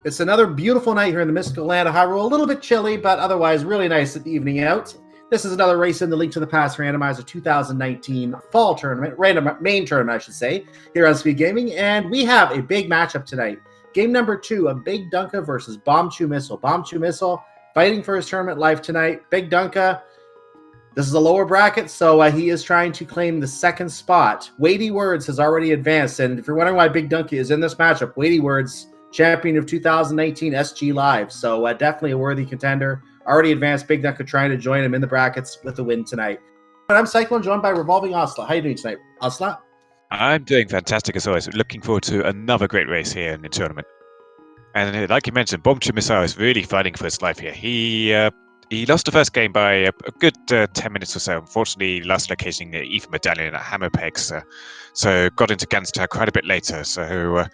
It's another beautiful night here in the mystical land of Hyrule. A little bit chilly, but otherwise really nice at the evening out. This is another race in the Link to the Past Randomizer 2019 Fall Tournament, main tournament, I should say, here on Speed Gaming. And we have a big matchup tonight. Game number 2 of BigDunka versus BombchuMissile. BombchuMissile fighting for his tournament life tonight. BigDunka, this is a lower bracket, so he is trying to claim the second spot. Weighty Words has already advanced, and if you're wondering why BigDunka is in this matchup, Weighty Words, champion of 2019 SG Live, so definitely a worthy contender. Already advanced. BigDunka trying to join him in the brackets with the win tonight. And I'm Cyclone, joined by Revolving Ocelot. How are you doing tonight, Ocelot? I'm doing fantastic as always. Looking forward to another great race here in the tournament. And like you mentioned, BombchuMissile is really fighting for his life here. He lost the first game by a good 10 minutes or so. Unfortunately, last locating the Ether Medallion at Hammer Pegs, so got into Ganon's Tower quite a bit later. So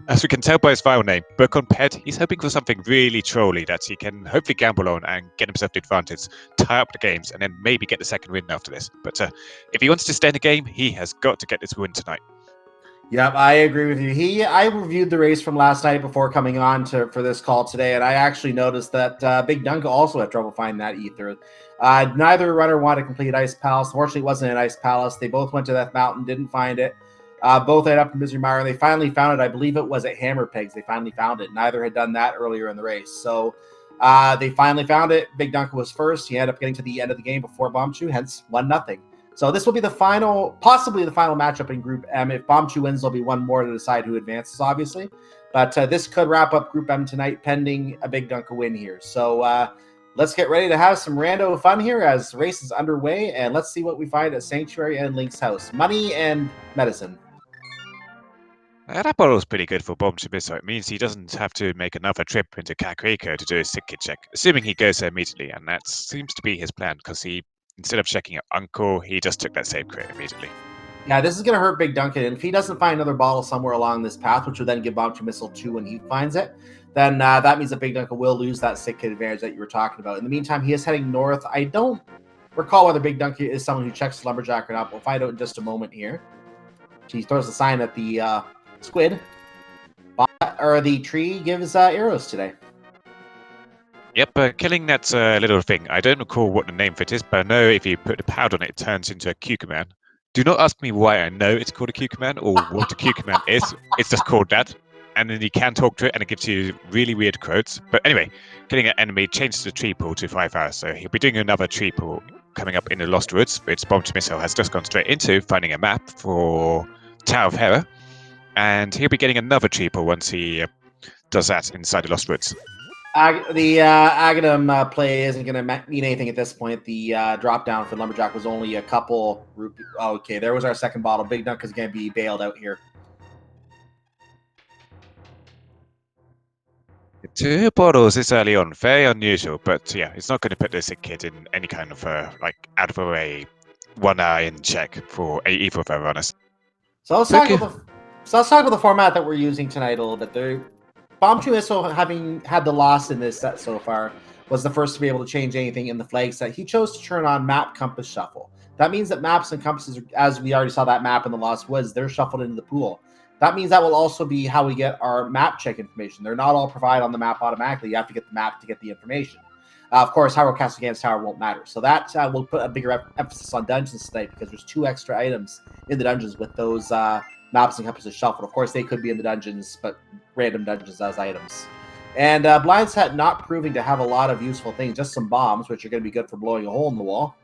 as we can tell by his file name, Book on Ped, he's hoping for something really trolly that he can hopefully gamble on and get himself the advantage, tie up the games, and then maybe get the second win after this. But if he wants to stay in the game, he has got to get this win tonight. Yep, I agree with you. I reviewed the race from last night before coming on for this call today, and I actually noticed that BigDunka also had trouble finding that ether. Neither runner wanted to complete Ice Palace. Fortunately, it wasn't an Ice Palace. They both went to that mountain, didn't find it. Both ended up in Misery Mire, and they finally found it. I believe it was at Hammer Pegs. They finally found it. Neither had done that earlier in the race. So they finally found it. BigDunka was first. He ended up getting to the end of the game before Bombchu, hence 1-0. So this will be the final, possibly the final matchup in Group M. If Bombchu wins, there'll be one more to decide who advances, obviously. But this could wrap up Group M tonight, pending a BigDunka win here. So let's get ready to have some rando fun here as the race is underway, and let's see what we find at Sanctuary and Link's house. Money and medicine. That bottle's pretty good for BombchuMissile. It means he doesn't have to make another trip into Kakariko to do his sick kid check, assuming he goes there immediately, and that seems to be his plan, because instead of checking out Uncle, he just took that save crate immediately. Yeah, this is going to hurt BigDunka, and if he doesn't find another bottle somewhere along this path, which will then give BombchuMissile 2 when he finds it, then that means that BigDunka will lose that sick kid advantage that you were talking about. In the meantime, he is heading north. I don't recall whether BigDunka is someone who checks Lumberjack or not. We'll find out in just a moment here. He throws a sign at the squid, or the tree gives arrows today. Yep, killing that little thing. I don't recall what the name for it is, but I know if you put the powder on it, it turns into a Cuckooman. Do not ask me why I know it's called a Cuckooman or what a Cuckooman is. It's just called that. And then you can talk to it, and it gives you really weird quotes. But anyway, killing an enemy changes the tree pool to 5 hours, so he'll be doing another tree pool coming up in the Lost Woods, which BombchuMissile has just gone straight into, finding a map for Tower of Hera. And he'll be getting another tree pool once he does that inside the Lost Woods. The Aghanim play isn't going to mean anything at this point. The drop down for Lumberjack was only a couple rupees. Oh, okay, there was our second bottle. BigDunka is going to be bailed out here. 2 bottles this early on, very unusual, but yeah, it's not going to put this kid in any kind of out of the way 1 hour in check for either of our runners. So let's talk about the format that we're using tonight a little bit. BombchuMissile, having had the loss in this set so far, was the first to be able to change anything in the flag set. He chose to turn on Map Compass Shuffle. That means that maps and compasses, as we already saw that map in the Lost Woods, they're shuffled into the pool. That means that will also be how we get our map check information. They're not all provided on the map automatically. You have to get the map to get the information. Of course, Hyrule Castle Games Tower won't matter. So that will put a bigger emphasis on dungeons tonight, because there's 2 extra items in the dungeons with those maps and compasses shuffled. Of course, they could be in the dungeons, but random dungeons as items. And Blind Set not proving to have a lot of useful things, just some bombs, which are going to be good for blowing a hole in the wall.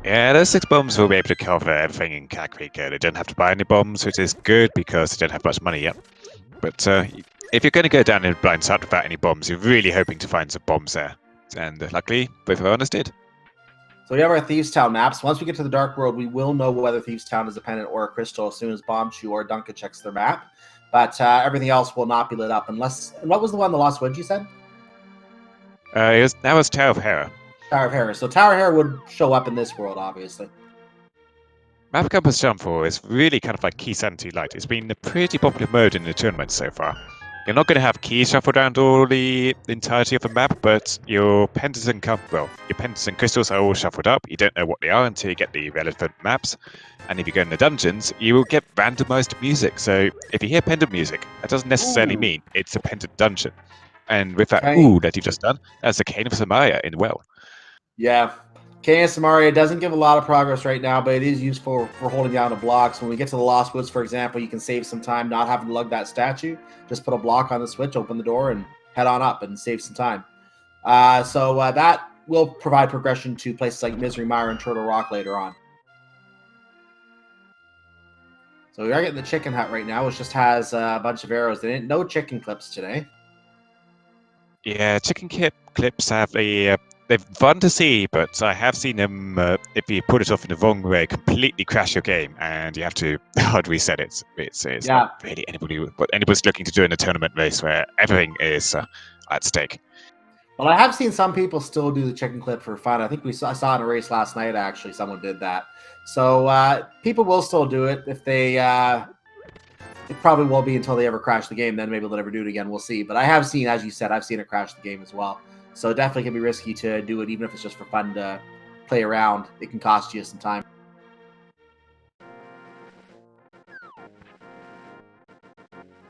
Yeah, those 6 bombs will be able to cover everything in Kakariko. They don't have to buy any bombs, which is good because they don't have much money yet. But if you're going to go down in Blind Sight without any bombs, you're really hoping to find some bombs there. And luckily, both of our runners did. So we have our Thieves' Town maps. Once we get to the Dark World, we will know whether Thieves' Town is a pendant or a crystal as soon as Bombchu or Dunka checks their map. But everything else will not be lit up unless... And what was the one in the Lost Woods you said? That was Tower of Hera. Tower of Hera. So Tower of Hera would show up in this world, obviously. Map Compass Jump 4 is really kind of like Key Sanity Light. It's been a pretty popular mode in the tournament so far. You're not going to have keys shuffled around all the entirety of the map, but your pendants and crystals are all shuffled up. You don't know what they are until you get the relevant maps. And if you go in the dungeons, you will get randomized music. So if you hear pendant music, that doesn't necessarily Ooh. mean it's a pendant dungeon. And with that Okay. ooh that you've just done, that's the Cane of Samaria in well. Yeah. Chaos Samaria doesn't give a lot of progress right now, but it is useful for holding down the blocks. When we get to the Lost Woods, for example, you can save some time not having to lug that statue. Just put a block on the switch, open the door, and head on up and save some time. So that will provide progression to places like Misery Mire and Turtle Rock later on. So we are getting the chicken hut right now, which just has a bunch of arrows in it. No chicken clips today. Yeah, clips have they're fun to see, but I have seen them, if you put it off in the wrong way, completely crash your game, and you have to hard reset it. It's Yeah. not really what anybody's looking to do in a tournament race where everything is at stake. Well, I have seen some people still do the chicken clip for fun. I think I saw in a race last night, actually, someone did that. So people will still do it if they... it probably will be until they ever crash the game. Then maybe they'll never do it again. We'll see. But I have seen, as you said, I've seen it crash the game as well. So it definitely can be risky to do it, even if it's just for fun to play around. It can cost you some time.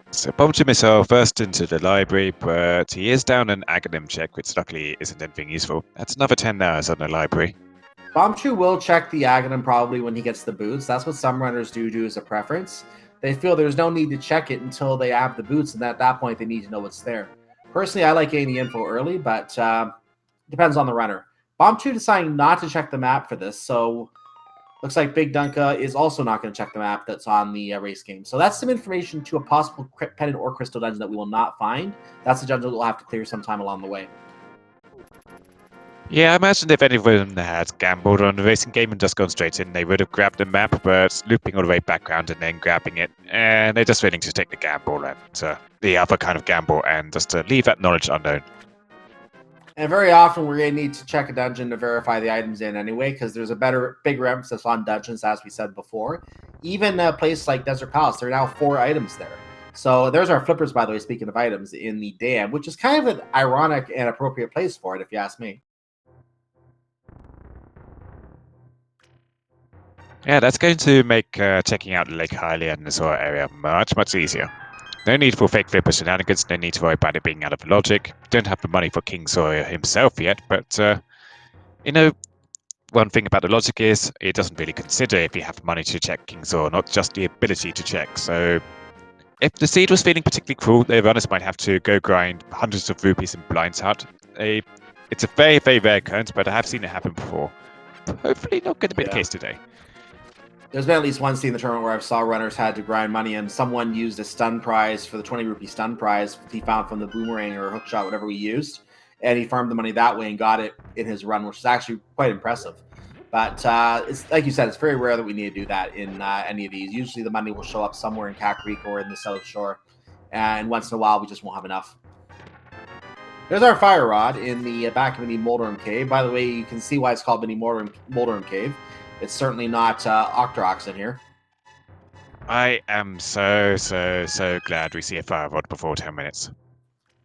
So BombchuMissile first into the library, but he is down an Aghanim check, which luckily isn't anything useful. That's another 10 hours on the library. Bombchu will check the Aghanim probably when he gets the boots. That's what some runners do as a preference. They feel there's no need to check it until they have the boots, and at that point they need to know what's there. Personally, I like getting the info early, but depends on the runner. Bombchu deciding not to check the map for this, so looks like BigDunka is also not going to check the map that's on the race game. So that's some information to a possible pendant or crystal dungeon that we will not find. That's a dungeon that we'll have to clear sometime along the way. Yeah, I imagine if anyone had gambled on the racing game and just gone straight in, they would have grabbed the map, but looping all the way background and then grabbing it, and they're just willing to take the gamble and the other kind of gamble and just leave that knowledge unknown. And very often we're going to need to check a dungeon to verify the items in anyway, because there's a bigger emphasis on dungeons, as we said before. Even a place like Desert Palace, there are now 4 items there. So there's our flippers, by the way, speaking of items, in the dam, which is kind of an ironic and appropriate place for it, if you ask me. Yeah, that's going to make checking out the Lake Hylia and the Zora area much, much easier. No need for fake flipper shenanigans, no need to worry about it being out of logic. Don't have the money for King Zora himself yet, but, you know, one thing about the logic is it doesn't really consider if you have money to check King Zora, not just the ability to check. So if the seed was feeling particularly cruel, the runners might have to go grind hundreds of rupees in Blind's Hut. It's a very, very rare occurrence, but I have seen it happen before. Hopefully not going to be the case today. There's been at least one scene in the tournament where I saw runners had to grind money, and someone used a stun prize for the 20 rupee stun prize he found from the boomerang or hookshot, whatever we used, and he farmed the money that way and got it in his run, which is actually quite impressive. But it's like you said, it's very rare that we need to do that in any of these. Usually the money will show up somewhere in Cat Creek or in the South Shore, and once in a while we just won't have enough. There's our fire rod in the back of Mini Moldorum Cave. By the way, you can see why it's called Mini Moldorum Cave. It's certainly not Octorox in here. I am so glad we see a fire rod before 10 minutes.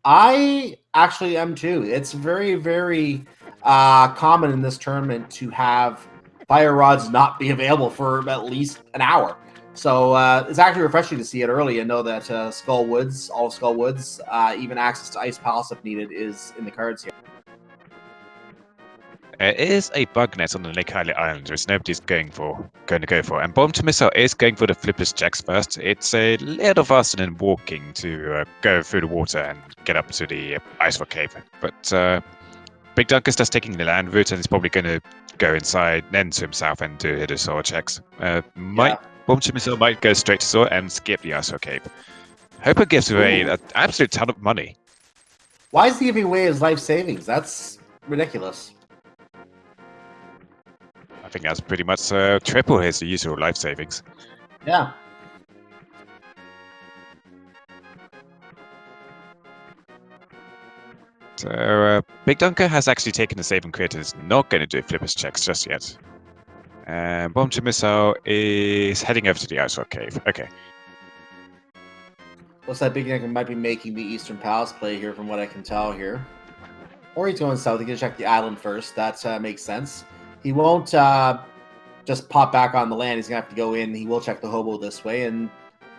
I actually am too. It's very, very common in this tournament to have fire rods not be available for at least an hour. So it's actually refreshing to see it early and know that Skull Woods, all of Skull Woods, even access to Ice Palace if needed, is in the cards here. There is a bug net on the Lake Hylia Island, which nobody's going to go for. And BombchuMissile is going for the flippers checks first. It's a little faster than walking to go through the water and get up to the ice rock cave. But BigDunka's just taking the land route and is probably going to go inside, then to himself and do the Zora checks. BombchuMissile might go straight to Zora and skip the ice rock cave. Hope it gives away an absolute ton of money. Why is he giving away his life savings? That's ridiculous. I think that's pretty much triple his usual life savings. Yeah. So BigDunka has actually taken the save and crit and is not going to do flippers checks just yet. And BombchuMissile is heading over to the Ice Rock Cave. Okay. Looks like BigDunka might be making the Eastern Palace play here, from what I can tell here. Or he's going south. He can check the island first. That makes sense. He won't just pop back on the land. He's going to have to go in. He will check the hobo this way. And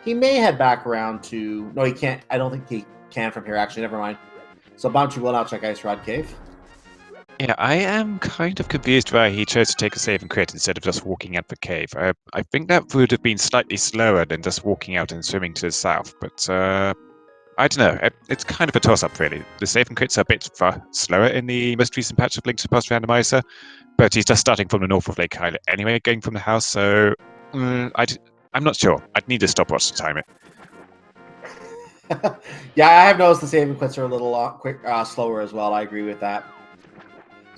he may head back around to... No, he can't. I don't think he can from here, actually. Never mind. So Bombchu will now check Ice Rod Cave. Yeah, I am kind of confused why he chose to take a save and crit instead of just walking out the cave. I think that would have been slightly slower than just walking out and swimming to the south, but I don't know. It's kind of a toss-up, really. The save and crits are a bit slower in the most recent patch of Link to the Past Randomizer, but he's just starting from the north of Lake Island anyway, going from the house, so I'm not sure. I'd need a stopwatch to time it. Yeah, I have noticed the save and quits are a little slower as well. I agree with that.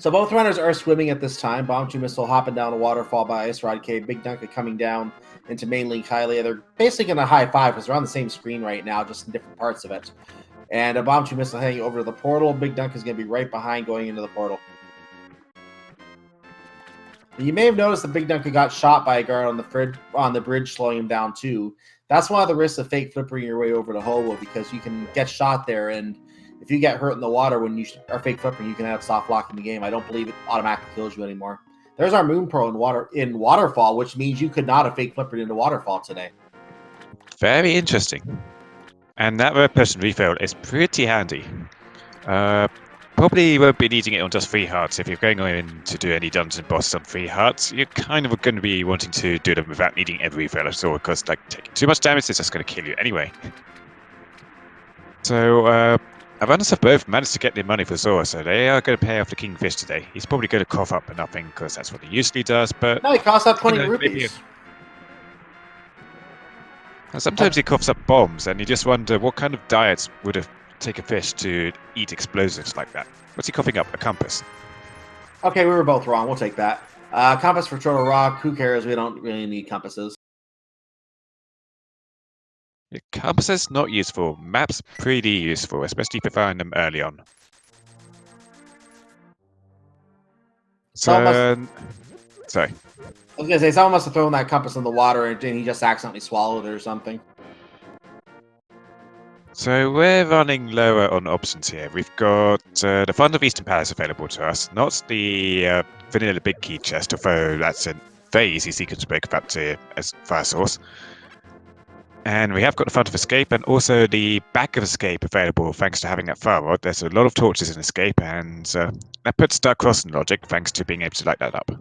So both runners are swimming at this time. BombchuMissile hopping down a waterfall by Ice Rod Cave. BigDunka coming down into main Link Hylia. They're basically going to high five because they're on the same screen right now, just in different parts of it. And a BombchuMissile heading over to the portal. BigDunka is going to be right behind going into the portal. You may have noticed that BigDunka got shot by a guard on the bridge, slowing him down too. That's one of the risks of fake flippering your way over to Hobo, because you can get shot there, and if you get hurt in the water when you are fake flipping, you can end up soft locking the game. I don't believe it automatically kills you anymore. There's our Moon Pro in Waterfall, which means you could not have fake flippered into Waterfall today. Very interesting. And that third person refill is pretty handy. Probably won't be needing it on just 3 hearts. If you're going in to do any dungeon bosses on 3 hearts, you're kind of going to be wanting to do them without needing every refill at all, because taking too much damage is just going to kill you anyway. So, our runners have both managed to get their money for Zora, so they are going to pay off the Kingfish today. He's probably going to cough up nothing, because that's what he usually does, but... No, he costs up 20 rupees. Sometimes he coughs up bombs, and you just wonder what kind of diets would have take a fish to eat explosives like that. What's he coughing up? A compass. Okay, we were both wrong. We'll take that. Compass for Turtle Rock. Who cares? We don't really need compasses. Yeah, compasses not useful. Maps pretty useful, especially if you find them early on. So, sorry. I was gonna say someone must have thrown that compass in the water and he just accidentally swallowed it or something. So we're running lower on options here. We've got the Fund of Eastern Palace available to us, not the vanilla big key chest, although that's a very easy sequence to break about to as fire source. And we have got the Fund of Escape and also the back of Escape available thanks to having that fire rod. There's a lot of torches in Escape, and that puts Dark Cross in logic thanks to being able to light that up.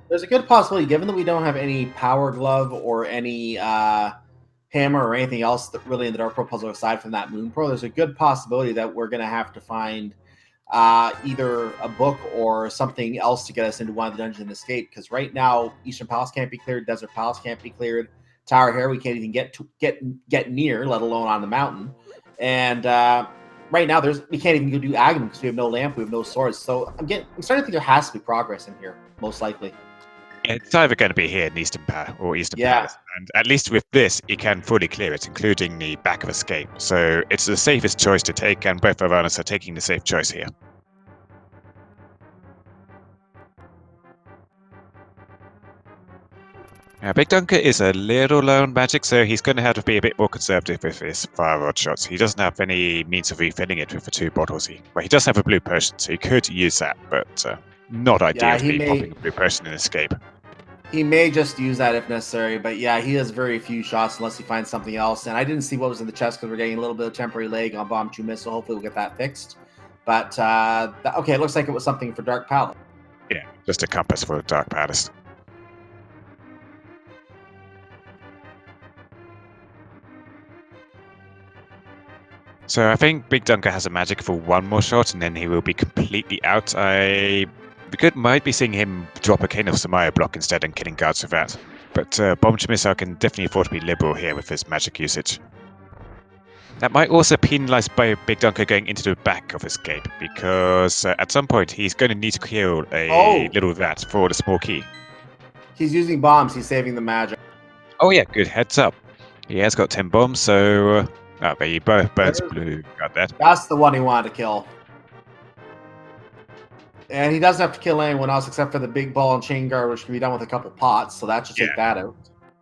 There's a good possibility, given that we don't have any Power Glove or any hammer or anything else that really in the Dark Pro puzzle aside from that Moon Pro, there's a good possibility that we're going to have to find either a book or something else to get us into one of the dungeons and escape, because right now Eastern Palace can't be cleared, Desert Palace can't be cleared, Tower Hair we can't even get near, let alone on the mountain. And right now we can't even go do Aghanim because we have no lamp, we have no swords. So I'm starting to think there has to be progress in here, most likely. It's either going to be here in Eastern Palace or Eastern Palace, and at least with this, you can fully clear it, including the back of Escape. So it's the safest choice to take, and both of us are taking the safe choice here. Now, BigDunka is a little low on magic, so he's going to have to be a bit more conservative with his fire rod shots. He doesn't have any means of refilling it with the 2 bottles. He does have a blue potion, so he could use that, but not ideal to be popping a blue potion in Escape. He may just use that if necessary, but yeah, he has very few shots unless he finds something else. And I didn't see what was in the chest because we're getting a little bit of temporary lag on BombchuMissile. Hopefully we'll get that fixed. But, okay, it looks like it was something for Dark Palace. Yeah, just a compass for Dark Palace. So I think BigDunka has a magic for 1 more shot, and then he will be completely out. We might be seeing him drop a Cane of Samaya block instead and killing guards with that. But BombchuMissile can definitely afford to be liberal here with his magic usage. That might also penalize by BigDunka going into the back of Escape, because at some point he's going to need to kill a little rat for the small key. He's using bombs, he's saving the magic. Oh yeah, good heads up. He has got 10 bombs, so... but he burns blue, got that. That's the one he wanted to kill. And he doesn't have to kill anyone else except for the big ball and chain guard, which can be done with a couple pots, so that should take that out.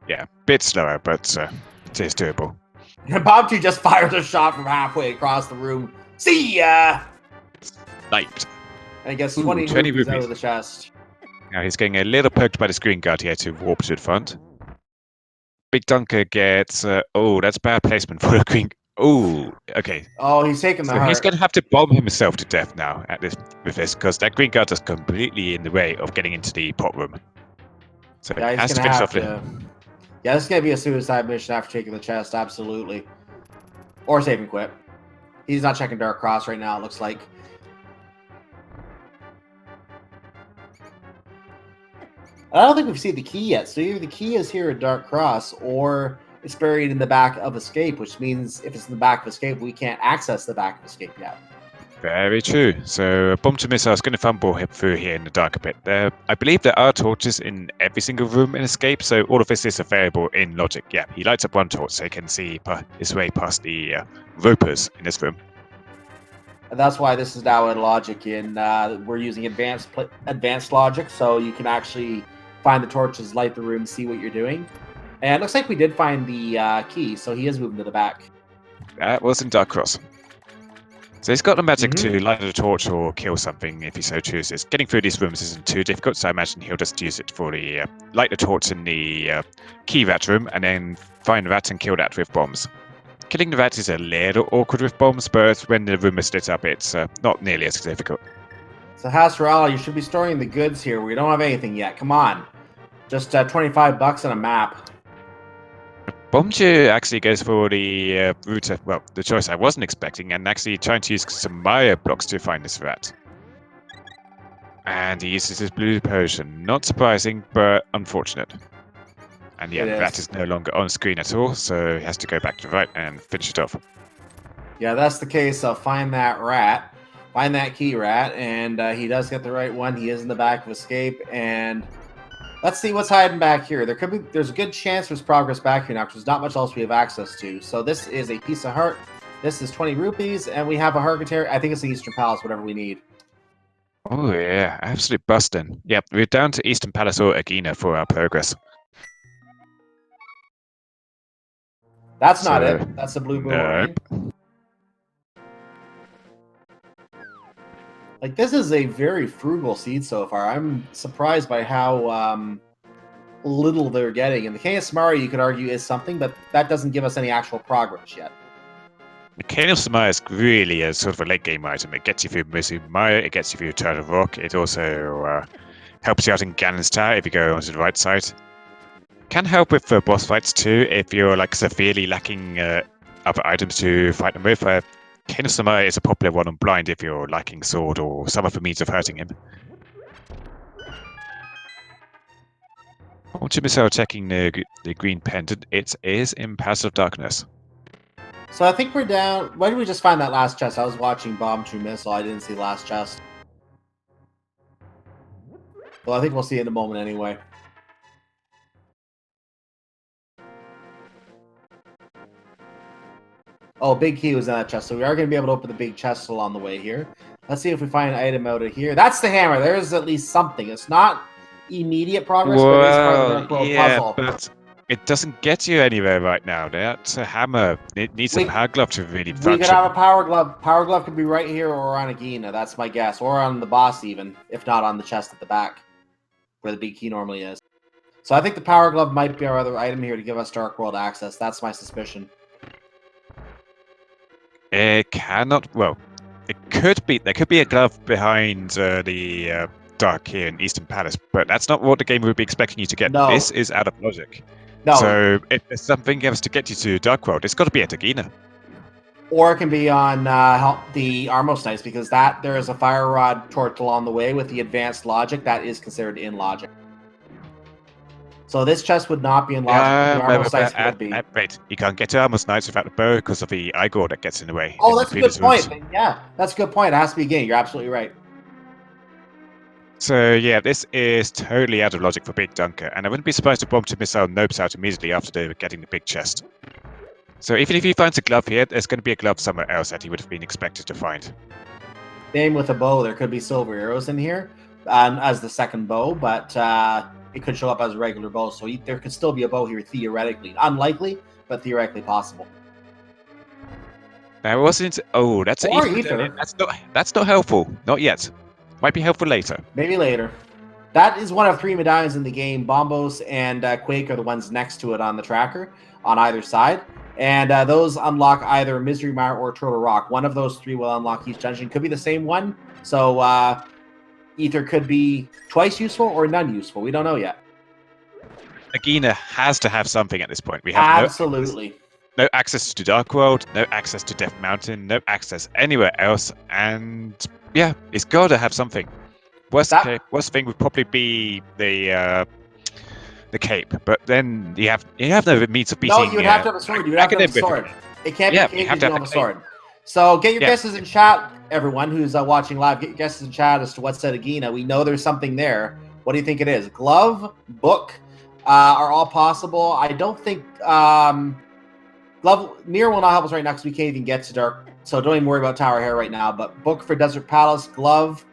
Yeah, bit slower, but it is doable. And BombchuMissile just fires a shot from halfway across the room. See ya! Sniped. And gets Ooh, 20 20 rupees out rupees. of the chest. Now he's getting a little poked by the screen guard here to warp to the front. BigDunka gets... oh, that's bad placement for the green... Oh, okay. Oh, he's taking the So he's heart. going to have to bomb himself to death now with this, because that green guard is completely in the way of getting into the pot room. So Yeah, he he's has to gonna finish have off to. Yeah, this is gonna be a suicide mission after taking the chest, absolutely. Or save and quit. He's not checking Dark Cross right now, it looks like. I don't think we've seen the key yet. So either the key is here at Dark Cross, or it's buried in the back of Escape, which means if it's in the back of Escape, we can't access the back of Escape yet. Very true. So BombchuMissile is going to fumble through here in the dark a bit. I believe there are torches in every single room in Escape, so all of this is available in logic. Yeah, he lights up one torch so he can see his way past the ropers in this room. And that's why this is now in logic. We're using advanced logic, so you can actually find the torches, light the room, see what you're doing. And it looks like we did find the key, so he is moving to the back. That was in Dark Cross. So he's got the magic to light a torch or kill something if he so chooses. Getting through these rooms isn't too difficult, so I imagine he'll just use it for the light the torch in the key rat room and then find the rat and kill that with bombs. Killing the rat is a little awkward with bombs, but when the room is split up, it's not nearly as difficult. So Hasrala, you should be storing the goods here. We don't have anything yet. Come on. Just $25 on a map. BombchuMissile actually goes for the route, well, the choice I wasn't expecting, and actually trying to use some Maya blocks to find this rat. And he uses his blue potion. Not surprising, but unfortunate. And yeah, the rat is no longer on screen at all, so he has to go back to the right and finish it off. Yeah, that's the case. So find that rat. Find that key rat, and he does get the right one. He is in the back of Escape, and let's see what's hiding back here. There's a good chance there's progress back here now, because there's not much else we have access to. So this is a piece of heart. This is 20 rupees, and we have a Hermitary. I think it's the Eastern Palace, whatever we need. Oh yeah, absolute busting. Yep, we're down to Eastern Palace or Agina for our progress. That's not it. That's the blue boomerang. Nope. Like, this is a very frugal seed so far. I'm surprised by how little they're getting. And the Cane of Samari, you could argue, is something, but that doesn't give us any actual progress yet. The Cane of Samari is really a sort of a late game item. It gets you through Musu Maya, it gets you through Turtle Rock, it also helps you out in Ganon's Tower if you go onto the right side. Can help with boss fights too if you're like severely lacking other items to fight them with. Cane of Samari is a popular one on blind if you're lacking sword or some other means of hurting him. BombchuMissile checking the green pendant. It is in Passive Darkness. So I think we're down. Why did we just find that last chest? I was watching BombchuMissile. I didn't see the last chest. Well, I think we'll see it in a moment anyway. Oh, big key was in that chest, so we are going to be able to open the big chest along the way here. Let's see if we find an item out of here. That's the hammer. There's at least something. It's not immediate progress, but it is part of the Dark World puzzle. But it doesn't get you anywhere right now. That's a hammer. It needs a power glove to really function. We could have a power glove. Power glove could be right here or on Agina. That's my guess. Or on the boss even, if not on the chest at the back, where the big key normally is. So I think the power glove might be our other item here to give us Dark World access. That's my suspicion. It cannot. Well, it could be. There could be a glove behind the dark here in Eastern Palace, but that's not what the game would be expecting you to get. No. This is out of logic. No. So if there's something else to get you to Dark World, it's got to be at Agina. Or it can be on the Armos Knights, because there is a fire rod torch along the way with the advanced logic that is considered in logic. So this chest would not be in logic. The Armos Knights would be. Wait, you can't get to Armos Knights without the bow because of the Igor that gets in the way. Oh, that's a good point. Yeah, that's a good point. It has to be Agina. You're absolutely right. So yeah, this is totally out of logic for BigDunka, and I wouldn't be surprised if BombchuMissile nopes out immediately after getting the big chest. So even if he finds a glove here, there's going to be a glove somewhere else that he would have been expected to find. Same with a bow. There could be silver arrows in here as the second bow, but it could show up as a regular bow. So there could still be a bow here theoretically. Unlikely, but theoretically possible. That wasn't. Oh, that's an Or ether. ether. That's not helpful. Not yet. Might be helpful later. Maybe later. That is one of 3 medallions in the game. Bombos and Quake are the ones next to it on the tracker on either side. And those unlock either Misery Mire or Turtle Rock. One of those 3 will unlock each dungeon. Could be the same one. So Ether could be twice useful or none useful. We don't know yet. Nagina has to have something at this point. We have Absolutely. no access to Dark World, no access to Death Mountain, no access anywhere else. And yeah, it's got to have something. Worst thing would probably be the cape, but then you have no means of beating. No, you would have to have a sword. You would have to have a sword. It can't be a cape if you don't have a sword. So get your guesses in chat, everyone who's watching live. Get your guesses in chat as to what's at Nagina. We know there's something there. What do you think it is? Glove, book are all possible. I don't think glove mirror will not help us right now because we can't even get to dark. So don't even worry about Tower Hair right now. But book for Desert Palace, glove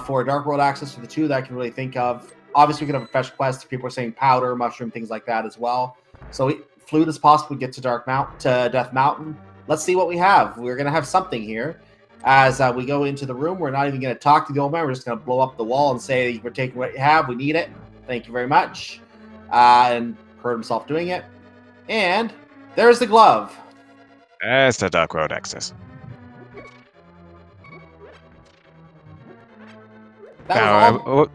for Dark World access for the 2 that I can really think of. Obviously, we could have a fetch quest. People are saying powder, mushroom, things like that as well. So Flute is possible to get to Death Mountain. Let's see what we have. We're going to have something here. As we go into the room, we're not even going to talk to the old man. We're just going to blow up the wall and say, we're taking what you have. We need it. Thank you very much. And heard himself doing it. And there's the glove. There's the Dark World access. Now,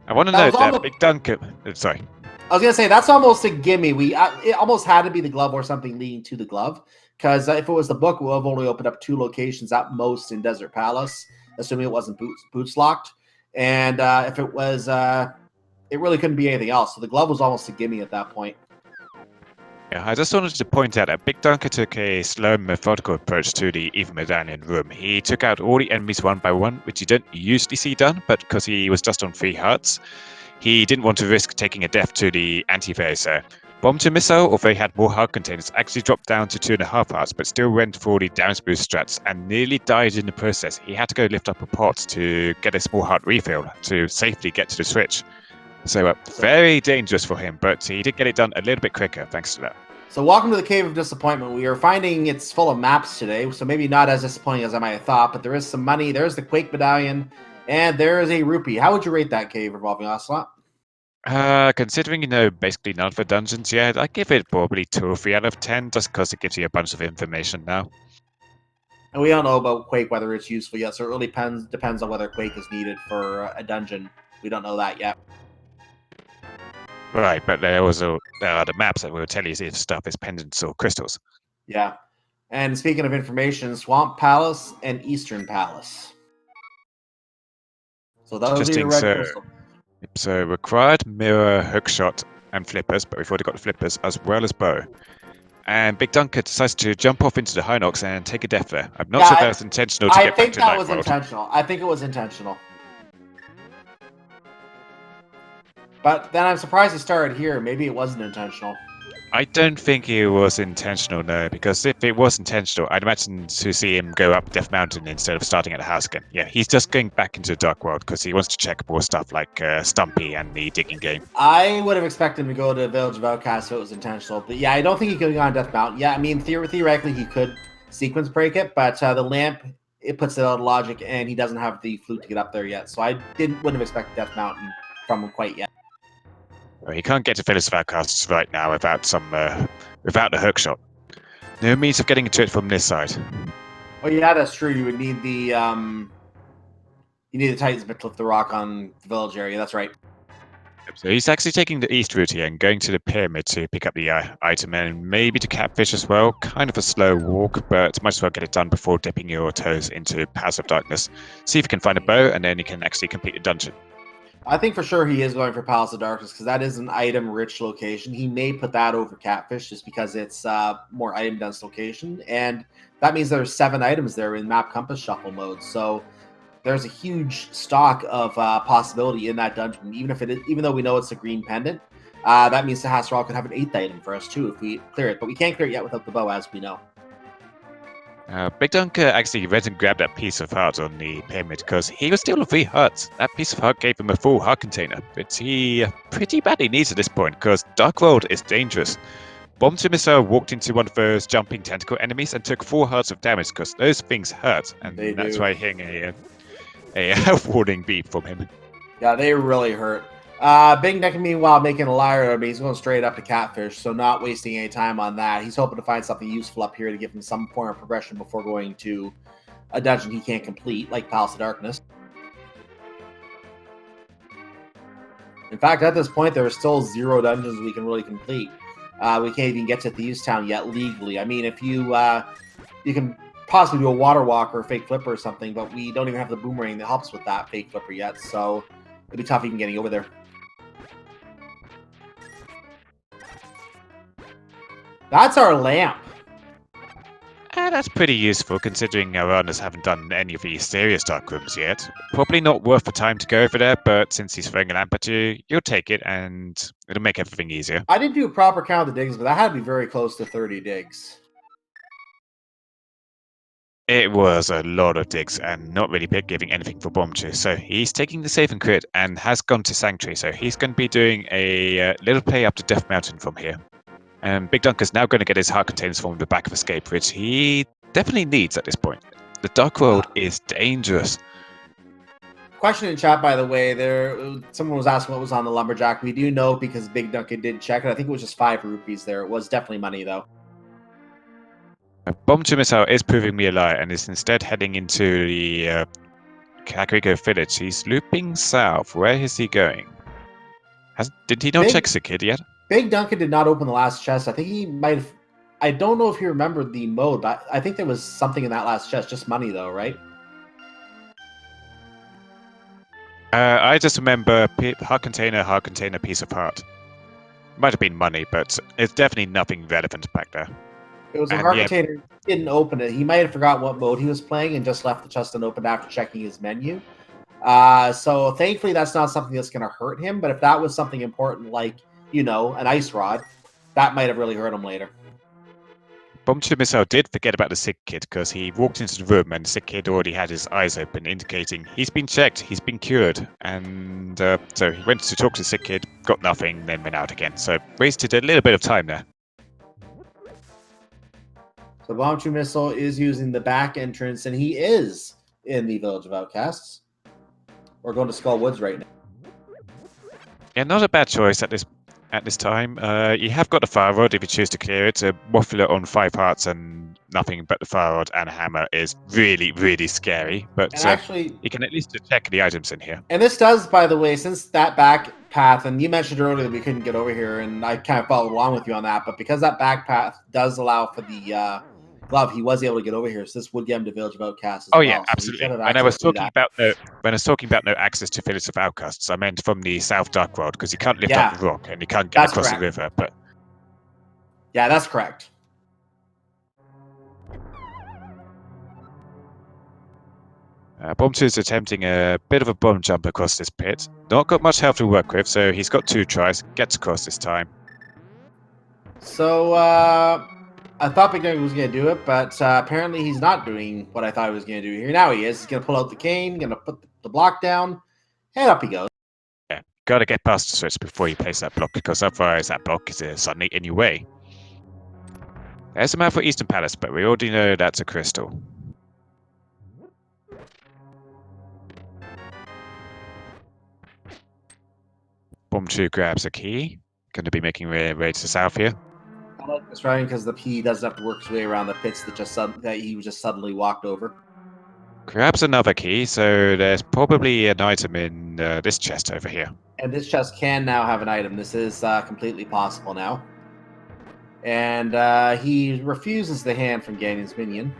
I want to note that BigDunka. Sorry. I was gonna say that's almost a gimme. It almost had to be the glove or something leading to the glove, because if it was the book, we'll have only opened up 2 locations at most in Desert Palace, assuming it wasn't boots locked. And if it was, it really couldn't be anything else. So the glove was almost a gimme at that point. Yeah, I just wanted to point out that BigDunka took a slow and methodical approach to the Evil Medallion room. He took out all the enemies one by one, which you don't usually see done, but because he was just on 3 hearts, he didn't want to risk taking a death to the anti-phase. BombchuMissile, although he had more heart containers, actually dropped down to 2.5 hearts, but still went for the damage boost strats and nearly died in the process. He had to go lift up a pot to get a small heart refill to safely get to the switch. So very dangerous for him, but he did get it done a little bit quicker thanks to that. So welcome to the Cave of Disappointment. We are finding it's full of maps today, so maybe not as disappointing as I might have thought, but there is some money. There's the Quake Medallion, and there is a rupee. How would you rate that cave revolving Ocelot? Considering basically none of the dungeons yet, I give it probably 2 or 3 out of 10, just because it gives you a bunch of information now. And we don't know about Quake, whether it's useful yet, so it really depends on whether Quake is needed for a dungeon. We don't know that yet. Right, but there are the maps that will tell you if stuff is pendants or crystals. Yeah. And speaking of information, Swamp Palace and Eastern Palace. So that would be the red crystal. So required mirror, hookshot, and flippers, but we've already got the flippers as well as bow. And BigDunka decides to jump off into the Hinox and take a death there. I'm not sure if that was intentional to get back to Night World. I think that was intentional. I think it was intentional. But then I'm surprised he started here. Maybe it wasn't intentional. I don't think it was intentional, no, because if it was intentional, I'd imagine to see him go up Death Mountain instead of starting at the house again. Yeah, he's just going back into the Dark World because he wants to check more stuff like Stumpy and the digging game. I would have expected him to go to the Village of Outcasts if it was intentional. But yeah, I don't think he could have gone Death Mountain. Yeah, I mean, theoretically he could sequence break it, but the lamp, it puts it out of logic, and he doesn't have the flute to get up there yet. So I wouldn't have expected Death Mountain from him quite yet. Well, he can't get to Village of Outcasts right now without without the hookshot. No means of getting into it from this side. Oh yeah, that's true. You would need the Titan's bit to lift the rock on the village area. That's right. So he's actually taking the east route here and going to the pyramid to pick up the item and maybe to Catfish as well. Kind of a slow walk, but might as well get it done before dipping your toes into Paths of Darkness. See if you can find a bow, and then you can actually complete the dungeon. I think for sure he is going for Palace of Darkness because that is an item-rich location. He may put that over Catfish just because it's more item-dense location, and that means there's 7 items there in Map Compass Shuffle mode. So there's a huge stock of possibility in that dungeon. Even though we know it's a green pendant, that means the Hasserall could have an 8th item for us too if we clear it. But we can't clear it yet without the bow, as we know. BigDunka actually went and grabbed that piece of heart on the pyramid because he was still on 3 hearts. That piece of heart gave him a full heart container, but he pretty badly needs at this point because Dark World is dangerous. BombchuMissile walked into one of those jumping tentacle enemies and took 4 hearts of damage because those things hurt, and They that's do. why hearing a health warning beep from him. Yeah, they really hurt. BigDunka, meanwhile, making a liar, but he's going straight up to Catfish, so not wasting any time on that. He's hoping to find something useful up here to give him some form of progression before going to a dungeon he can't complete, like Palace of Darkness. In fact, at this point, there are still 0 dungeons we can really complete. We can't even get to Thieves Town yet legally. I mean, if you can possibly do a water walk or a fake flipper or something, but we don't even have the boomerang that helps with that fake flipper yet, so it'll be tough even getting over there. That's our lamp. That's pretty useful considering our runners haven't done any of the serious dark rooms yet. Probably not worth the time to go over there, but since he's throwing a lamp at you, you'll take it and it'll make everything easier. I didn't do a proper count of the digs, but that had to be very close to 30 digs. It was a lot of digs and not really giving anything for Bombchu. So he's taking the save and crit and has gone to Sanctuary. So he's going to be doing a little play up to Death Mountain from here. And BigDunka's now going to get his heart containers from the back of Escape, which he definitely needs at this point. The Dark World is dangerous. Question in chat, by the way, someone was asking what was on the Lumberjack. We do know because BigDunka did check it. I think it was just 5 rupees there. It was definitely money, though. BombchuMissile is proving me a lie and is instead heading into the Kakariko village. He's looping south. Where is he going? Did he not check Sikid yet? BigDunka did not open the last chest. I think he might have. I don't know if he remembered the mode, but I think there was something in that last chest. Just money, though, right? I just remember heart container, piece of heart. Might have been money, but it's definitely nothing relevant back there. It was a heart container. He didn't open it. He might have forgotten what mode he was playing and just left the chest unopened after checking his menu. So thankfully, that's not something that's going to hurt him. But if that was something important, like, you know, an ice rod, that might have really hurt him later. BombchuMissile did forget about the sick kid because he walked into the room and the sick kid already had his eyes open, indicating he's been checked, he's been cured. And so he went to talk to the sick kid, got nothing, then went out again. So wasted a little bit of time there. So BombchuMissile is using the back entrance, and he is in the Village of Outcasts. We're going to Skull Woods right now. Yeah, not a bad choice at this time. You have got the fire rod if you choose to clear it. A waffler on 5 hearts and nothing but the fire rod and a hammer is really, really scary. But actually, you can at least check the items in here. And this does, by the way, since that back path, and you mentioned earlier that we couldn't get over here, and I kind of followed along with you on that, but because that back path does allow for the glove, he was able to get over here. So this would get him to Village of Outcasts as well. Yeah, absolutely. When I was talking about no access to Village of Outcasts, I meant from the South Dark World because you can't lift up the rock and you can't get across the river. But yeah, that's correct. Bombchu is attempting a bit of a bomb jump across this pit. Not got much health to work with, so he's got 2 tries. Gets across this time. So I thought BigDunka was going to do it, but apparently he's not doing what I thought he was going to do here. Now he is. He's going to pull out the cane, going to put the block down, and up he goes. Yeah, got to get past the switch before you place that block, because otherwise that block is suddenly in your way. There's a map for Eastern Palace, but we already know that's a crystal. Bombchu grabs a key. Going to be making way to the south here. I like this riding because he doesn't have to work his way around the pits that he just suddenly walked over. Grabs another key, so there's probably an item in this chest over here. And this chest can now have an item. This is completely possible now. And he refuses the hand from Ganon's minion.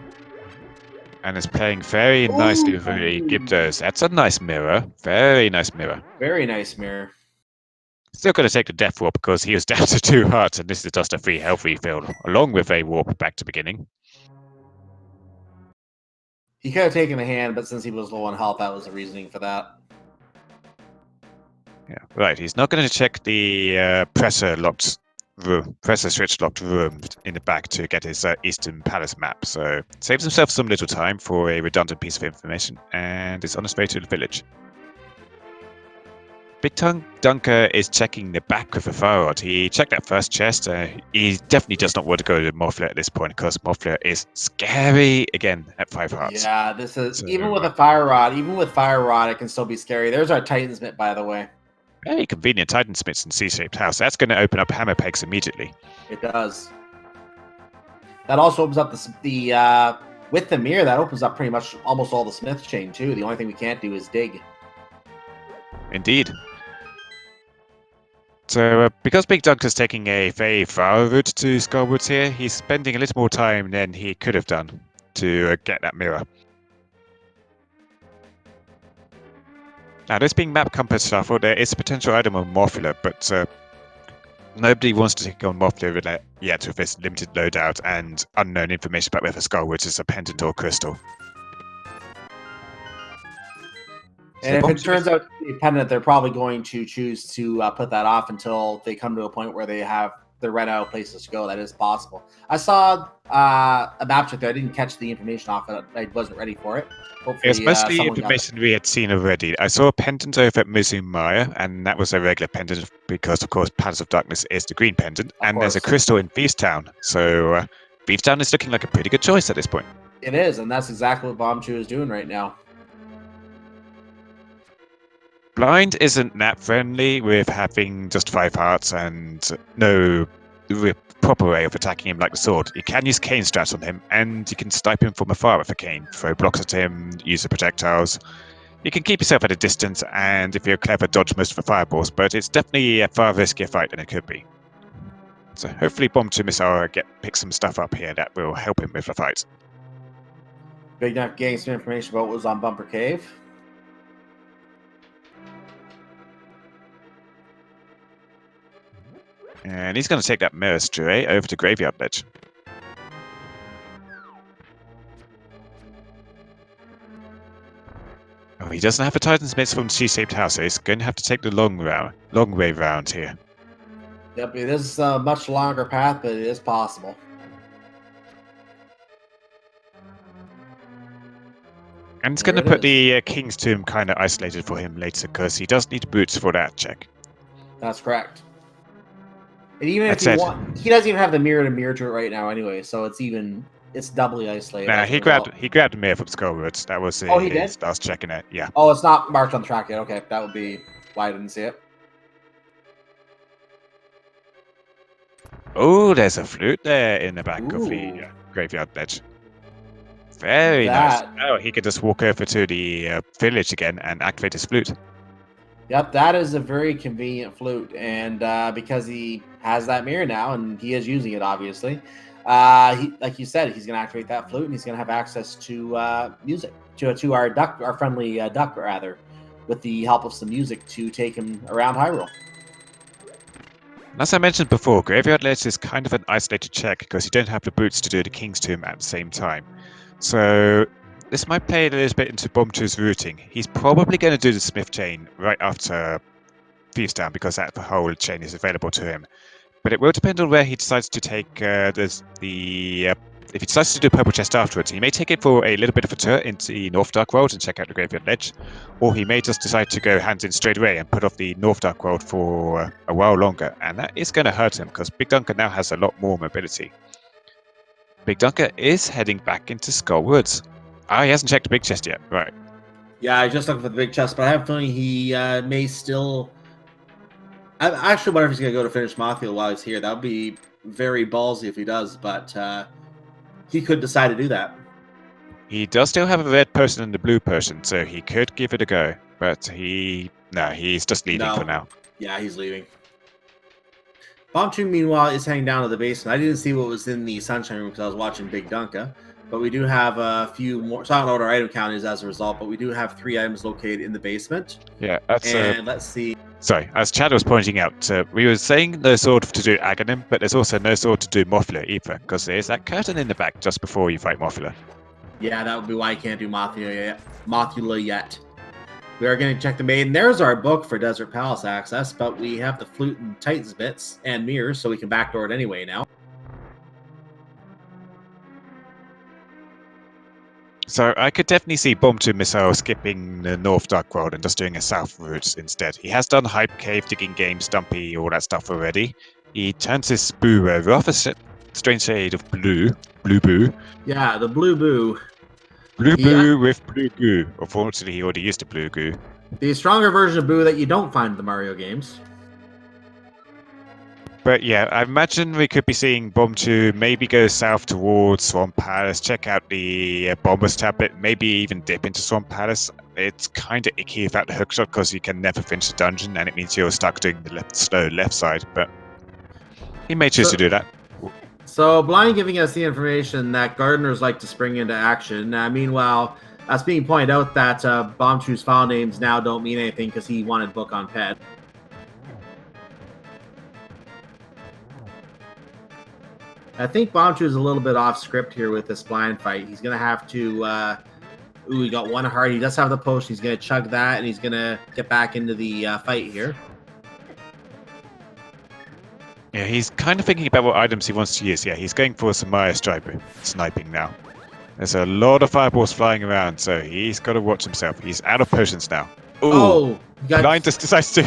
And is playing very nicely with the Gyptos. That's a nice mirror. Very nice mirror. Very nice mirror. Still going to take the death warp because he was down to 2 hearts, and this is just a free health refill, along with a warp back to beginning. He could have taken the hand, but since he was low on health, that was the reasoning for that. Yeah, right. He's not going to check the pressure switch locked room in the back to get his Eastern Palace map. So saves himself some little time for a redundant piece of information, and is on his way to the village. BigDunka is checking the back of the fire rod. He checked that first chest. He definitely does not want to go to Mothler at this point because Mothler is scary again at 5 hearts. Yeah, this is So, even with a fire rod. Even with fire rod, it can still be scary. There's our Titan's Mitt, by the way. Very convenient Titansmiths in C-shaped house. That's going to open up hammer pegs immediately. It does. That also opens up the with the mirror. That opens up pretty much almost all the smith chain too. The only thing we can't do is dig. Indeed. So, because BigDunka's taking a very far route to Skullwoods here, he's spending a little more time than he could have done to get that mirror. Now, this being map compass shuffle, there is a potential item on Morphula, but nobody wants to take on Morphula yet with this limited loadout and unknown information about whether Skullwoods is a pendant or crystal. And if it turns out to be a pendant, they're probably going to choose to put that off until they come to a point where they have they're right out of places to go. That is possible. I saw a map check there. I didn't catch the information off it. I wasn't ready for it. Hopefully, it's mostly information we had seen already. I saw a pendant over at Mizumaya, and that was a regular pendant because, of course, Palace of Darkness is the green pendant. And there's a crystal in Beefstown. So Beefstown is looking like a pretty good choice at this point. It is, and that's exactly what BombchuMissile is doing right now. Blind isn't that friendly with having just 5 hearts and no proper way of attacking him like the sword. You can use cane strats on him, and you can snipe him from afar with a cane. Throw blocks at him, use the projectiles. You can keep yourself at a distance, and if you're clever, dodge most of the fireballs, but it's definitely a far riskier fight than it could be. So hopefully BombchuMissile pick some stuff up here that will help him with the fight. BigDunka getting some information about what was on Bumper Cave. And he's going to take that mirror straight over to Graveyard Ledge. Oh, he doesn't have a Titan's Mitts from C-shaped house, so he's going to have to take the long way round here. Yep, it is a much longer path, but it is possible. And it's going to put the King's Tomb kind of isolated for him later, because he does need boots for that check. That's correct. And even if you want, he doesn't even have the mirror to mirror to it right now anyway, so it's doubly isolated. Nah, he grabbed a mirror from Skullwoods. That was his last checking it, yeah. Oh, it's not marked on the track yet. Okay, that would be why I didn't see it. Oh, there's a flute there in the back of the Graveyard Ledge. Very nice. Oh, he could just walk over to the village again and activate his flute. Yep, that is a very convenient flute, and because he has that mirror now, and he is using it, obviously, like you said, he's going to activate that flute, and he's going to have access to music, to our friendly duck, rather, with the help of some music to take him around Hyrule. As I mentioned before, Graveyard Ledge is kind of an isolated check because you don't have the boots to do the King's Tomb at the same time. So this might play a little bit into BombchuMissile's routing. He's probably going to do the Smith chain right after Beefstown because that whole chain is available to him. But it will depend on where he decides to take if he decides to do Purple Chest afterwards, he may take it for a little bit of a tour into the North Dark World and check out the Graveyard Ledge, or he may just decide to go hands in straight away and put off the North Dark World for a while longer, and that is going to hurt him because BigDunka now has a lot more mobility. BigDunka is heading back into Skullwoods. Ah, he hasn't checked the big chest yet, right? Yeah, I just looked for the big chest, but I have a feeling he may still. I actually wonder if he's going to go to finish Mothfield while he's here. That would be very ballsy if he does, but he could decide to do that. He does still have a red person and a blue person, so he could give it a go. But he's just leaving for now. Yeah, he's leaving. BombchuMissile, meanwhile, is heading down to the basement. I didn't see what was in the Sunshine Room because I was watching BigDunka. But we do have a few more. So I don't know what our item count is as a result, but we do have 3 items located in the basement. Yeah, that's. And let's see. Sorry, as Chad was pointing out, we were saying no sword to do Aghanim, but there's also no sword to do Mothula either, because there's that curtain in the back just before you fight Mothula. Yeah, that would be why you can't do Mothula yet. We are going to check the maiden. There's our book for Desert Palace access, but we have the flute and Titan's bits and mirrors, so we can backdoor it anyway now. So I could definitely see BombchuMissile skipping the North Dark World and just doing a South route instead. He has done Hype Cave, Digging Game, Stumpy, all that stuff already. He turns his Boo a rather strange shade of blue. Blue Boo. Yeah, the Blue Boo. Blue He, Boo with Blue Goo. Unfortunately, he already used a Blue Goo. the stronger version of Boo that you don't find in the Mario games. But yeah, I imagine we could be seeing Bombchu maybe go south towards Swamp Palace, check out the Bomber's Tablet, maybe even dip into Swamp Palace. It's kind of icky without the hookshot because you can never finish the dungeon and it means you're stuck doing the slow left side, but he may choose to do that. So Blind giving us the information that gardeners like to spring into action. Meanwhile, it's being pointed out that Bombchu's file names now don't mean anything because he wanted book on pet. I think Bombchu is a little bit off script here with this blind fight. He's going to have to... he got one heart. He does have the potion. He's going to chug that, and he's going to get back into the fight here. Yeah, he's kind of thinking about what items he wants to use. Yeah, he's going for some Maya sniping now. There's a lot of fireballs flying around, so he's got to watch himself. He's out of potions now. Ooh, oh! Blind just decides to...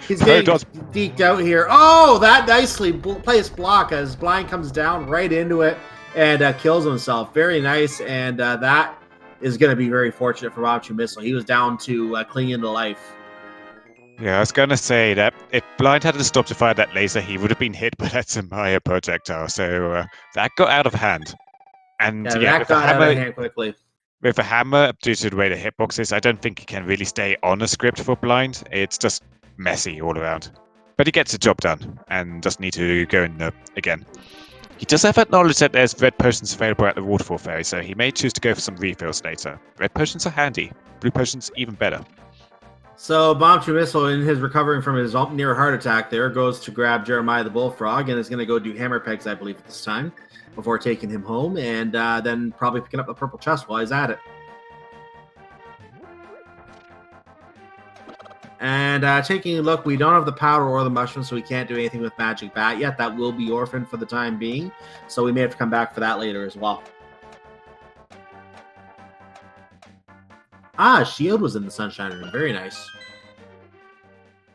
He's getting deked out here. Oh, that nicely placed block as Blind comes down right into it and kills himself. Very nice, and that is going to be very fortunate for BombchuMissile. He was down to clinging to life. Yeah, I was going to say that if Blind hadn't stopped to fire that laser, he would have been hit by that Samaya projectile. So that got out of hand. And yeah, that got out of hand quickly. With a hammer, due to the way the hitbox is, I don't think he can really stay on a script for Blind. It's just messy all around. But he gets the job done and doesn't need to go in again. He does have that knowledge that there's red potions available at the Waterfall Ferry, so he may choose to go for some refills later. Red potions are handy. Blue potions even better. So BombchuMissile, in his recovering from his near heart attack there, goes to grab Jeremiah the Bullfrog and is going to go do hammer pegs, I believe, at this time, before taking him home, and then probably picking up the purple chest while he's at it. And taking a look, we don't have the powder or the mushroom, so we can't do anything with Magic Bat yet. That will be orphaned for the time being, so we may have to come back for that later as well. Ah, Shield was in the Sunshine Room. Very nice.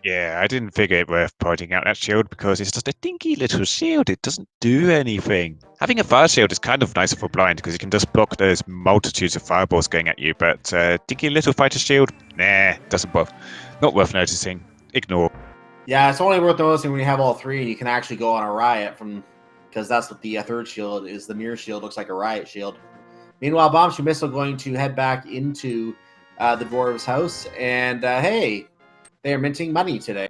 Yeah, I didn't figure it worth pointing out that shield because it's just a dinky little shield. It doesn't do anything. Having a fire shield is kind of nicer for Blind because you can just block those multitudes of fireballs going at you, but dinky little fighter shield, nah, doesn't bother. Not worth noticing. Ignore. Yeah, it's only worth noticing when you have all three. You can actually go on a riot because that's what the third shield is. The mirror shield looks like a riot shield. Meanwhile, BombchuMissile going to head back into the dwarves' house, and hey, they are minting money today.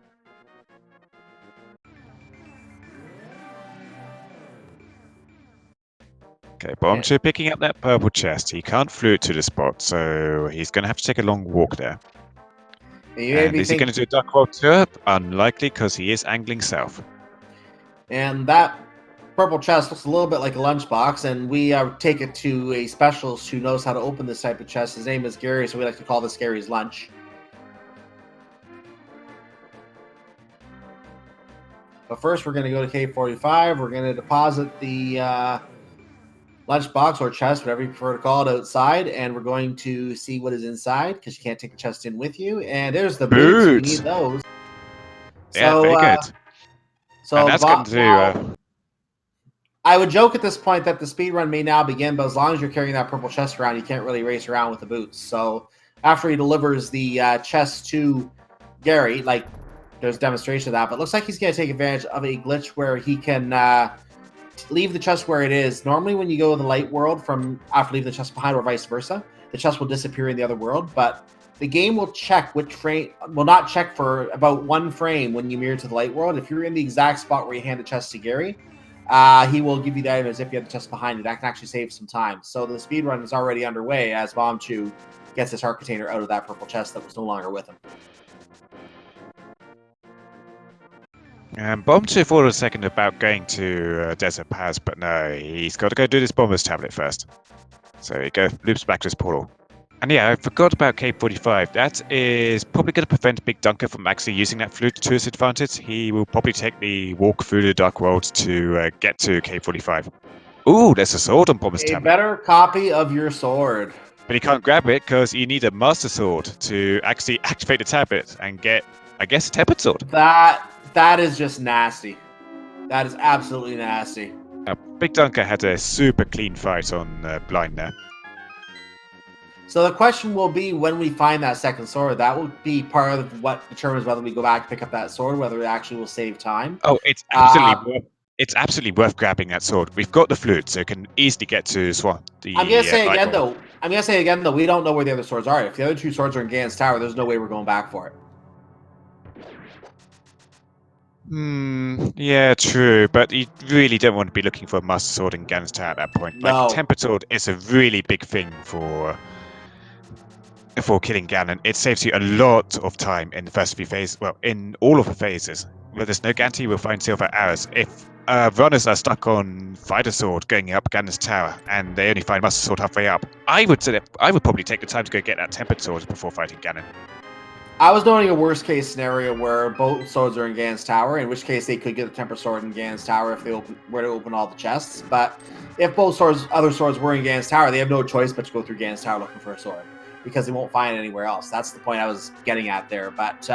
Okay, Bombchu picking up that purple chest. He can't flute to the spot, so he's going to have to take a long walk there. And is he going to do a duck roll tour? Unlikely, because he is angling south. And that purple chest looks a little bit like a lunchbox, and we take it to a specialist who knows how to open this type of chest. His name is Gary, so we like to call this Gary's Lunch. But first, we're going to go to K45. We're going to deposit the lunchbox or chest, whatever you prefer to call it, outside, and we're going to see what is inside because you can't take the chest in with you. And there's the boots. We need those. Yeah, so, very good. So and that's going to I would joke at this point that the speed run may now begin, but as long as you're carrying that purple chest around, you can't really race around with the boots. So after he delivers the chest to Gary, like there's a demonstration of that, but it looks like he's going to take advantage of a glitch where he can leave the chest where it is. Normally when you go to the light world from after leaving the chest behind or vice versa, the chest will disappear in the other world, but the game will check which frame, will not check for about one frame when you mirror to the light world. If you're in the exact spot where you hand the chest to Gary, he will give you the item as if you had the chest behind you. That can actually save some time. So the speed run is already underway as Bombchu gets his heart container out of that purple chest that was no longer with him. Bombchu thought a second about going to Desert Pass, but no, he's got to go do this Bomber's Tablet first. So he loops back to his portal. And yeah, I forgot about K45. That is probably going to prevent BigDunka from actually using that flute to his advantage. He will probably take the walk through the Dark World to get to K45. Ooh, there's a sword on Bomber's A tablet. better copy of your sword. But he can't grab it because you need a Master Sword to actually activate the tablet and get, I guess, a Tempered Sword. That is just nasty. That is absolutely nasty. BigDunka had a super clean fight on blind there. So the question will be when we find that second sword. That will be part of what determines whether we go back and pick up that sword, whether it actually will save time. Oh, it's absolutely worth grabbing that sword. We've got the flute, so it can easily get to Swan. I'm gonna say again though. We don't know where the other swords are. If the other two swords are in Ganon's tower, there's no way we're going back for it. Yeah, true, but you really don't want to be looking for a Master Sword in Ganon's tower at that point. No. Like, Tempered Sword is a really big thing for killing Ganon. It saves you a lot of time in the first few phases. Well, in all of the phases. Where there's no guarantee we'll find silver arrows. If runners are stuck on Fighter Sword going up Ganon's tower and they only find Master Sword halfway up, I would probably take the time to go get that Tempered Sword before fighting Ganon. I was noting a worst case scenario where both swords are in Ganon's tower, in which case they could get the Tempered Sword in Ganon's tower if they were to open all the chests. But if both other swords were in Ganon's tower, they have no choice but to go through Ganon's tower looking for a sword because they won't find it anywhere else. That's the point I was getting at there. But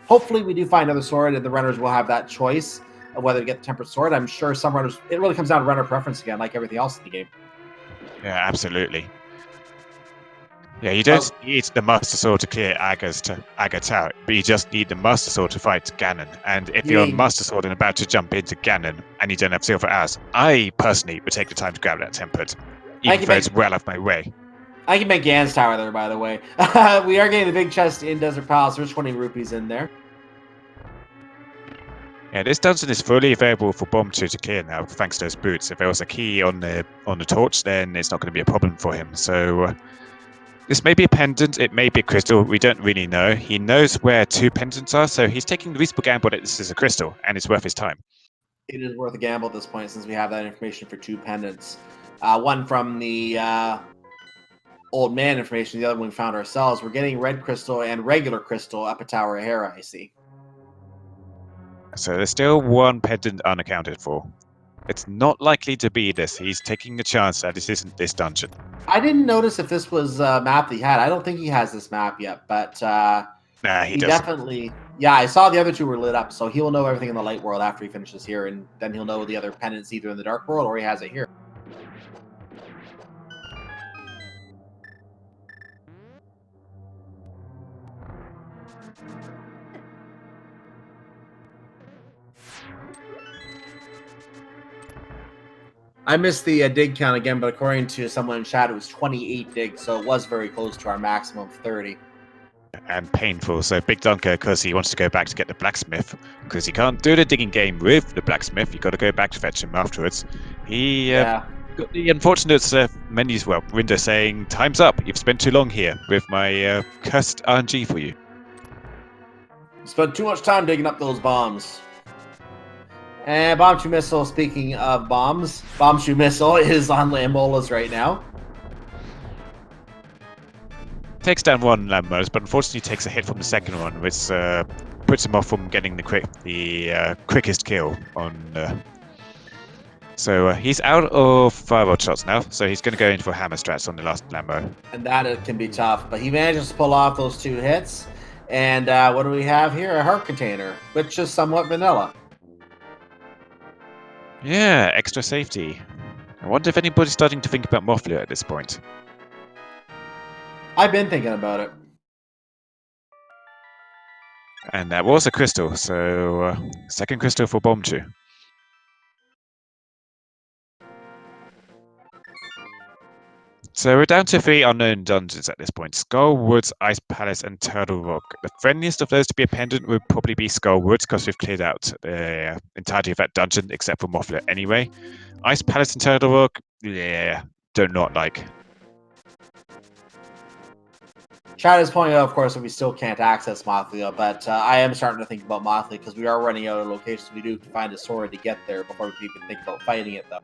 hopefully we do find another sword and the runners will have that choice of whether to get the Tempered Sword. I'm sure some runners, it really comes down to runner preference again, like everything else in the game. Yeah, absolutely. Yeah, you don't need the Master Sword to clear Aga Tower, but you just need the Master Sword to fight Ganon. And if you're on Master Sword and about to jump into Ganon and you don't have silver arrows, I personally would take the time to grab that Tempered, even though it's well off my way. I can make Ganon's tower there, by the way. We are getting the big chest in Desert Palace. There's 20 rupees in there. Yeah, this dungeon is fully available for BombchuMissile to clear now, thanks to those boots. If there was a key on the torch, then it's not going to be a problem for him. So this may be a pendant, it may be a crystal. We don't really know. He knows where two pendants are, so he's taking the reasonable gamble that this is a crystal, and it's worth his time. It is worth a gamble at this point, since we have that information for two pendants. One from the old man information, the other one we found ourselves. We're getting red crystal and regular crystal up at Tower of Hera, I see. So there's still one pendant unaccounted for. It's not likely to be this. He's taking the chance that this isn't this dungeon. I didn't notice if this was a map that he had. I don't think he has this map yet, but nah, he doesn't. Definitely. Yeah, I saw the other two were lit up, so he'll know everything in the light world after he finishes here, and then he'll know the other pendants either in the dark world or he has it here. I missed the dig count again, but according to someone in chat, it was 28 digs, so it was very close to our maximum of 30. And painful. So BigDunka, because he wants to go back to get the blacksmith, because he can't do the digging game with the blacksmith, you got to go back to fetch him afterwards. He got the unfortunate window saying, "Time's up. You've spent too long here with my cursed RNG for you." Spent too much time digging up those bombs. And BombchuMissile, speaking of bombs, BombchuMissile is on Lambolas right now. Takes down one landmines, but unfortunately takes a hit from the second one, which puts him off from getting the quickest kill on. So he's out of fireball shots now, so he's going to go in for hammer strats on the last Lambo. And that it can be tough, but he manages to pull off those two hits. And what do we have here? A heart container, which is somewhat vanilla. Yeah, extra safety. I wonder if anybody's starting to think about Mothler at this point. I've been thinking about it. And that was a crystal, so second crystal for BombchuMissile. So we're down to 3 unknown dungeons at this point. Skull Woods, Ice Palace, and Turtle Rock. The friendliest of those to be a pendant would probably be Skull Woods, because we've cleared out the entirety of that dungeon, except for Mothler anyway. Ice Palace and Turtle Rock, yeah, do not like. Chad is pointing out, of course, that we still can't access Mothlia, but I am starting to think about Mothlia, because we are running out of locations. We do find a sword to get there before we can even think about fighting it, though.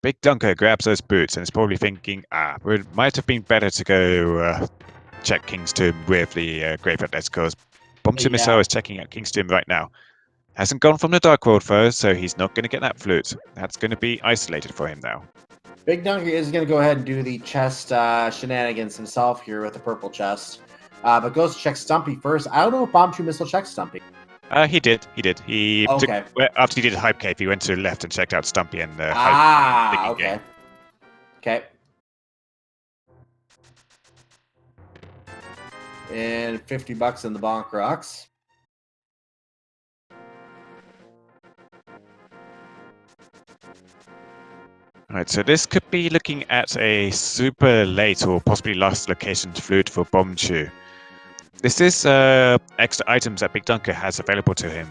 BigDunka grabs those boots and is probably thinking, it might have been better to go check King's Tomb with the Grave Atlas, because BombchuMissile is checking out King's Tomb right now. Hasn't gone from the Dark World though, so he's not going to get that flute. That's going to be isolated for him now. BigDunka is going to go ahead and do the chest shenanigans himself here with the purple chest. But goes to check Stumpy first. I don't know if BombchuMissile checks Stumpy. He did. He Okay. after he did a hype cave, he went to the left and checked out Stumpy and hype. Okay. Game. Okay. And $50 in the bonk rocks. Right, so this could be looking at a super late or possibly last location flute for Bombchu. This is extra items that BigDunka has available to him,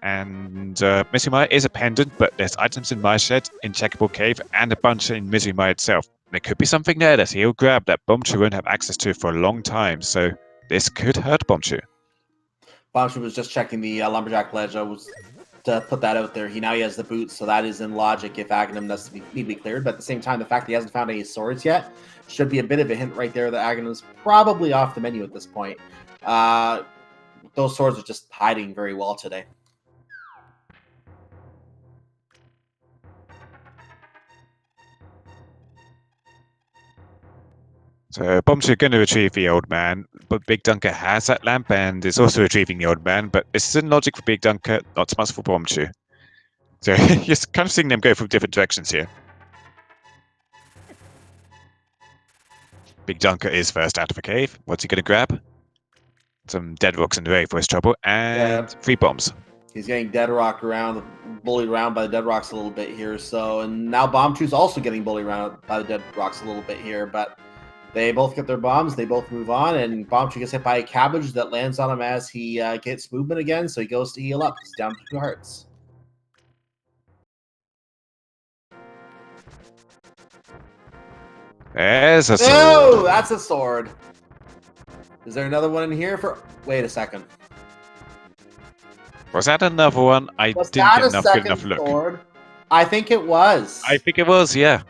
Mizumai is a pendant, but there's items in my shed, in Checkable Cave, and a bunch in Mizumai itself. There could be something there that he'll grab that Bombchu won't have access to for a long time, so this could hurt Bombchu. Bombchu was just checking the lumberjack ledge. I was to put that out there. He has the boots, so that is in logic if Aghanim does need to be cleared. But at the same time, the fact that he hasn't found any swords yet should be a bit of a hint right there that Aghanim's probably off the menu at this point. Those swords are just hiding very well today. So Bombchu going to retrieve the old man, but BigDunka has that lamp and is also retrieving the old man, but this is in logic for BigDunka, not so much for Bombchu. So you're kind of seeing them go from different directions here. BigDunka is first out of a cave. What's he going to grab? Some dead rocks in the way for his trouble, and 3 bombs. He's getting dead rocked around, bullied around by the dead rocks a little bit here. So, and now Bombchu's also getting bullied around by the dead rocks a little bit here, but they both get their bombs. They both move on, and Bombchu gets hit by a cabbage that lands on him as he gets movement again. So he goes to heal up. He's down to 2 hearts. There's a sword. Oh, that's a sword. Is there another one in here for? Wait a second. Was that another one? I didn't get good enough look. Sword? I think it was. I think it was, yeah.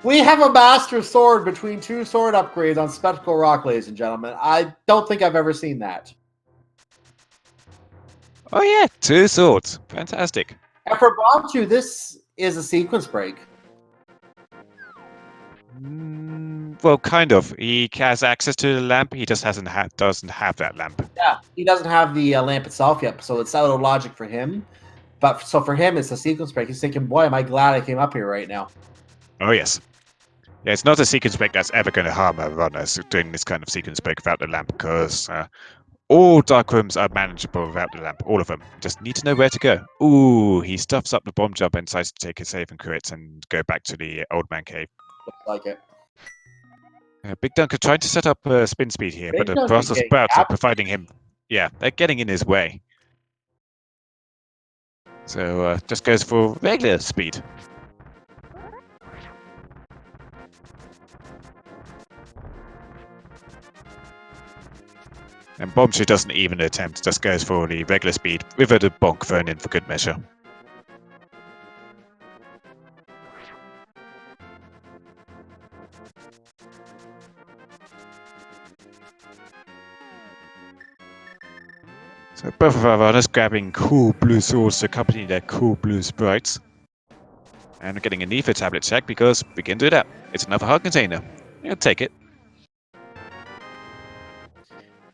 We have a master sword between 2 sword upgrades on Spectacle Rock, ladies and gentlemen. I don't think I've ever seen that. Oh yeah, 2 swords. Fantastic. And for Bombchu, this is a sequence break. Well, kind of. He has access to the lamp. He just doesn't have that lamp. Yeah, he doesn't have the lamp itself yet, so it's out of logic for him. But so for him, it's a sequence break. He's thinking, "Boy, am I glad I came up here right now." Oh yes. Yeah, it's not a sequence break that's ever going to harm a runner doing this kind of sequence break without the lamp, because all dark rooms are manageable without the lamp. All of them. Just need to know where to go. Ooh, he stuffs up the bomb jump and decides to take a save and crits and go back to the old man cave. Looks like it. BigDunka trying to set up spin speed here, but the Brussels sprouts are providing him. Yeah, they're getting in his way. So just goes for regular speed. And Bombchu doesn't even attempt, just goes for the regular speed with a bonk thrown in for good measure. So both of our runners grabbing cool blue swords to accompany their cool blue sprites. And we're getting a Nefa tablet check because we can do that. It's another hard container. I'll take it.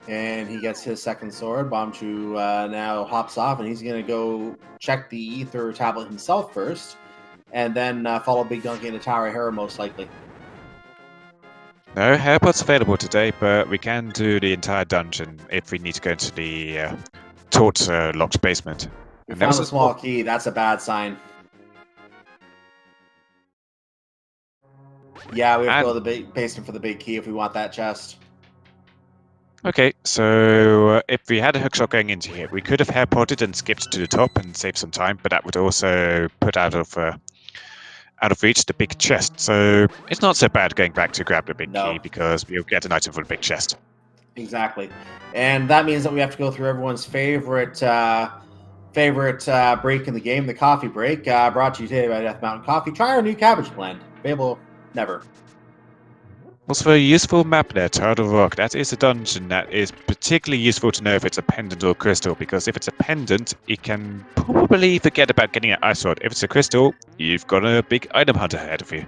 And he gets his second sword. Bombchu now hops off, and he's going to go check the ether tablet himself first, and then follow BigDunka into Tower of Hera, most likely. No hairpots available today, but we can do the entire dungeon if we need to go into the torch locked basement. We found a small key. That's a bad sign. Yeah, we have to go to the big basement for the big key if we want that chest. Okay, so if we had a hookshot going into here, we could have hairpotted and skipped to the top and saved some time, but that would also put out of reach the big chest. So it's not so bad going back to grab the big key because we'll get an item for the big chest. Exactly, and that means that we have to go through everyone's favorite break in the game, the coffee break. Brought to you today by Death Mountain Coffee. Try our new cabbage blend. Available never. Also, a useful map there, Turtle Rock. That is a dungeon that is particularly useful to know if it's a pendant or a crystal, because if it's a pendant, you can probably forget about getting an ice rod. If it's a crystal, you've got a big item hunter ahead of you.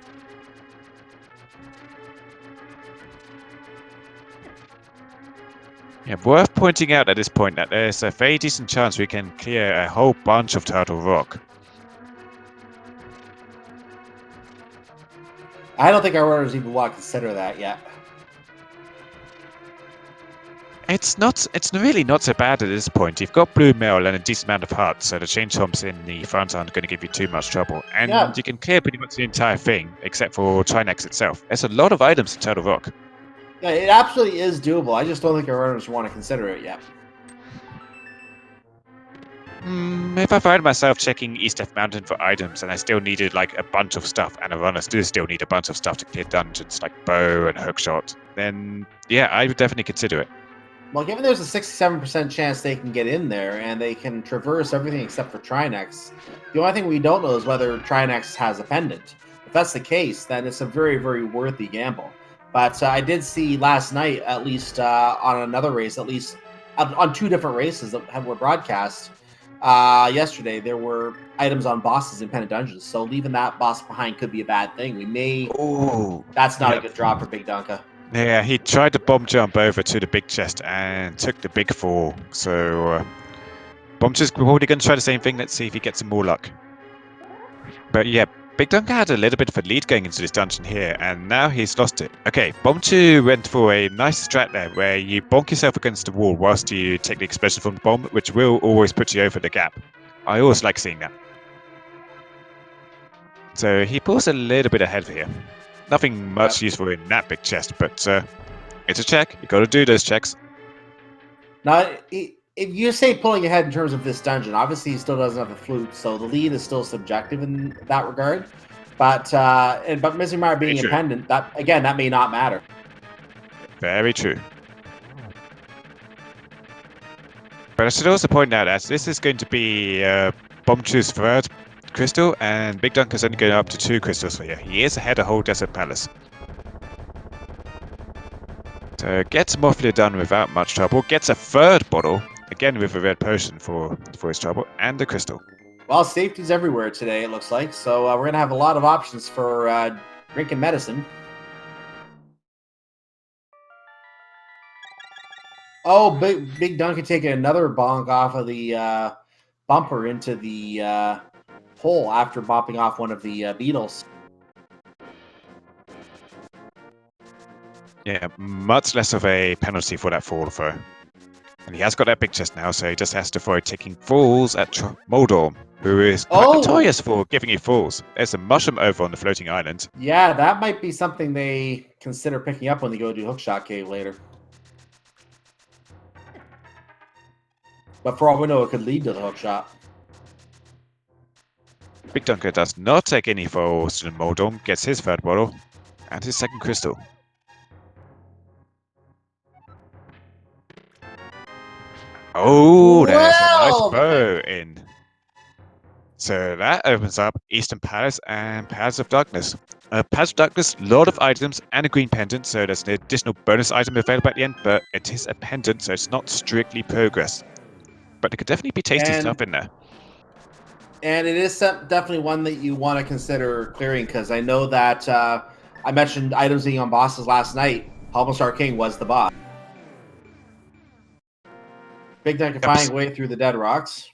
Yeah, worth pointing out at this point that there's a very decent chance we can clear a whole bunch of Turtle Rock. I don't think our runners even want to consider that yet. It's really not so bad at this point. You've got blue mail and a decent amount of hearts, so the chain chomps in the front aren't going to give you too much trouble. And Yeah. you can clear pretty much the entire thing, except for Trinex itself. There's a lot of items in Turtle Rock. Yeah, it absolutely is doable. I just don't think our runners want to consider it yet. If I find myself checking East F Mountain for items and I still needed like a bunch of stuff, and a runner still need a bunch of stuff to clear dungeons like bow and hookshot, then yeah, I would definitely consider it. Well, given there's a 67% chance they can get in there and they can traverse everything except for Trinex, the only thing we don't know is whether Trinex has a pendant. If that's the case, then it's a very, very worthy gamble. But I did see last night, at least on another race, at least on two different races that were broadcast yesterday, there were items on bosses in pendant dungeons. So leaving that boss behind could be a bad thing. We may. Oh, That's not a good drop for BigDunka. Yeah, he tried to bomb jump over to the big chest and took the big fall. So Bombchu's probably going to try the same thing. Let's see if he gets some more luck. But yeah, BigDunka had a little bit of a lead going into this dungeon here, and now he's lost it. Okay, Bombchu went for a nice strat there, where you bonk yourself against the wall whilst you take the explosion from the bomb, which will always put you over the gap. I always like seeing that. So he pulls a little bit ahead here. Nothing much useful in that big chest, but it's a check. You got to do those checks. Now, if you say pulling ahead in terms of this dungeon, obviously he still doesn't have a flute, so the lead is still subjective in that regard. But Missing Mire being independent, that may not matter. Very true. But I should also point out that this is going to be Bombchu's third crystal, and BigDunka's only going up to 2 crystals for you. He is ahead of whole Desert Palace. So gets Muffler done without much trouble. Gets a third bottle, again with a red potion for his trouble, and a crystal. Well, safety's everywhere today, it looks like. So we're going to have a lot of options for drinking medicine. Oh, BigDunka taking another bonk off of the bumper into the hole after bopping off one of the beetles. Yeah, much less of a penalty for that fall though. And he has got that big chest now, so he just has to avoid taking falls at Moldor, who is quite notorious for giving you falls. There's a mushroom over on the floating island. Yeah, that might be something they consider picking up when they go to Hookshot Cave later. But for all we know, it could lead to the hookshot. BigDunka does not take any falls to the Moldor, gets his third bottle, and his second crystal. Oh, there's a nice bow in. So that opens up Eastern Palace and Palace of Darkness. Palace of Darkness, lot of items and a green pendant, so there's an additional bonus item available at the end, but it is a pendant, so it's not strictly progress. But there could definitely be tasty stuff in there. And it is definitely one that you want to consider clearing, because I know that I mentioned items being on bosses last night. Halmstar King was the boss. BigDunka finding way through the dead rocks.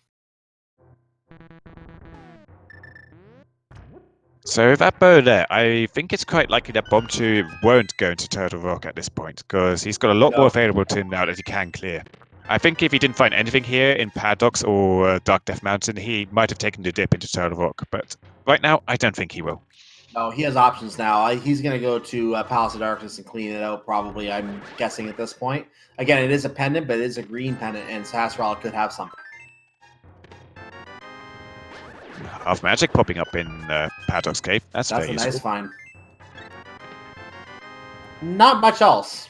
So that bow there, I think it's quite likely that Bombchu won't go into Turtle Rock at this point, because he's got a lot more available to him now that he can clear. I think if he didn't find anything here in Paradox or Dark Death Mountain, he might have taken the dip into Turtle Rock, but right now, I don't think he will. No, he has options now. He's going to go to Palace of Darkness and clean it out, probably, I'm guessing at this point. Again, it is a pendant, but it is a green pendant, and Sasral could have something. Half magic popping up in Paradox Cave. That's very useful. Nice find. Not much else.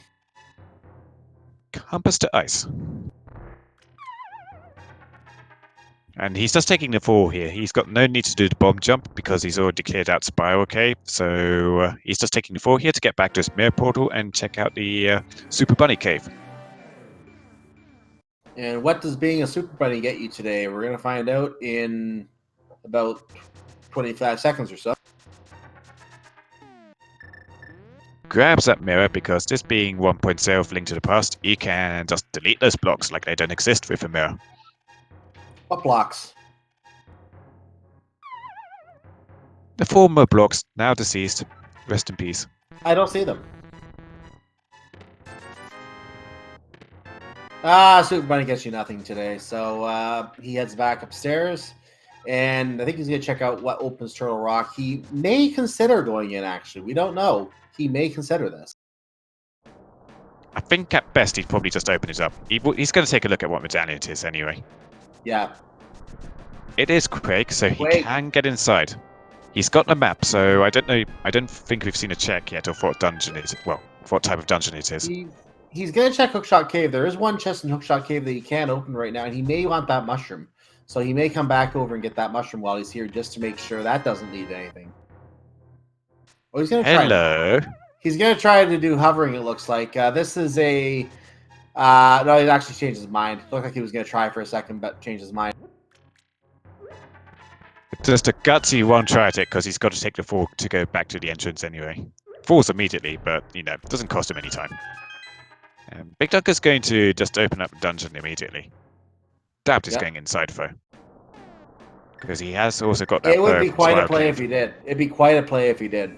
Compass to ice. And he's just taking the fall here. He's got no need to do the bomb jump because he's already cleared out Spiral Cave. So he's just taking the fall here to get back to his mirror portal and check out the Super Bunny Cave. And what does being a Super Bunny get you today? We're going to find out in about 25 seconds or so. Grabs that mirror because this being 1.0 of Link to the Past, you can just delete those blocks like they don't exist with a mirror. What blocks? The former blocks, now deceased. Rest in peace. I don't see them. Super Bunny gets you nothing today. So he heads back upstairs. And I think he's going to check out what opens Turtle Rock. He may consider going in, actually. We don't know. He may consider this. I think at best he'd probably just open it up. He's going to take a look at what medallion it is anyway. Yeah. It is Quake, so he can get inside. He's got a map, so I don't know. I don't think we've seen a check yet of what dungeon it is. Well, what type of dungeon it is. He's going to check Hookshot Cave. There is one chest in Hookshot Cave that he can't open right now, and he may want that mushroom. So he may come back over and get that mushroom while he's here just to make sure that doesn't lead to anything. Oh, he's going to try. Hello. He's going to try to do hovering, it looks like. This is a... no, he actually changed his mind. It looked like he was going to try for a second, but changed his mind. Just a gutsy one try at it, because he's got to take the fall to go back to the entrance anyway. Falls immediately, but, you know, doesn't cost him any time. BigDunka's going to just open up the dungeon immediately. Doubt he's going inside, though. Because he has also got that... It would be quite a play if he did. It'd be quite a play if he did.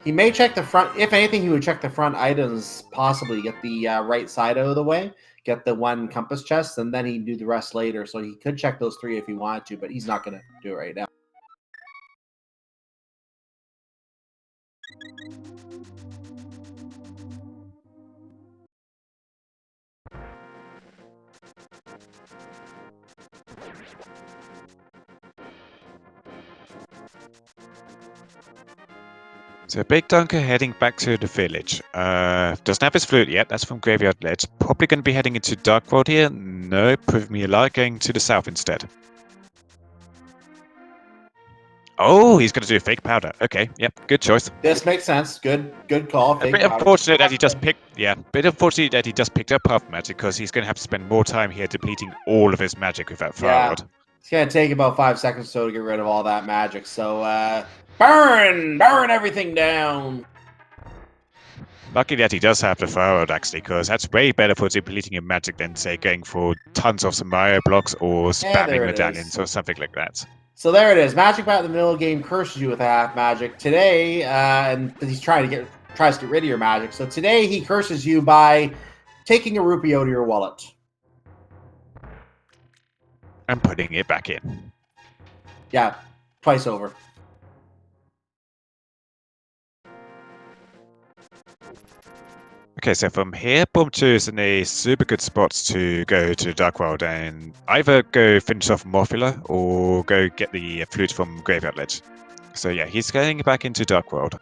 He may check the front. If anything, he would check the front items, possibly get the right side out of the way, get the one compass chest, and then he'd do the rest later. So he could check those three if he wanted to, but he's not going to do it right now. So BigDunka heading back to the village. Doesn't have his flute yet. That's from Graveyard Ledge. Probably going to be heading into Dark World here. No, prove me a lie. Going to the south instead. Oh, he's going to do a fake powder. Okay, yep, good choice. This makes sense. Good call. A bit unfortunate that he just picked. Yeah, bit unfortunate that he just picked up half magic because he's going to have to spend more time here depleting all of his magic with that fire rod. It's going to take about 5 seconds or so to get rid of all that magic. So, burn everything down. Lucky that he does have the fire rod, actually, because that's way better for depleting your magic than, say, going for tons of Samaya blocks or spamming medallions or something like that. So there it is. Magic Bat in the middle of the game curses you with half magic. Today, and he's tries to get rid of your magic. So today he curses you by taking a rupee out of your wallet. And putting it back in. Yeah, twice over. Okay, so from here, BombchuMissile is in a super good spot to go to Dark World and either go finish off Morphula or go get the flute from Graveyard Ledge. So yeah, he's going back into Dark World.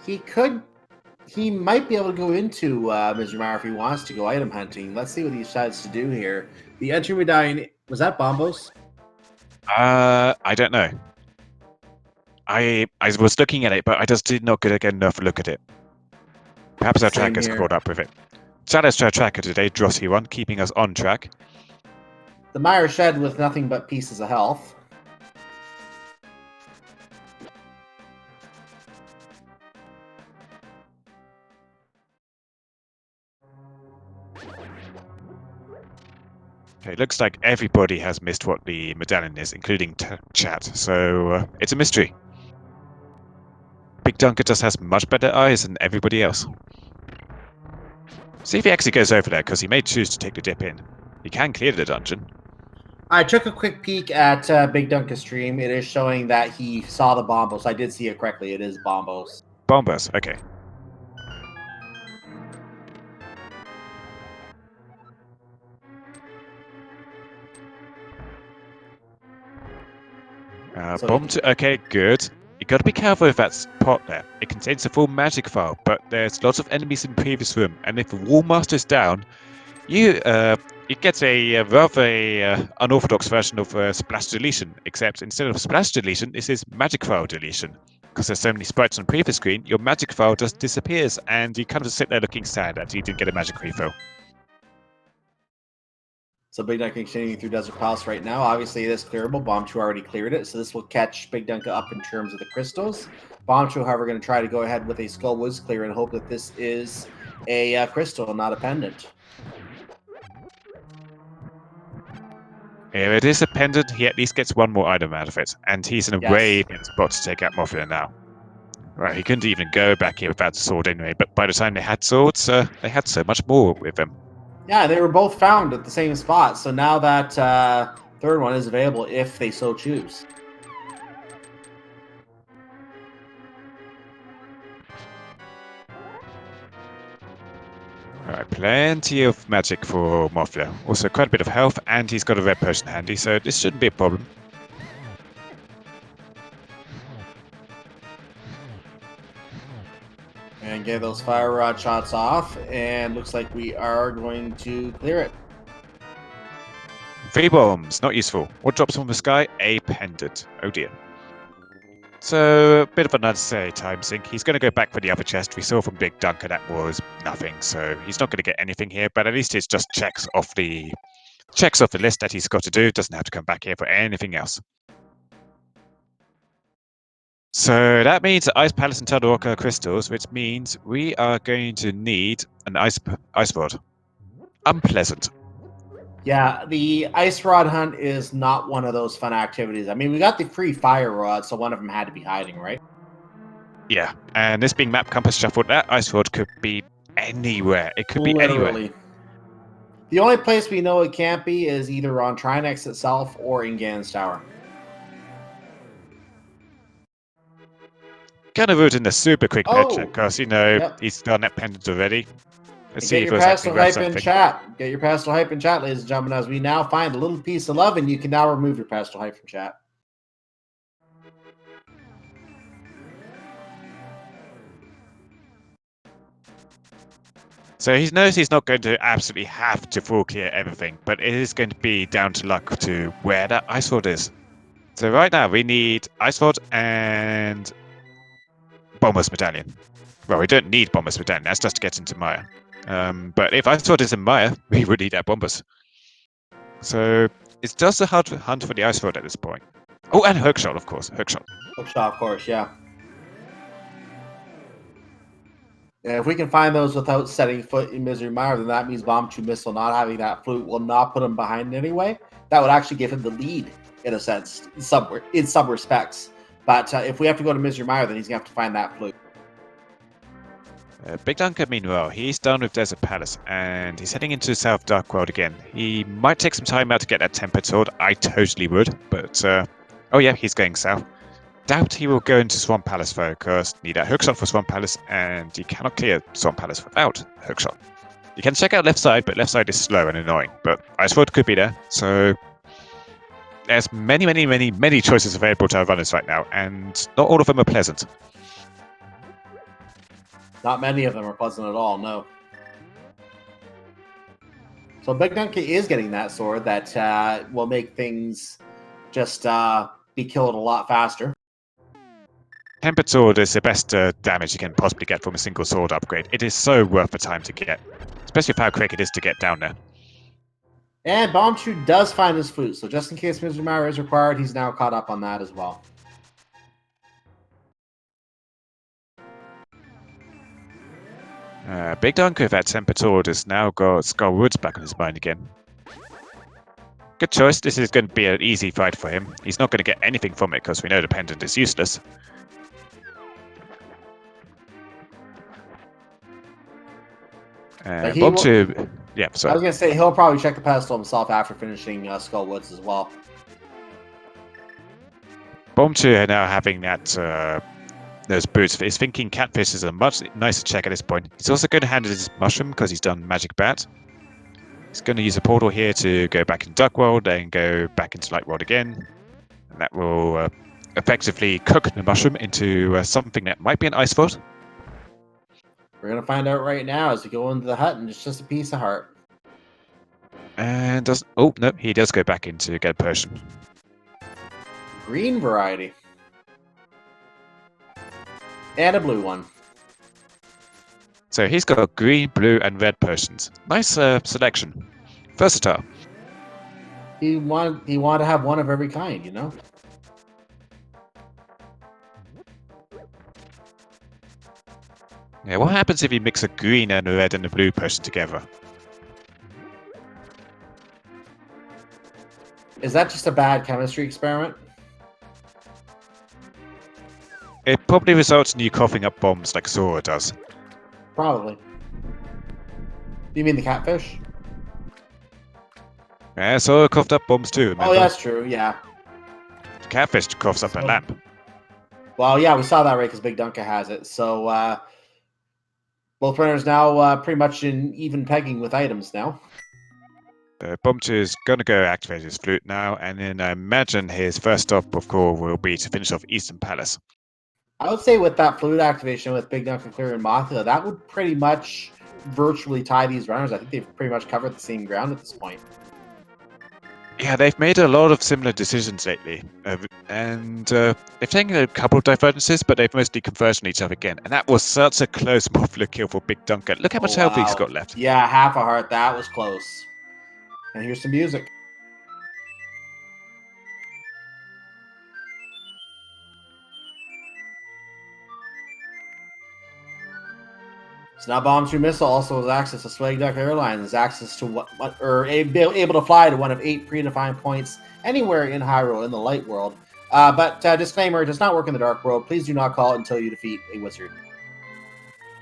He might be able to go into Mizramar if he wants to go item hunting. Let's see what he decides to do here. The entry medallion, was that Bombos? I don't know. I was looking at it, but I just did not get enough look at it. Perhaps our tracker's caught up with it. Shout out to our tracker today, Drosy1, keeping us on track. The Mire Shed with nothing but pieces of health. Okay, looks like everybody has missed what the medallion is, including chat, so it's a mystery. BigDunka just has much better eyes than everybody else. See if he actually goes over there, because he may choose to take the dip in. He can clear the dungeon. I took a quick peek at BigDunka's stream. It is showing that he saw the Bombos. I did see it correctly. It is Bombos. Bombos, okay. Okay, good. You gotta be careful with that pot there. It contains a full magic file, but there's lots of enemies in the previous room, and if the Wall Master's down, you it gets a rather unorthodox version of splash deletion, except instead of splash deletion, this is magic file deletion. Because there's so many sprites on the previous screen, your magic file just disappears, and you kind of sit there looking sad that you didn't get a magic refill. So BigDunka continuing through Desert Palace right now. Obviously, it is clearable. BombchuMissile already cleared it, so this will catch BigDunka up in terms of the crystals. BombchuMissile, however, going to try to go ahead with a Skull Woods clear and hope that this is a crystal, not a pendant. If it is a pendant, he at least gets one more item out of it, and he's in a way better spot to take out Mafia now. Right, he couldn't even go back here without a sword anyway, but by the time they had swords, they had so much more with them. Yeah, they were both found at the same spot, so now that third one is available if they so choose. Alright, plenty of magic for Mafia. Also quite a bit of health, and he's got a red potion handy, so this shouldn't be a problem. And get those fire rod shots off, and looks like we are going to clear it. 3 bombs, not useful. What drops from the sky? A pendant. Oh dear. So, a bit of an unnecessary time sink. He's going to go back for the other chest. We saw from BigDunka that was nothing, so he's not going to get anything here, but at least it's just checks off the list that he's got to do. Doesn't have to come back here for anything else. So that means Ice Palace and Tadoroka crystals, which means we are going to need an ice rod. Unpleasant. Yeah, the ice rod hunt is not one of those fun activities. I mean, we got the free fire rod, so one of them had to be hiding, right? Yeah, and this being map compass shuffled, that ice rod could be anywhere. It could be anywhere. The only place we know it can't be is either on Trinex itself or in Ganon's Tower. Kind of rooting the super quick med check because, you know, he's done that pendant already. Let's see if your pastel hype in chat. Get your pastel hype in chat, ladies and gentlemen, as we now find a little piece of love, and you can now remove your pastel hype from chat. So he knows he's not going to absolutely have to full clear everything, but it is going to be down to luck to where that ice rod is. So right now we need ice rod and Bomber's Medallion. Well, we don't need Bomber's Medallion, that's just to get into Maya. But if ice rod is in Maya, we would need that Bombers. So it's just a hard hunt for the ice rod at this point. Oh, and hookshot, of course. Hookshot, of course, yeah. And if we can find those without setting foot in Misery Mire, then that means BombchuMissile not having that flute will not put him behind anyway. That would actually give him the lead, in a sense, in some respects. But if we have to go to Misery Mire, then he's going to have to find that flute. BigDunka, meanwhile, he's done with Desert Palace, and he's heading into South Dark World again. He might take some time out to get that Tempered Sword. I totally would, but... oh yeah, he's going south. Doubt he will go into Swamp Palace though, because need a hookshot for Swamp Palace, and you cannot clear Swamp Palace without hookshot. You can check out left side, but left side is slow and annoying. But Ice Rod could be there, so there's many choices available to our runners right now, and not all of them are pleasant. Not many of them are pleasant at all, no. So BigDunka is getting that sword that will make things just be killed a lot faster. Tempered Sword is the best damage you can possibly get from a single sword upgrade. It is so worth the time to get, especially with how quick it is to get down there. And BombchuMissile does find his flute, so just in case Misery Mire is required, he's now caught up on that as well. BigDunka with that Tempered Sword has now got Skull Woods back on his mind again. Good choice. This is going to be an easy fight for him. He's not going to get anything from it because we know the pendant is useless. BombchuMissile, yeah, sorry. I was going to say, he'll probably check the pedestal himself after finishing Skull Woods as well. BombchuMissile now having that those boots. He's thinking Catfish is a much nicer check at this point. He's also going to handle his Mushroom because he's done Magic Bat. He's going to use a portal here to go back into Duck World and go back into Light World again. And that will effectively cook the Mushroom into something that might be an Ice Rod. We're going to find out right now as we go into the hut, and it's just a piece of heart. And does... Oh, no, he does go back in to get a potion. Green variety. And a blue one. So he's got green, blue, and red potions. Nice selection. Versatile. He wanted to have one of every kind, you know? Yeah, what happens if you mix a green and a red and a blue potion together? Is that just a bad chemistry experiment? It probably results in you coughing up bombs like Sora does. Probably. You mean the catfish? Yeah, Sora coughed up bombs too, remember? Oh, yeah, that's true, yeah. The catfish coughs up a lamp. Well, yeah, we saw that right because BigDunka has it. So both runners now pretty much in even pegging with items now. BombchuMissile is going to go activate his flute now, and then I imagine his first stop of call will be to finish off Eastern Palace. I would say with that flute activation with BigDunka, Clear, and Mothula, that would pretty much virtually tie these runners. I think they've pretty much covered the same ground at this point. Yeah, they've made a lot of similar decisions lately, and they've taken a couple of divergences, but they've mostly converged on each other again. And that was such a close Mothula kill for BigDunka. Look how much health he's got left. Yeah, half a heart. That was close. And here's some music. So now BombchuMissile also has access to BigDunka Airlines, has access to able to fly to one of 8 predefined points anywhere in Hyrule in the light world. But disclaimer, it does not work in the dark world. Please do not call it until you defeat a wizard.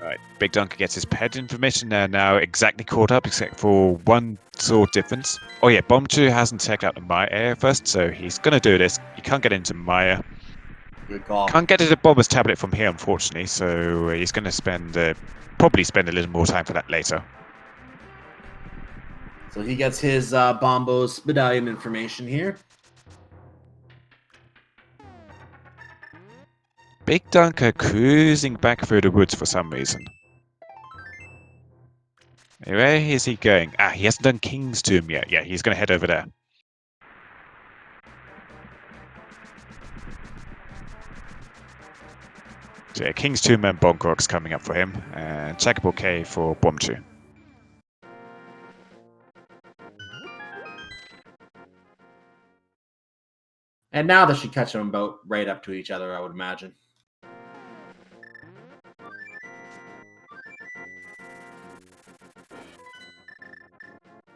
Alright, BigDunka gets his pet information. They're now exactly caught up, except for one sword difference. Oh yeah, Bombchu hasn't checked out the Maya area first, so he's going to do this. He can't get into Maya. Good call. Can't get to the Bomber's tablet from here, unfortunately, so he's going to probably spend a little more time for that later. So he gets his Bombos medallion information here. BigDunka cruising back through the woods for some reason. Where is he going? Ah, he hasn't done King's Tomb yet. Yeah, he's going to head over there. So yeah, King's Tomb and Bonkrok's coming up for him, and checkable K for Bombchu. And now they should catch them about right up to each other, I would imagine.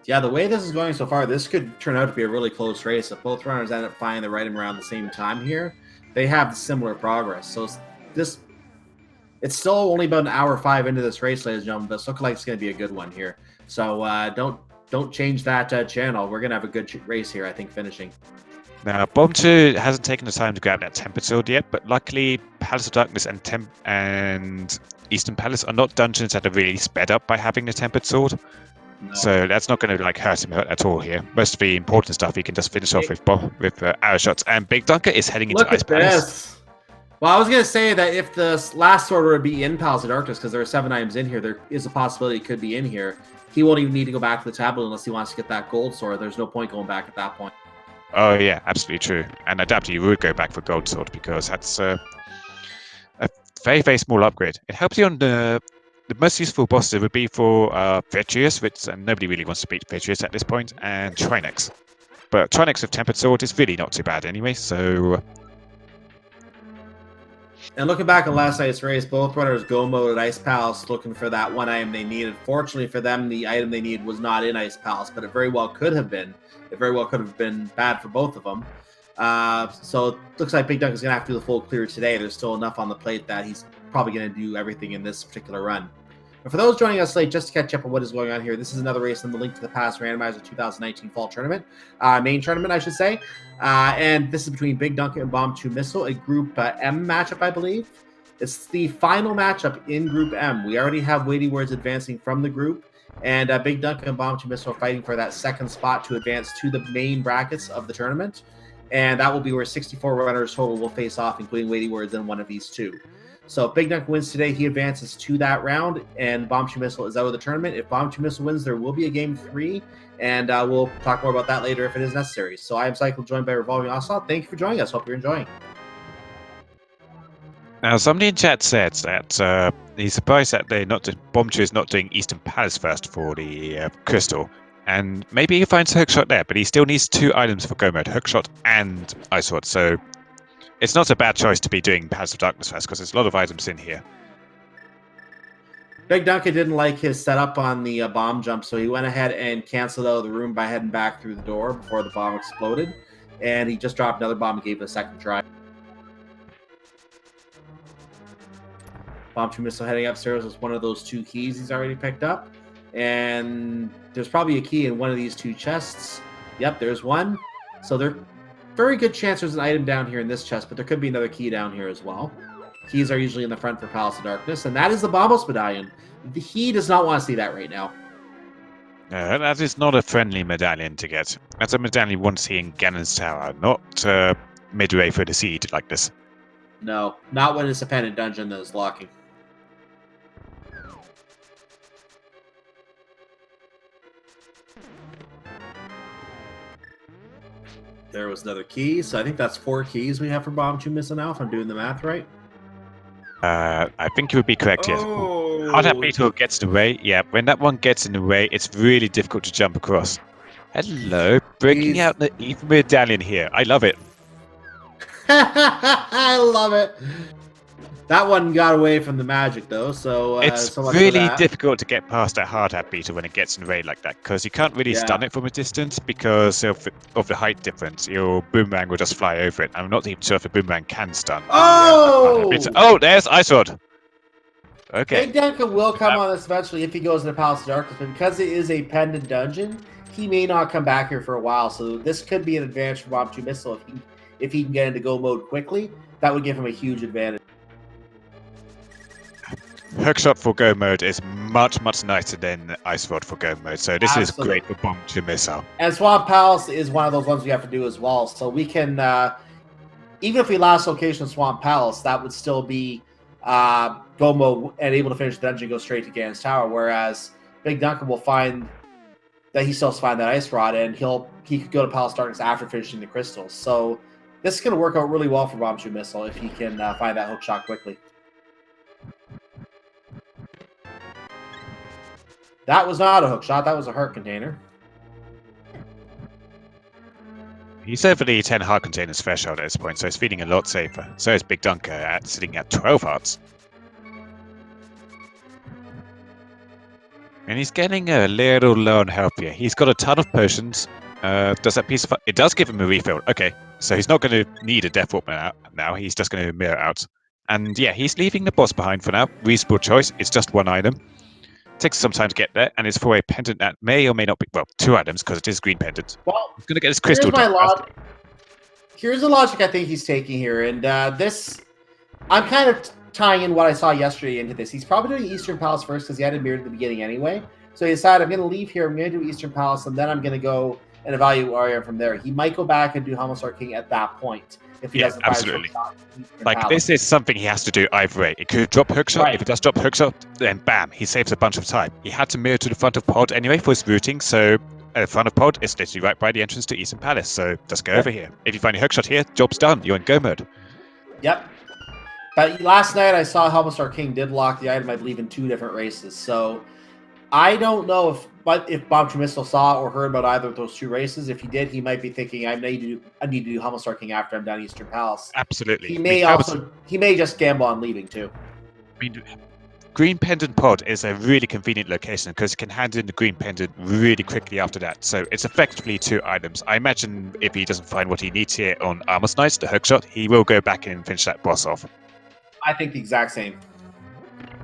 Yeah, the way this is going so far, this could turn out to be a really close race. If both runners end up finding the right around the same time here, they have similar progress. So it's still only about an hour 5 into this race, ladies and gentlemen, but it's looking like it's going to be a good one here. So don't change that channel. We're going to have a good race here, I think, finishing. Now, Bombchu hasn't taken the time to grab that Tempered Sword yet, but luckily Palace of Darkness and Eastern Palace are not dungeons that are really sped up by having the Tempered Sword. No. So that's not going to hurt him at all here. Most of the important stuff he can just finish off with arrow shots. And BigDunka is heading into Ice Palace. Well, I was going to say that if the last sword were to be in Palace of Darkness, because there are 7 items in here, there is a possibility it could be in here. He won't even need to go back to the tablet unless he wants to get that gold sword. There's no point going back at that point. Oh yeah, absolutely true. And adapter, you would go back for gold sword because that's a very, very small upgrade. It helps you on the most useful bosses would be for Vitreous, which nobody really wants to beat Vitreous at this point, and Trinex. But Trinex with Tempered Sword is really not too bad anyway, so... And looking back on last night's race, both runners go mode at Ice Palace looking for that one item they needed. Fortunately for them, the item they needed was not in Ice Palace, but it very well could have been. It very well could have been bad for both of them. So it looks like BigDunka is going to have to do the full clear today. There's still enough on the plate that he's probably going to do everything in this particular run. But for those joining us late, just to catch up on what is going on here, this is another race in the Link to the Past Randomizer 2019 Fall Tournament. Main tournament, I should say. And this is between BigDunka and BombchuMissile, a Group M matchup, I believe. It's the final matchup in Group M. We already have Weighty Words advancing from the group. And BigDunka and BombchuMissile are fighting for that second spot to advance to the main brackets of the tournament. And that will be where 64 runners total will face off, including Weighty Words and one of these two. So if BigDunka wins today, he advances to that round, and BombchuMissile is out of the tournament. If BombchuMissile wins, there will be a game 3, and we'll talk more about that later if it is necessary. So I am Cycle, joined by Revolving Ocelot. Thank you for joining us. Hope you're enjoying. Now, somebody in chat said that he's surprised that Bombchu is not doing Eastern Palace first for the crystal, and maybe he finds hookshot there, but he still needs 2 items for go mode: hookshot and ice sword. So it's not a bad choice to be doing Palace of Darkness first, because there's a lot of items in here. BigDunka didn't like his setup on the bomb jump, so he went ahead and canceled out of the room by heading back through the door before the bomb exploded, and he just dropped another bomb and gave it a second try. BombchuMissile heading upstairs with one of those 2 keys he's already picked up, and there's probably a key in one of these 2 chests. Yep, there's one. So there's very good chance there's an item down here in this chest, but there could be another key down here as well. Keys are usually in the front for Palace of Darkness, and that is the Bombos medallion. He does not want to see that right now. That is not a friendly medallion to get. That's a medallion you want to see in Ganon's Tower, not midway through the siege like this. No, not when it's a pendant dungeon that is locking. There was another key, so I think that's 4 keys we have for BombchuMissile now, if I'm doing the math right. I think you would be correct, yes. Oh. How that beetle gets in the way, yeah, when that one gets in the way, it's really difficult to jump across. Hello, breaking out the evil medallion here. I love it. I love it. That one got away from the magic, though, so it's so much really difficult to get past that hard hat beetle when it gets in the way like that, because you can't really Yeah. stun it from a distance because of the height difference. Your boomerang will just fly over it. I'm not even sure if a boomerang can stun. Oh! Oh, there's Ice Sword. Okay. BigDunka will come on this eventually if he goes into Palace of Darkness, but because it is a pendant dungeon, he may not come back here for a while. So this could be an advantage for BombchuMissile if he can get into go mode quickly. That would give him a huge advantage. Hookshot for go mode is much nicer than Ice Rod for go mode, so this Absolutely. is great for BombchuMissile. And Swamp Palace is one of those ones we have to do as well. So we can, even if we lost location of Swamp Palace, that would still be go mode and able to finish the dungeon, go straight to Ganon's Tower. Whereas BigDunka will find that he still has to find that Ice Rod, and he could go to Palace of Darkness after finishing the crystals. So this is going to work out really well for BombchuMissile if he can find that hookshot quickly. That was not a hookshot. That was a heart container. He's over the 10 heart containers threshold at this point, so he's feeling a lot safer. So is BigDunka sitting at 12 hearts. And he's getting a little low on health here. He's got a ton of potions. Does that piece of... It does give him a refill. Okay, so he's not going to need a death weapon now. He's just going to mirror out. And yeah, he's leaving the boss behind for now. Reasonable choice. It's just 1 item. Takes some time to get there, and it's for a pendant that may or may not be, well, 2 items because it is green pendant. Well, he's going to get his crystal. Here's the logic I think he's taking here, and this, I'm kind of tying in what I saw yesterday into this. He's probably doing Eastern Palace first because he had a mirror at the beginning anyway. So he decided, I'm going to leave here, I'm going to do Eastern Palace, and then I'm going to go and evaluate Warrior from there. He might go back and do Homostar King at that point. If he doesn't absolutely. Like, Palace. this is something he has to do either way. It could drop hookshot. Right. If it does drop hookshot, then bam, he saves a bunch of time. He had to mirror to the front of pod anyway for his routing, so front of pod is literally right by the entrance to Eastern Palace, so just go over here. If you find a hookshot here, job's done. You're in go mode. Yep. But last night I saw Homostar King did lock the item, I believe, in 2 different races. So I don't know if BombchuMissile saw or heard about either of those 2 races. If he did, he might be thinking, I need to do Homostar King after I'm done Eastern Palace. Absolutely. He may he may just gamble on leaving too. I mean, Green Pendant Pod is a really convenient location because it can hand in the Green Pendant really quickly after that. So it's effectively 2 items. I imagine if he doesn't find what he needs here on Armor Knights, the hookshot, he will go back in and finish that boss off. I think the exact same.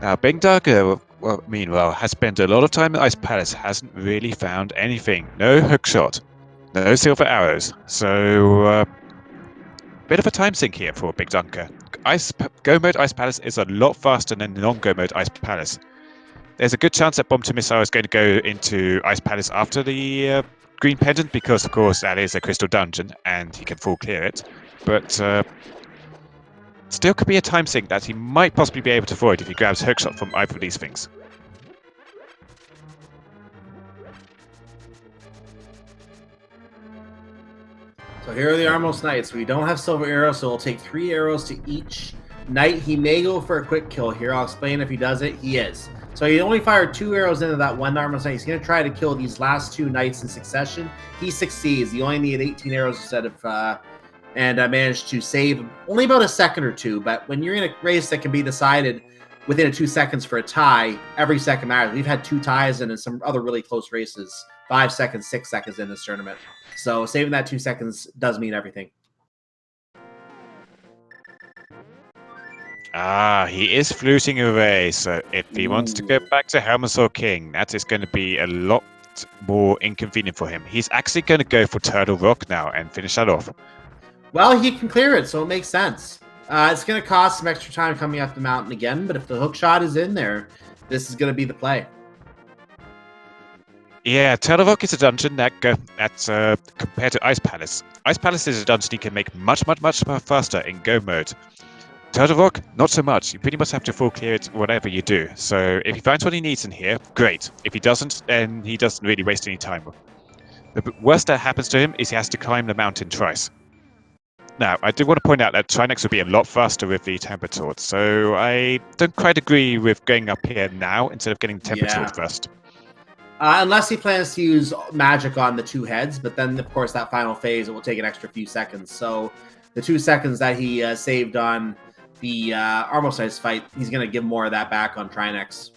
Now, BigDunka, meanwhile, has spent a lot of time at Ice Palace, hasn't really found anything. No hookshot, no silver arrows. So, bit of a time sink here for BigDunka. Go mode Ice Palace is a lot faster than non-go mode Ice Palace. There's a good chance that BombchuMissile is going to go into Ice Palace after the Green Pendant because, of course, that is a crystal dungeon and he can full clear it. But still could be a time sink that he might possibly be able to avoid if he grabs hookshot from either of these things. So here are the Armos Knights. We don't have silver arrows, so we'll take 3 arrows to each knight. He may go for a quick kill here. I'll explain if he does it. He is. So he only fired 2 arrows into that one Armos Knight. He's going to try to kill these last 2 knights in succession. He succeeds. He only needed 18 arrows instead of... and managed to save only about a second or two. But when you're in a race that can be decided within 2 seconds for a tie, every second matters. We've had 2 ties and in some other really close races, 5 seconds, 6 seconds in this tournament. So saving that 2 seconds does mean everything. Ah, he is fluting away. So if he wants to go back to Helmasaur King, that is going to be a lot more inconvenient for him. He's actually going to go for Turtle Rock now and finish that off. Well, he can clear it, so it makes sense. It's going to cost some extra time coming up the mountain again, but if the hookshot is in there, this is going to be the play. Yeah, Turtle Rock is a dungeon that's compared to Ice Palace. Ice Palace is a dungeon you can make much faster in go mode. Turtle Rock, not so much. You pretty much have to full clear it whatever you do. So if he finds what he needs in here, great. If he doesn't, then he doesn't really waste any time. The worst that happens to him is he has to climb the mountain twice. Now, I do want to point out that Trinex would be a lot faster with the Tempered Sword, so I don't quite agree with going up here now instead of getting Tempered Sword first. Unless he plans to use magic on the 2 heads, but then, of course, that final phase, it will take an extra few seconds. So the 2 seconds that he saved on the Armos Knights fight, he's going to give more of that back on Trinex.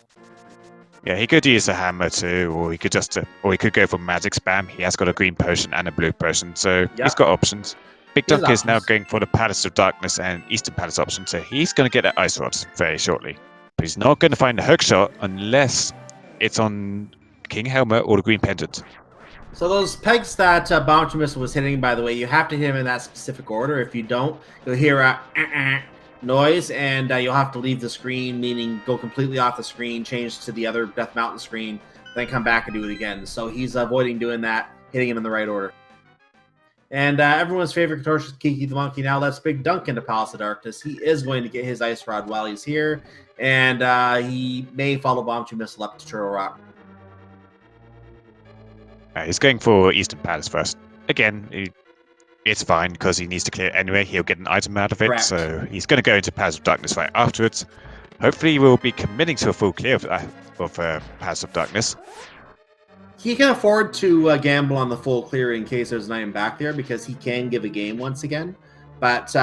Yeah, he could use a hammer too, or he could go for magic spam. He has got a green potion and a blue potion, so he's got options. BigDunka is now going for the Palace of Darkness and Eastern Palace option, so he's going to get that Ice Rod very shortly. But he's not going to find the hookshot unless it's on King Helmet or the Green Pendant. So those pegs that BombchuMissile was hitting, by the way, you have to hit him in that specific order. If you don't, you'll hear a noise, and you'll have to leave the screen, meaning go completely off the screen, change to the other Death Mountain screen, then come back and do it again. So he's avoiding doing that, hitting him in the right order. And everyone's favorite contortionist, Kiki the Monkey, now lets BigDunka into Palace of Darkness. He is going to get his Ice Rod while he's here, and he may follow BombchuMissile up to Turtle Rock. He's going for Eastern Palace first. Again, it's fine because he needs to clear it anyway. He'll get an item out of it, so he's going to go into Palace of Darkness right afterwards. Hopefully, he will be committing to a full clear of Palace of Darkness. He can afford to gamble on the full clear in case there's an item back there because he can give a game once again. But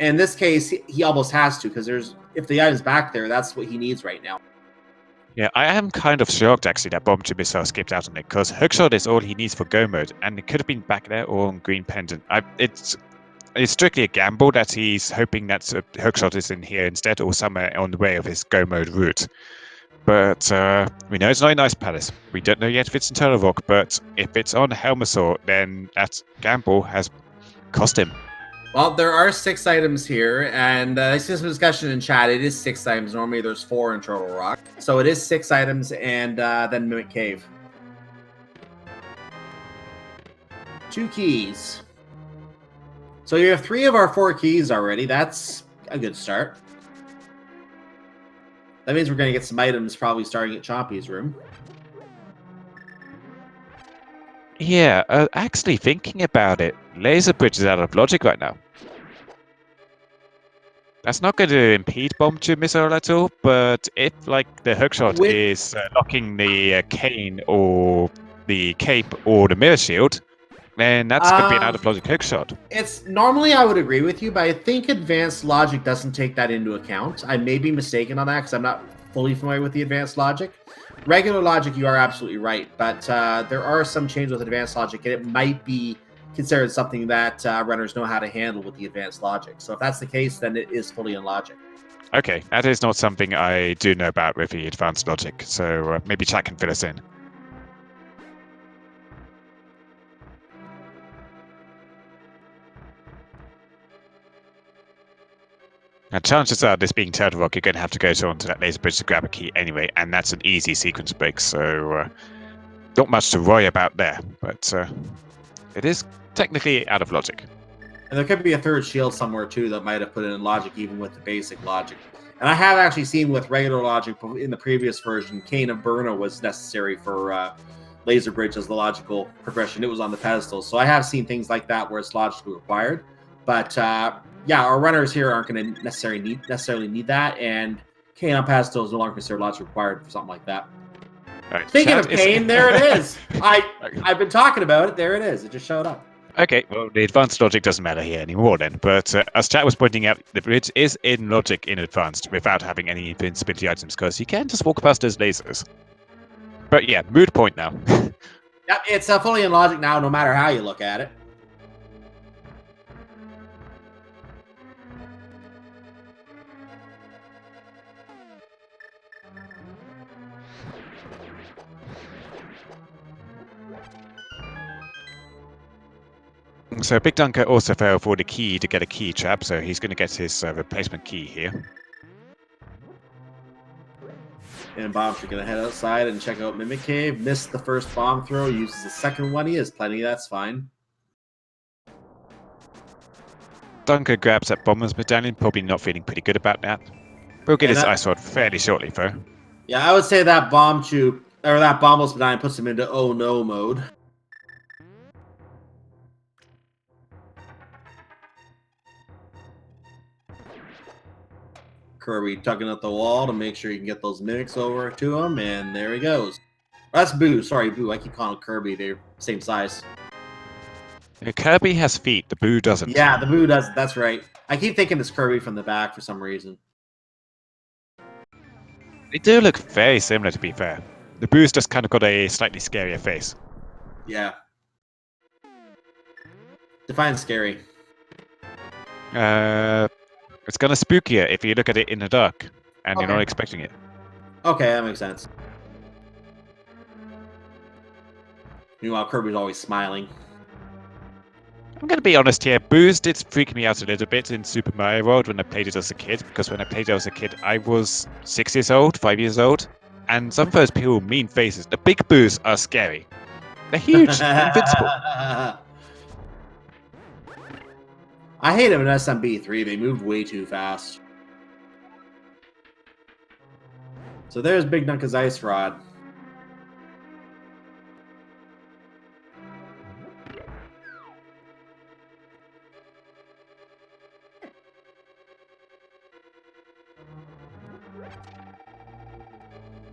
in this case, he almost has to because if the item's back there, that's what he needs right now. Yeah, I am kind of shocked actually that BombchuMissile skipped out on it because hookshot is all he needs for go mode, and it could have been back there or on Green Pendant. It's strictly a gamble that he's hoping that hookshot is in here instead or somewhere on the way of his go mode route. But we know it's not a nice palace. We don't know yet if it's in Turtle Rock, but if it's on Helmasaur, then that gamble has cost him. Well, there are 6 items here, and it's just a discussion in chat. It is 6 items. Normally there's 4 in Turtle Rock. So it is 6 items, and then Mimic Cave. 2 keys. So you have 3 of our 4 keys already. That's a good start. That means we're going to get some items probably starting at Chompy's room. Yeah, actually thinking about it, Laser Bridge is out of logic right now. That's not going to impede BombchuMissile at all, but if like the hookshot is locking the cane or the cape or the mirror shield, then that's going to be an out of logic hookshot. It's normally I would agree with you, but I think advanced logic doesn't take that into account. I may be mistaken on that because I'm not fully familiar with the advanced logic. Regular logic, you are absolutely right, but there are some changes with advanced logic, and it might be considered something that runners know how to handle with the advanced logic. So if that's the case, then it is fully in logic. Okay, that is not something I do know about with the advanced logic, so maybe chat can fill us in. Now, chances are, this being Turtle Rock, you're going to have to go onto that laser bridge to grab a key anyway, and that's an easy sequence break, so not much to worry about there, but it is technically out of logic. And there could be a third shield somewhere too that might have put in logic even with the basic logic. And I have actually seen with regular logic in the previous version, Cane of Burna was necessary for Laser Bridge as the logical progression. It was on the pedestal. So I have seen things like that where it's logically required. But yeah, our runners here aren't going to necessarily need that. And Cane on pedestal is no longer considered logically required for something like that. Right, Speaking of Cane, there it is. I've been talking about it. There it is. It just showed up. Okay, well, the advanced logic doesn't matter here anymore then, but as chat was pointing out, the bridge is in logic in advanced without having any invincibility items, because you can just walk past those lasers. But yeah, moot point now. Yep, it's fully in logic now, no matter how you look at it. So BigDunka also fell for the key to get a key trap, so he's going to get his replacement key here. And Bomb's going to head outside and check out Mimic Cave. Missed the first bomb throw, uses the second one. He has plenty, that's fine. Dunka grabs that Bomber's Medallion, probably not feeling pretty good about that. We'll get his Ice Sword fairly shortly, though. Yeah, I would say that that Bomb's Medallion puts him into oh no mode. Kirby tugging at the wall to make sure you can get those mimics over to him, and there he goes. That's Boo. Sorry, Boo. I keep calling Kirby. They're same size. Kirby has feet. The Boo doesn't. Yeah, the Boo does. That's right. I keep thinking it's Kirby from the back for some reason. They do look very similar, to be fair. The Boo's just kind of got a slightly scarier face. Yeah. Define scary. It's kind of spookier if you look at it in the dark and you're not expecting it. Okay, that makes sense. Meanwhile, Kirby's always smiling. I'm going to be honest here, Boo's did freak me out a little bit in Super Mario World when I played it as a kid, because when I played it as a kid, I was 6 years old, 5 years old, and some of those people with mean faces. The big Boos are scary. They're huge, invincible. I hate them in SMB3. They moved way too fast. So there's BigDunka's Ice Rod.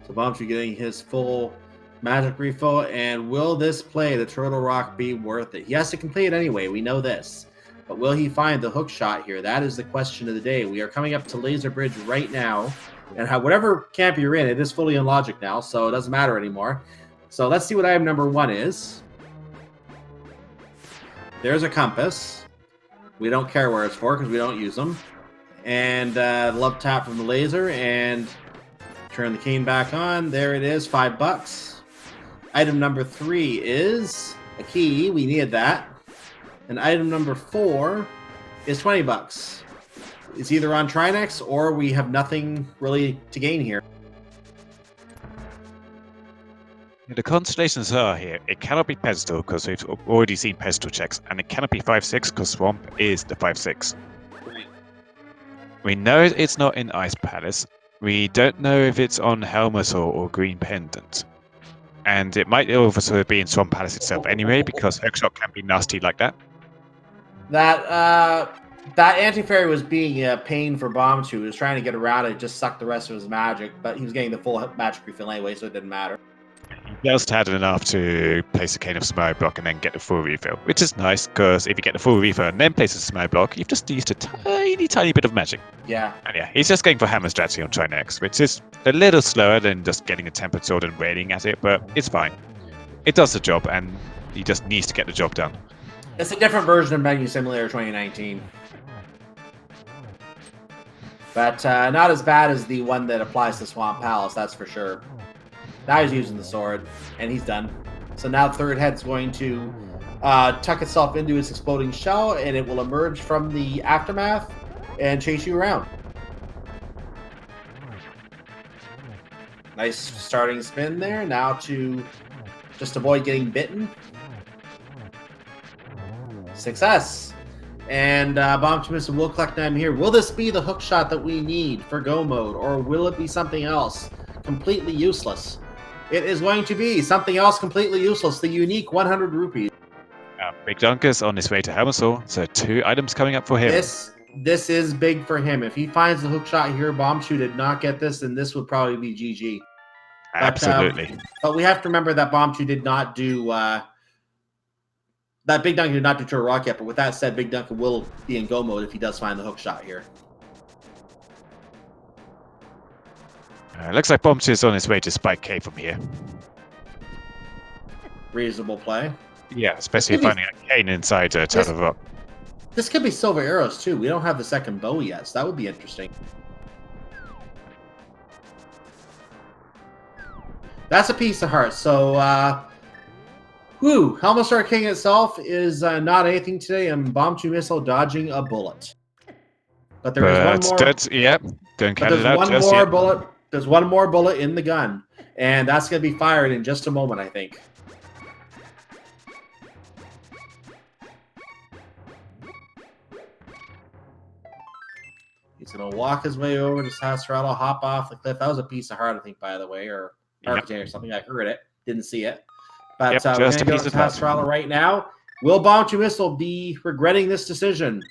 So Bombchu getting his full magic refill. And will this play, the Turtle Rock, be worth it? He has to complete it anyway. We know this. But will he find the hook shot here? That is the question of the day. We are coming up to Laser Bridge right now. And whatever camp you're in, it is fully in logic now, so it doesn't matter anymore. So let's see what item number 1 is. There's a compass. We don't care where it's for because we don't use them. And love tap from the laser and turn the cane back on. There it is, $5. Item number 3 is a key. We needed that. And item number 4 is $20. It's either on Trinex or we have nothing really to gain here. The constellations are here. It cannot be pedestal because we've already seen pedestal checks, and it cannot be 5-6 because Swamp is the 5-6. Right. We know it's not in Ice Palace. We don't know if it's on Helmasaur or Green Pendant. And it might also be in Swamp Palace itself anyway, because hookshot can be nasty like that. That anti-fairy was being a pain for Bombchu. He was trying to get around it, just suck the rest of his magic, but he was getting the full magic refill anyway, so it didn't matter. He just had enough to place a Cane of Smile block and then get the full refill, which is nice, because if you get the full refill and then place a Smile block, you've just used a tiny bit of magic. Yeah. And yeah, he's just going for hammer strategy on Trinex, which is a little slower than just getting a tempered sword and wailing at it, but it's fine. It does the job, and he just needs to get the job done. It's a different version of Menu Simulator 2019. But not as bad as the one that applies to Swamp Palace, that's for sure. Now he's using the sword, and he's done. So now Third Head's going to tuck itself into its exploding shell, and it will emerge from the aftermath and chase you around. Nice starting spin there. Now to just avoid getting bitten. Success. And BombchuMissile will collect them here. Will this be the hook shot that we need for go mode, or will it be something else completely useless? It is going to be something else completely useless, the unique 100 rupees. BigDunka's on his way to Hammersall, so 2 items coming up for him. This is big for him. If he finds the hook shot here, Bombchu did not get this, then this would probably be GG. Absolutely. But we have to remember that Bombchu did not do that BigDunka did not do Turtle Rock yet. But with that said, BigDunka will be in go mode if he does find the hook shot here. Looks like Bombchu is on his way to Spike K from here. Reasonable play. Yeah, especially finding a cane inside Tower Rock. This could be Silver Arrows too. We don't have the second bow yet, so that would be interesting. That's a piece of heart. So, Helmstar King itself is not anything today, and BombchuMissile dodging a bullet. But there is one more. Don't count it out just yet. There's one more bullet in the gun, and that's going to be fired in just a moment, I think. He's going to walk his way over to Sassarella, hop off the cliff. That was a piece of heart, I think, by the way, or or something. I heard it, didn't see it. But we're going to go to Sassarella right now. Will BombchuMissile be regretting this decision?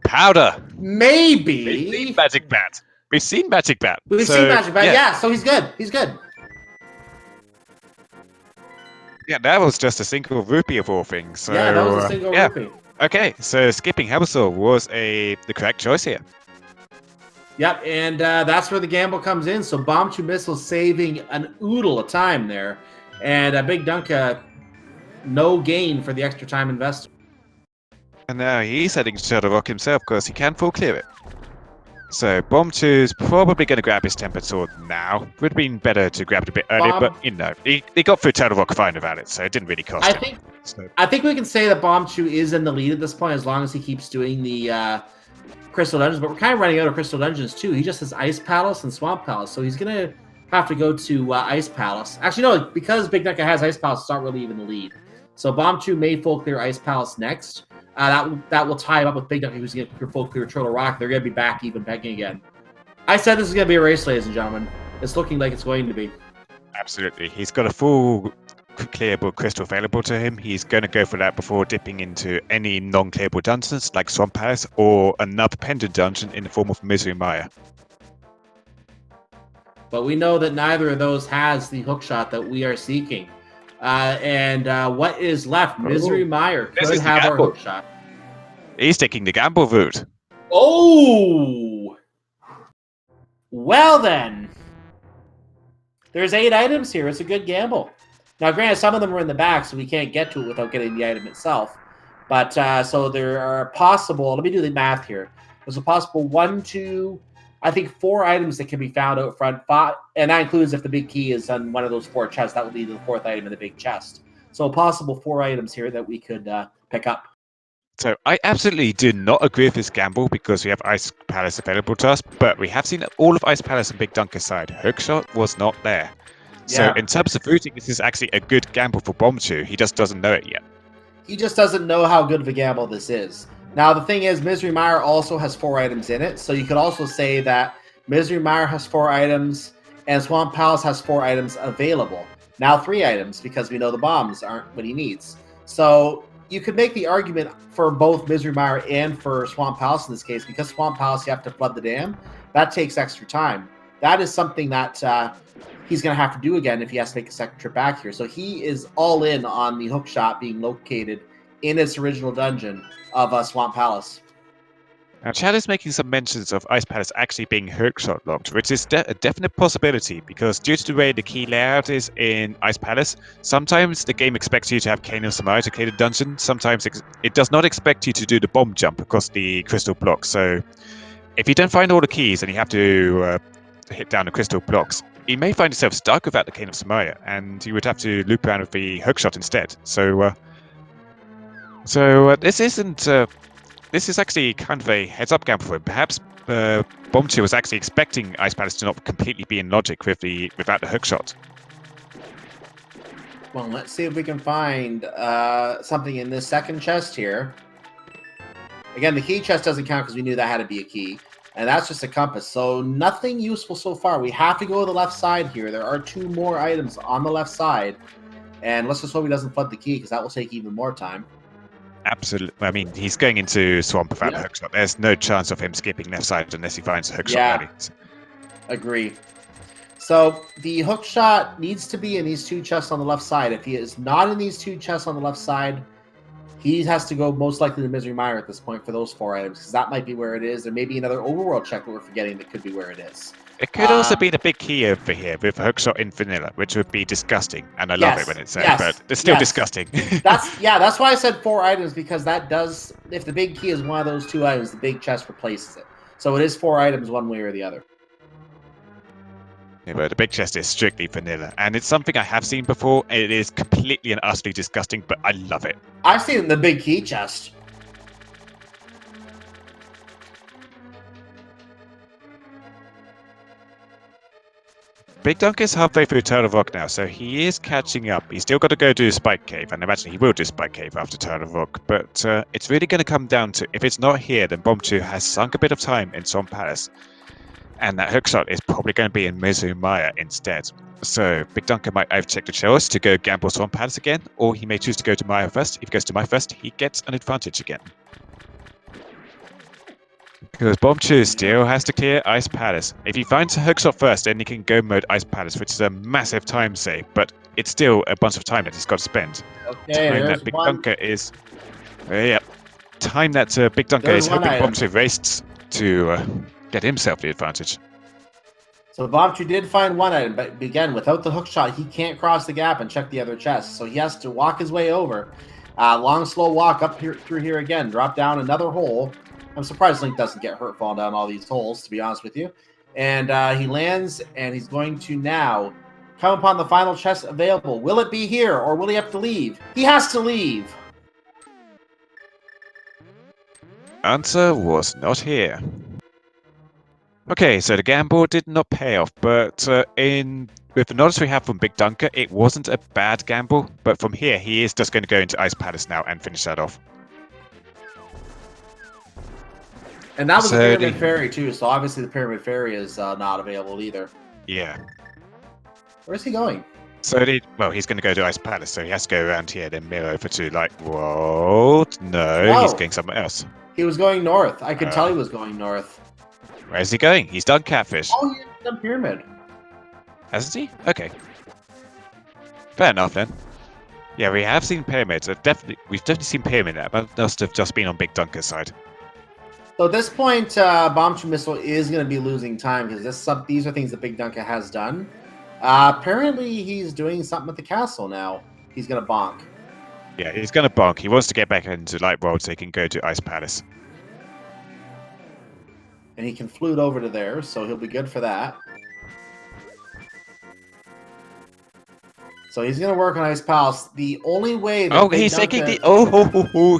Powder. Maybe. We've seen Magic Bat. We've seen Magic Bat. Yeah, so he's good. He's good. Yeah, that was just a single rupee of all things. So, yeah, that was a single rupee. Okay, so skipping Hammersall was the correct choice here. Yep, and that's where the gamble comes in. So BombchuMissile saving an oodle of time there. And BigDunka, no gain for the extra time invested. And now he's heading to Shadow Rock himself because he can full clear it. So Bombchu's probably going to grab his Tempered Sword now. Would have been better to grab it a bit earlier, but he got through Shadow Rock fine without it, so it didn't really cost him. I think we can say that Bombchu is in the lead at this point as long as he keeps doing the Crystal Dungeons, but we're kind of running out of Crystal Dungeons too. He just has Ice Palace and Swamp Palace, so he's going to have to go to Ice Palace. Actually, no, because BigDunka has Ice Palace, it's not really even the lead. So Bombchu may full clear Ice Palace next. That will tie him up with BigDunka, who's going to full clear Turtle Rock. They're going to be back even pegging again. I said this is going to be a race, ladies and gentlemen. It's looking like it's going to be. Absolutely. He's got a full clearable crystal available to him. He's going to go for that before dipping into any non-clearable dungeons like Swamp Palace or another pendant dungeon in the form of Misery Mire. But we know that neither of those has the hookshot that we are seeking. And what is left? Misery Mire could have our hookshot. He's taking the gamble route. Oh! Well then. There's 8 items here. It's a good gamble. Now, granted, some of them are in the back, so we can't get to it without getting the item itself. But, so there are possible... Let me do the math here. There's a possible 1, 2... I think 4 items that can be found out front. 5, and that includes if the big key is on one of those 4 chests. That would be the 4th item in the big chest. So a possible 4 items here that we could pick up. So I absolutely do not agree with this gamble because we have Ice Palace available to us, but we have seen all of Ice Palace and BigDunka's side. Hookshot was not there. So in terms of routing, this is actually a good gamble for Bombchu. He just doesn't know it yet. He just doesn't know how good of a gamble this is. Now, the thing is, Misery Mire also has 4 items in it, so you could also say that Misery Mire has 4 items, and Swamp Palace has 4 items available. Now 3 items, because we know the bombs aren't what he needs. So you could make the argument for both Misery Mire and for Swamp Palace in this case, because Swamp Palace, you have to flood the dam. That takes extra time. That is something that he's going to have to do again if he has to make a second trip back here. So he is all in on the hookshot being located in its original dungeon of Swamp Palace. Now, Chad is making some mentions of Ice Palace actually being hookshot locked, which is a definite possibility because due to the way the key layout is in Ice Palace, sometimes the game expects you to have Ganon Samai to clear the dungeon. Sometimes it does not expect you to do the bomb jump across the crystal blocks. So if you don't find all the keys and you have to hit down the crystal blocks, you may find yourself stuck without the Ganon Samai, and you would have to loop around with the hookshot instead. So this isn't. This is actually kind of a heads-up gamble for him. Perhaps Bombchu was actually expecting Ice Palace to not completely be in logic without the hookshot. Well, let's see if we can find something in this second chest here. Again, the key chest doesn't count because we knew that had to be a key. And that's just a compass. So nothing useful so far. We have to go to the left side here. There are 2 more items on the left side. And let's just hope he doesn't flood the key because that will take even more time. Absolutely. I mean, he's going into Swamp without a hookshot. There's no chance of him skipping left side unless he finds a hookshot early. Agree. So the hookshot needs to be in these 2 chests on the left side. If he is not in these 2 chests on the left side, he has to go most likely to Misery Mire at this point for those 4 items, because that might be where it is. There may be another overworld check that we're forgetting that could be where it is. It could also be the big key over here with a hookshot in vanilla, which would be disgusting. And I love it when it's there, but it's still disgusting. That's why I said 4 items, because that does, if the big key is one of those 2 items, the big chest replaces it. So it is 4 items one way or the other. Yeah, but the big chest is strictly vanilla, and it's something I have seen before. It is completely and utterly disgusting, but I love it. I've seen the big key chest. BigDunka is halfway through Turtle Rock now, so he is catching up. He's still got to go do Spike Cave, and I imagine he will do Spike Cave after Turtle Rock, but it's really going to come down to, if it's not here, then Bombchu has sunk a bit of time in Swamp Palace. And that hookshot is probably going to be in Misery Mire instead. So BigDunka might either check the choice to go gamble Swamp Palace again, or he may choose to go to Mire first. If he goes to Mire first, he gets an advantage again. Because Bombchu still has to clear Ice Palace. If he finds a hookshot first, then he can go mode Ice Palace, which is a massive time save, but it's still a bunch of time that he's got to spend. Okay, time that BigDunka is... time that BigDunka is hoping Bombchu raced to... get himself the advantage. So Bombchu did find 1 item, but again, without the hookshot, he can't cross the gap and check the other chests. So he has to walk his way over. Long, slow walk up here through here again. Drop down another hole. I'm surprised Link doesn't get hurt falling down all these holes, to be honest with you. And he lands, and he's going to now come upon the final chest available. Will it be here, or will he have to leave? He has to leave. Answer was not here. Okay, so the gamble did not pay off, but with the knowledge we have from BigDunka, it wasn't a bad gamble, but from here, he is just going to go into Ice Palace now and finish that off. And that was the Pyramid Fairy, too, so obviously the Pyramid Fairy is not available either. Yeah. Where's he going? So, well, he's going to go to Ice Palace, so he has to go around here, then mirror over to, like, what? No, he's going somewhere else. He was going north. I could tell he was going north. Where's he going? He's done Catfish. Oh, he's done Pyramid. Hasn't he? Okay. Fair enough, then. Yeah, we have seen Pyramids. We've definitely seen Pyramid now, but must have just been on BigDunka's side. So at this point, BombchuMissile is going to be losing time, because these are things that BigDunka has done. Apparently, he's doing something at the castle now. He's going to bonk. Yeah, he's going to bonk. He wants to get back into Light World so he can go to Ice Palace. And he can flute over to there, so he'll be good for that. So he's going to work on Ice Palace. The only way that he's taking the...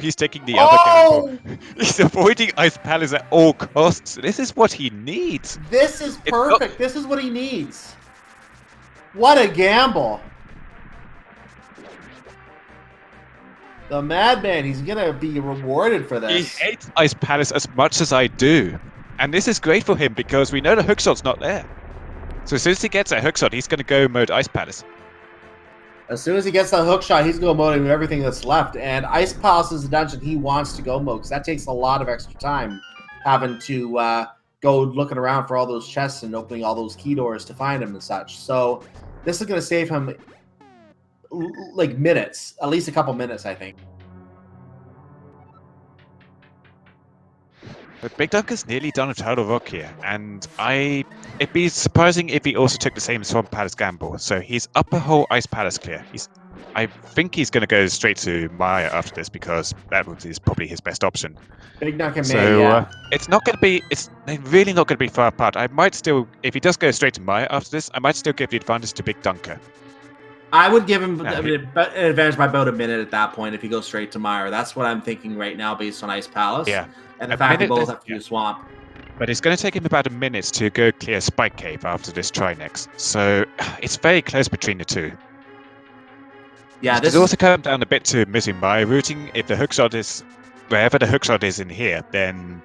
he's taking the other gamble. He's avoiding Ice Palace at all costs. This is what he needs. This is perfect. This is what he needs. What a gamble. The madman, he's going to be rewarded for this. He hates Ice Palace as much as I do. And this is great for him because we know the hookshot's not there. So as soon as he gets that hookshot, he's going to go mode Ice Palace. As soon as he gets that hookshot, he's going to mode everything that's left. And Ice Palace is a dungeon he wants to go mode, because that takes a lot of extra time, having to go looking around for all those chests and opening all those key doors to find them and such. So this is going to save him like minutes, at least a couple minutes, I think. But BigDunka's nearly done a Turtle Rock here, and it'd be surprising if he also took the same Swamp Palace gamble. So he's up a whole Ice Palace clear. I think he's going to go straight to Maya after this, because that is probably his best option. BigDunka may, it's not going to be. It's really not going to be far apart. I might still, if he does go straight to Maya after this, I might still give the advantage to BigDunka. I would give him an advantage by about a minute at that point if he goes straight to Mire. That's what I'm thinking right now based on Ice Palace. Yeah. And the fact that both have to do Swamp. But it's going to take him about a minute to go clear Spike Cave after this try next. So it's very close between the two. Yeah, this also come down a bit to Misery Mire routing. If the hookshot is wherever the hookshot is in here, then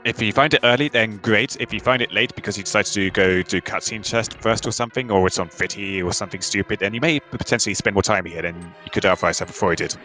if you find it early, then great. If you find it late because you decide to go do cutscene chest first or something, or it's on Fitty or something stupid, then you may potentially spend more time here than you could otherwise have avoided.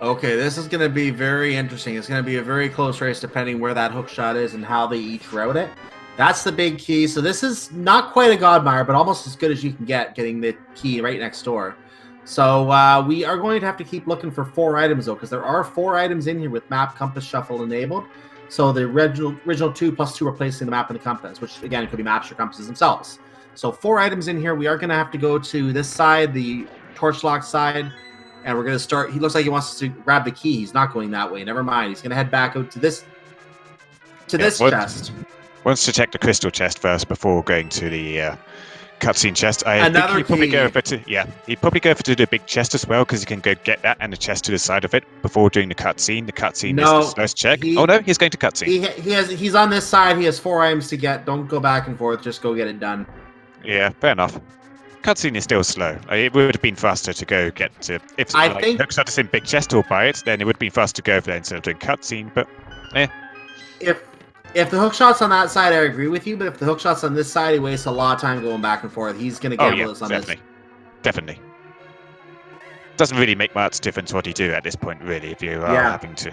Okay, this is going to be very interesting. It's going to be a very close race depending where that hookshot is and how they each route it. That's the big key. So this is not quite a Godmire, but almost as good as you can get, getting the key right next door. So we are going to have to keep looking for 4 items, though, because there are 4 items in here with map, compass, shuffle enabled. So the original 2 plus 2 replacing the map and the compass, which, again, could be maps or compasses themselves. So 4 items in here. We are going to have to go to this side, the torch lock side, and we're going to start. He looks like he wants to grab the key. He's not going that way. Never mind. He's going to head back out to this chest. Wants to check the crystal chest first before going to the cutscene chest. I think he'd probably go for he'd probably go for the big chest as well, because he can go get that and the chest to the side of it before doing the cutscene. The cutscene is the first check. Oh no, he's going to cutscene. He's on this side. He has 4 items to get. Don't go back and forth. Just go get it done. Yeah, fair enough. Cutscene is still slow. It would have been faster to go get to if hookshot is in big chest or buy it, then it would be faster to go for that instead of doing cutscene. But If the hookshot's on that side, I agree with you. But if the hookshot's on this side, he wastes a lot of time going back and forth. He's going to gamble this on this. Definitely. Doesn't really make much difference what you do at this point, really, if you are having to.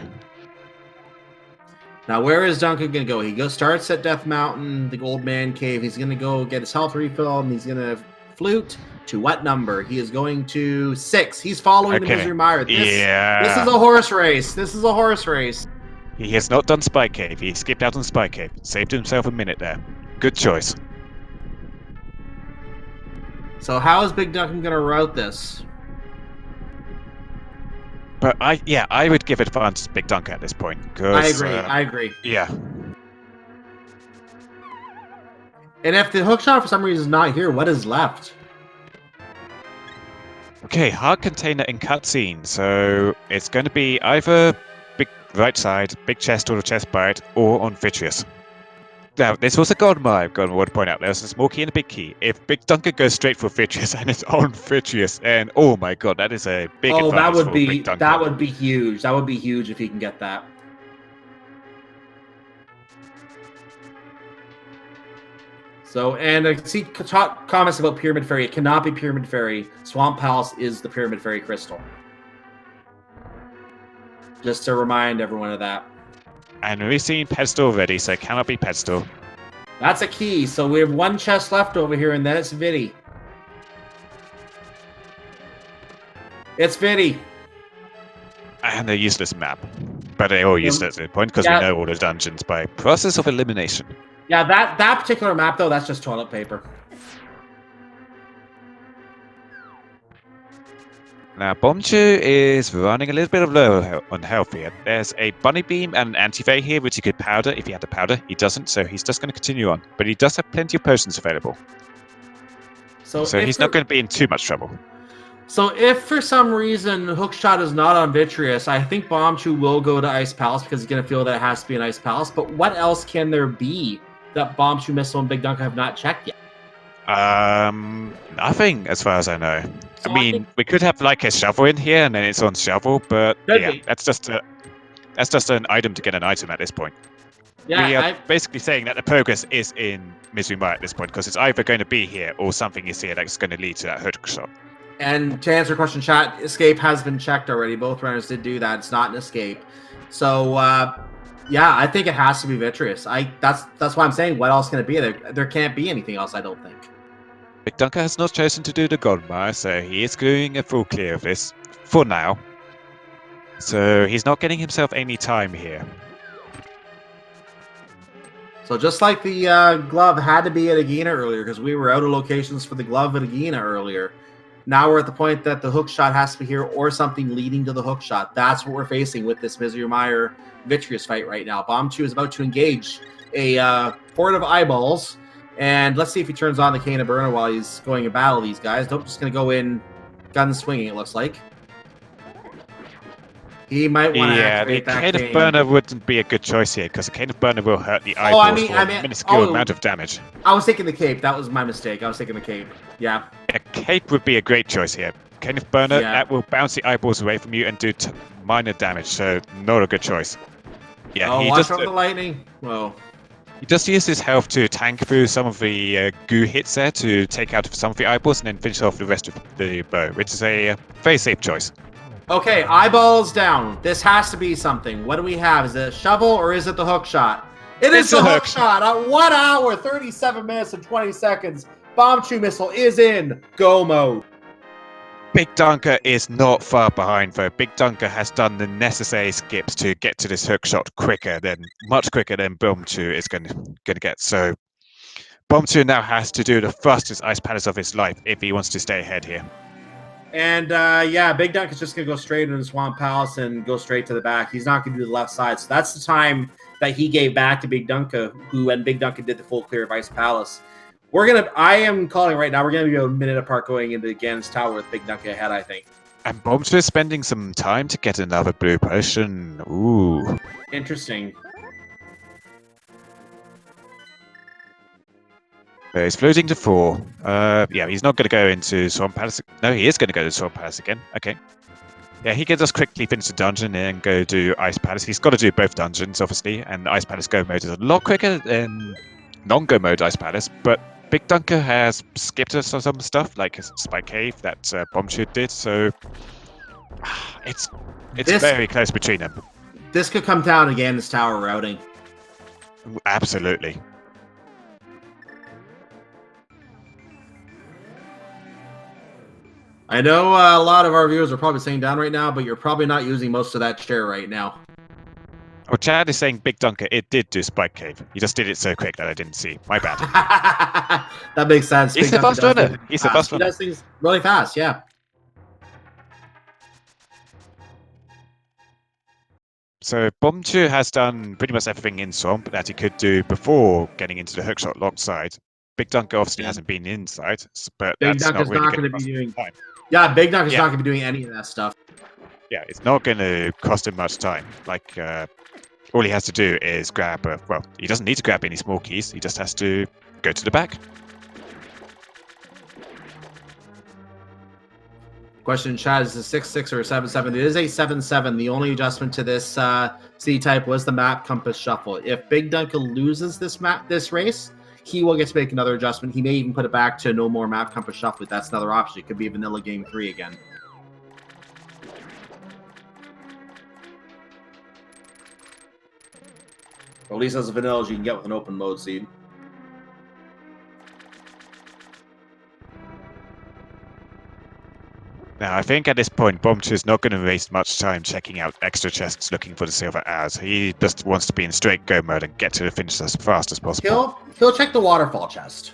Now, where is Duncan going to go? He starts at Death Mountain, the Old Man Cave. He's going to go get his health refill, and he's going to flute to what number? He is going to 6. He's following the Misery Mire. This is a horse race. This is a horse race. He has not done Spy Cave. He skipped out on Spy Cave. Saved himself a minute there. Good choice. So how is BigDunka going to route this? But I would give advantage to BigDunka at this point. I agree. Yeah. And if the hookshot for some reason is not here, what is left? Okay, hard container in cutscene. So it's going to be either big right side, big chest or the chest bite, or on Vitreous. Now, this was a Godmire, I want to point out. There's a small key and a big key. If BigDunka goes straight for Vitreous and it's on Vitreous, and oh my god, that is a big advantage for BigDunka. That would be huge. That would be huge if he can get that. So, and I see comments about Pyramid Fairy. It cannot be Pyramid Fairy. Swamp Palace is the Pyramid Fairy crystal. Just to remind everyone of that. And we've seen Pedestal already, so it cannot be Pedestal. That's a key. So we have 1 chest left over here, and then it's Viddy. It's Viddy. And a useless map. But they're all useless at this point, because we know all the dungeons by process of elimination. Yeah, that particular map, though, that's just toilet paper. Now, Bombchu is running a little bit of low on health here. There's a Bunny Beam and an Anti-Veil here, which he could powder if he had the powder. He doesn't, so he's just going to continue on. But he does have plenty of potions available. So he's not going to be in too much trouble. So if for some reason Hookshot is not on Vitreous, I think Bombchu will go to Ice Palace because he's going to feel that it has to be an Ice Palace. But what else can there be that BombchuMissile and BigDunka have not checked yet? Nothing as far as I know. So I mean, we could have like a shovel in here, and then it's on shovel. But that's just an item to get an item at this point. Yeah, we are basically saying that the progress is in Misery Mire at this point because it's either going to be here or something is here that's going to lead to that hookshot. And to answer your question, chat, escape has been checked already. Both runners did do that. It's not an escape. So yeah, I think it has to be Vitreous. That's why I'm saying what else can it be? There can't be anything else, I don't think. BigDunka has not chosen to do the Godmire, so he is doing a full clear of this for now. So he's not getting himself any time here. So just like the glove had to be at Agena earlier, because we were out of locations for the glove at Agena earlier. Now we're at the point that the hookshot has to be here or something leading to the hookshot. That's what we're facing with this Misery Mire Vitreous fight right now. Bombchu is about to engage a Port of Eyeballs. And let's see if he turns on the Cane of Burner while he's going to battle these guys. Nope, just going to go in gun swinging, it looks like. He might want to activate that Cane of Burner wouldn't be a good choice here, because the Cane of Burner will hurt the eyeballs for a minuscule amount of damage. I was taking the cape. That was my mistake. I was taking the cape. Yeah. A cape would be a great choice here. Cane of Burner, that will bounce the eyeballs away from you and do minor damage, so not a good choice. Yeah, Oh, watch out for the lightning. Whoa. he just used his health to tank through some of the goo hits there to take out some of the eyeballs and then finish off the rest of the bow, which is a very safe choice. Okay, eyeballs down. This has to be something. What do we have? Is it a shovel or is it the hook shot? It's the hook shot. At 1 hour, 37 minutes, and 20 seconds. BombchuMissile is in go mode. BigDunka is not far behind, though. BigDunka has done the necessary skips to get to this hook shot much quicker than Bombchu is going to get. So Bombchu now has to do the fastest ice palace of his life if he wants to stay ahead here. And yeah, BigDunka is just going to go straight into the Swamp Palace and go straight to the back. He's not going to do the left side. So that's the time that he gave back to BigDunka, when BigDunka did the full clear of Ice Palace. I am calling right now, we're going to be a minute apart going into Ganon's Tower with BigDunka ahead, I think. And Bombchu is spending some time to get another blue potion. Ooh. Interesting. He's floating to 4. Yeah, he's not going to go into Swamp Palace. No, he is going to go to Swamp Palace again. Okay. Yeah, he can just quickly finish the dungeon and go do Ice Palace. He's got to do both dungeons, obviously, and Ice Palace Go mode is a lot quicker than non-Go mode Ice Palace, but BigDunka has skipped some stuff, like a Spike Cave that Bombchu did, so it's very close between them. This could come down again as tower routing. Absolutely. I know a lot of our viewers are probably sitting down right now, but you're probably not using most of that chair right now. Well, Chad is saying BigDunka, it did do Spike Cave. You just did it so quick that I didn't see. My bad. That makes sense. He's the fast runner. He's the fast runner. He does things really fast, yeah. So Bombchu has done pretty much everything in Swamp that he could do before getting into the hookshot lock side. BigDunka obviously hasn't been inside, but that's not really going to be doing time. Yeah, BigDunka's not going to be doing any of that stuff. Yeah, it's not going to cost him much time. Like, all he has to do is grab, well, he doesn't need to grab any small keys. He just has to go to the back. Question in chat, is it a 6-6 or a 7-7? It is a 7-7. The only adjustment to this C-type was the map compass shuffle. If BigDunka loses this race, he will get to make another adjustment. He may even put it back to no more map compass shuffle. That's another option. It could be a vanilla game 3 again. Or at least as a vanilla as you can get with an open mode seed. Now, I think at this point, Bombchu is not going to waste much time checking out extra chests looking for the silver hours. He just wants to be in straight go mode and get to the finish as fast as possible. He'll check the waterfall chest.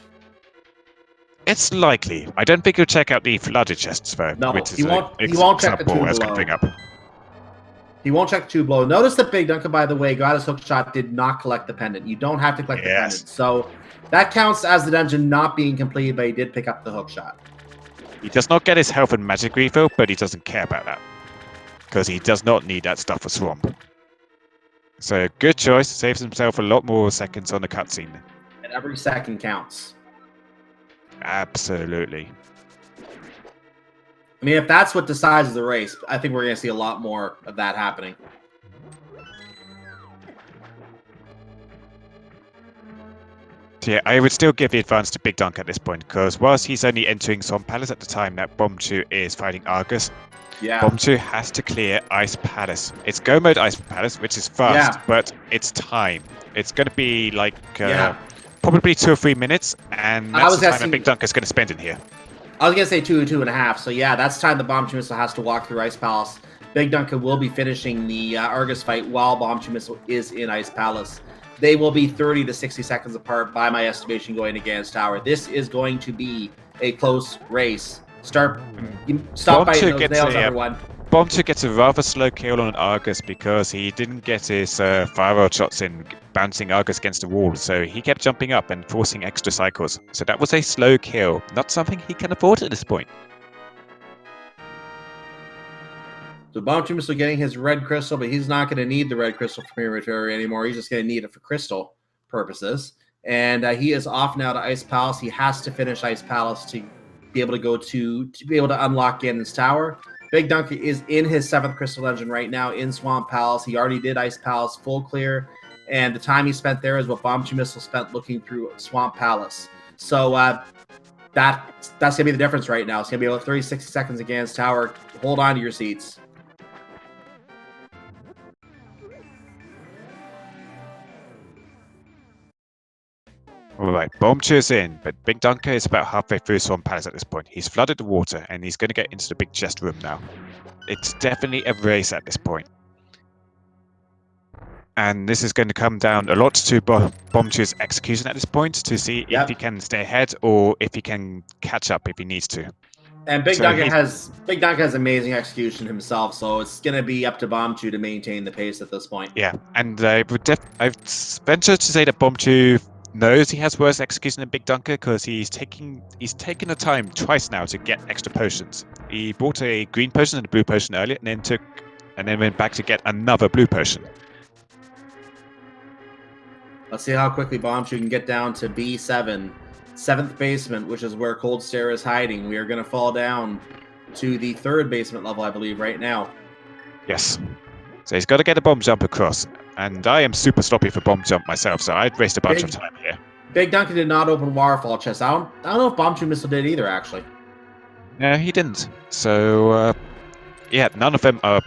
It's likely. I don't think he'll check out the flooded chests though. No, which is he won't check the two below. He won't check two below. Notice that BigDunka, by the way, got his hookshot, did not collect the pendant. You don't have to collect the pendant. So that counts as the dungeon not being completed, but he did pick up the hookshot. He does not get his health and magic refill, but he doesn't care about that. Because he does not need that stuff for Swamp. So, good choice. Saves himself a lot more seconds on the cutscene. And every second counts. Absolutely. I mean, if that's what decides the race, I think we're going to see a lot more of that happening. Yeah, I would still give the advance to BigDunka at this point, because whilst he's only entering Swamp Palace at the time that Bombchu is fighting Argus, Bombchu has to clear Ice Palace. It's go mode Ice Palace, which is fast, but it's time. It's going to be like probably 2 or 3 minutes, and that's the time that BigDunka is going to spend in here. I was going to say 2.5, so yeah, that's time the BombchuMissile has to walk through Ice Palace. BigDunka will be finishing the Argus fight while BombchuMissile is in Ice Palace. They will be 30 to 60 seconds apart by my estimation going to Ganon's Tower. This is going to be a close race. Stop biting those nails, everyone. Bombchu gets a rather slow kill on Argus because he didn't get his firewall shots in, bouncing Argus against the wall, so he kept jumping up and forcing extra cycles. So that was a slow kill, not something he can afford at this point. So BombchuMissile getting his red crystal, but he's not going to need the red crystal for inventory anymore. He's just going to need it for crystal purposes. And he is off now to Ice Palace. He has to finish Ice Palace to be able to go to be able to unlock Ganon's Tower. BigDunka is in his 7th Crystal Engine right now in Swamp Palace. He already did Ice Palace full clear, and the time he spent there is what BombchuMissile spent looking through Swamp Palace. So that's going to be the difference right now. It's going to be about 30, 60 seconds against Tower. Hold on to your seats. All right, Bombchu's in, but BigDunka is about halfway through Swamp Palace at this point. He's flooded the water, and he's going to get into the big chest room now. It's definitely a race at this point. And this is going to come down a lot to Bombchu's execution at this point to see if he can stay ahead or if he can catch up if he needs to. And BigDunka has amazing execution himself, so it's going to be up to Bombchu to maintain the pace at this point. Yeah, and I've ventured to say that Bombchu knows he has worse execution than BigDunka because he's taken the time twice now to get extra potions. He bought a green potion and a blue potion earlier, and then went back to get another blue potion. Let's see how quickly Bombchu can get down to B7, 7th basement, which is where Cold Stare is hiding. We are going to fall down to the 3rd basement level, I believe, right now. Yes. So he's got to get a bomb jump across. And I am super sloppy for bomb jump myself, so I'd waste a bunch of time here. BigDunka did not open waterfall chest. I don't know if BombchuMissile did either, actually. No, he didn't. So, yeah, none of them are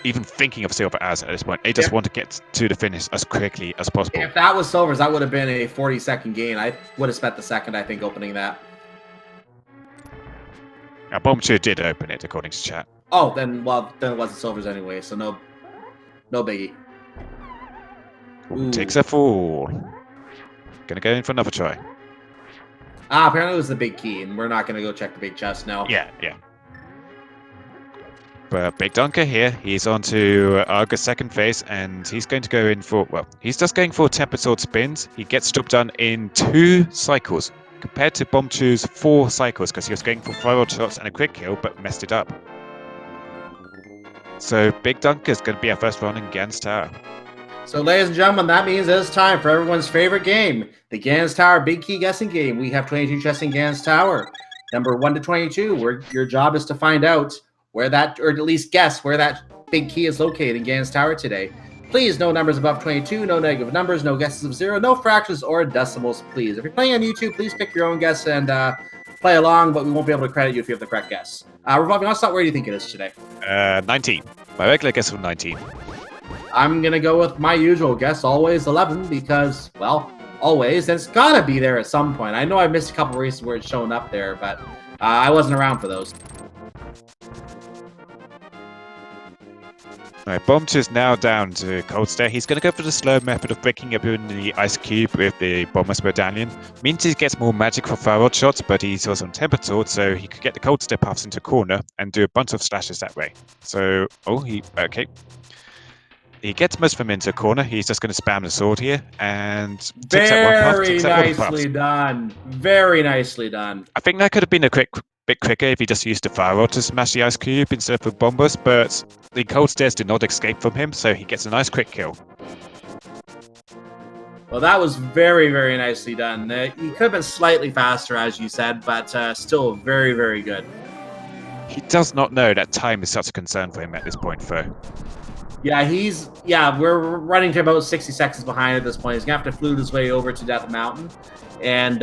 even thinking of silver as at this point. They just want to get to the finish as quickly as possible. If that was silvers, that would have been a 40-second gain. I would have spent the second, I think, opening that. Now, Bombchu did open it, according to chat. Oh, then it wasn't silvers anyway, so no biggie. Ooh. Takes a fall. Gonna go in for another try. Apparently it was the big key, and we're not gonna go check the big chest now. Yeah. But BigDunka here, he's on to Arga's 2nd phase, and he's going to go in for, well, he's just going for Tempered Sword spins. He gets job done in 2 cycles, compared to Bombchu's 4 cycles, because he was going for 5 shots and a quick kill, but messed it up. So BigDunka is going to be our first round in Ganon's Tower. So, ladies and gentlemen, that means it's time for everyone's favorite game, the Ganon's Tower Big Key Guessing Game. We have 22 chests in Ganon's Tower, number 1 to 22, where your job is to find out where that, or at least guess where that big key is located in Ganon's Tower today. Please, no numbers above 22, no negative numbers, no guesses of 0, no fractions or decimals, please. If you're playing on YouTube, please pick your own guess and play along, but we won't be able to credit you if you have the correct guess. Revolving, where do you think it is today? 19. My regular guess was 19. I'm going to go with my usual guess, always 11, because, well, always. And it's got to be there at some point. I know I missed a couple races where it's showing up there, but I wasn't around for those. Right, Bombchu's now down to Cold Stare. He's going to go for the slow method of breaking open the ice cube with the Bomber's Medallion. Means he gets more magic for firewall shots, but he's also on Tempered Sword, so he could get the Cold Stare paths into a corner and do a bunch of slashes that way. So, okay. He gets most of them into a corner. He's just going to spam the sword here and takes out one path. Very nicely done. Very nicely done. I think that could have been a bit quicker if he just used the firewall to smash the ice cube instead of the bombers, but the Cold Stares did not escape from him, so he gets a nice quick kill. Well, that was very, very nicely done. He could have been slightly faster, as you said, but still very, very good. He does not know that time is such a concern for him at this point, though. Yeah, we're running to about 60 seconds behind at this point. He's going to have to flute his way over to Death Mountain. And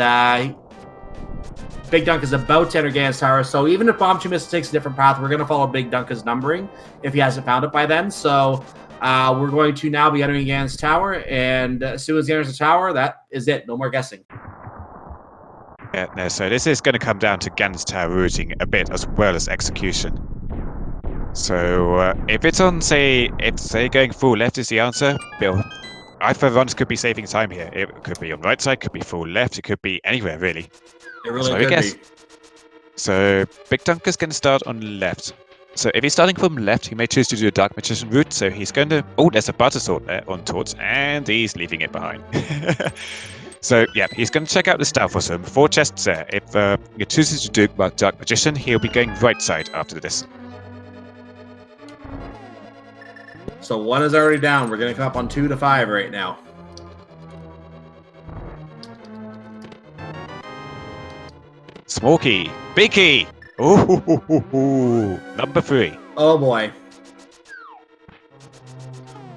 BigDunka is about to enter Ganon's Tower. So even if BombchuMissile takes a different path, we're going to follow BigDunka's numbering if he hasn't found it by then. So we're going to now be entering Ganon's Tower. And as soon as he enters the tower, that is it. No more guessing. Yeah, no, so this is going to come down to Ganon's Tower routing a bit as well as execution. So if it's on, say going full left is the answer, Bill, either runs could be saving time here. It could be on right side, could be full left, it could be anywhere really. It really could be. So BigDunka's going to start on left. So if he's starting from left, he may choose to do a Dark Magician route. So he's going to, there's a Butter Sword there on Torch, and he's leaving it behind. So yeah, he's going to check out the Stealth for some 4 chests there. If he chooses to do Dark Magician, he'll be going right side after this. So 1 is already down. We're going to come up on 2 to 5 right now. Small key. Big key. Ooh, number 3. Oh boy.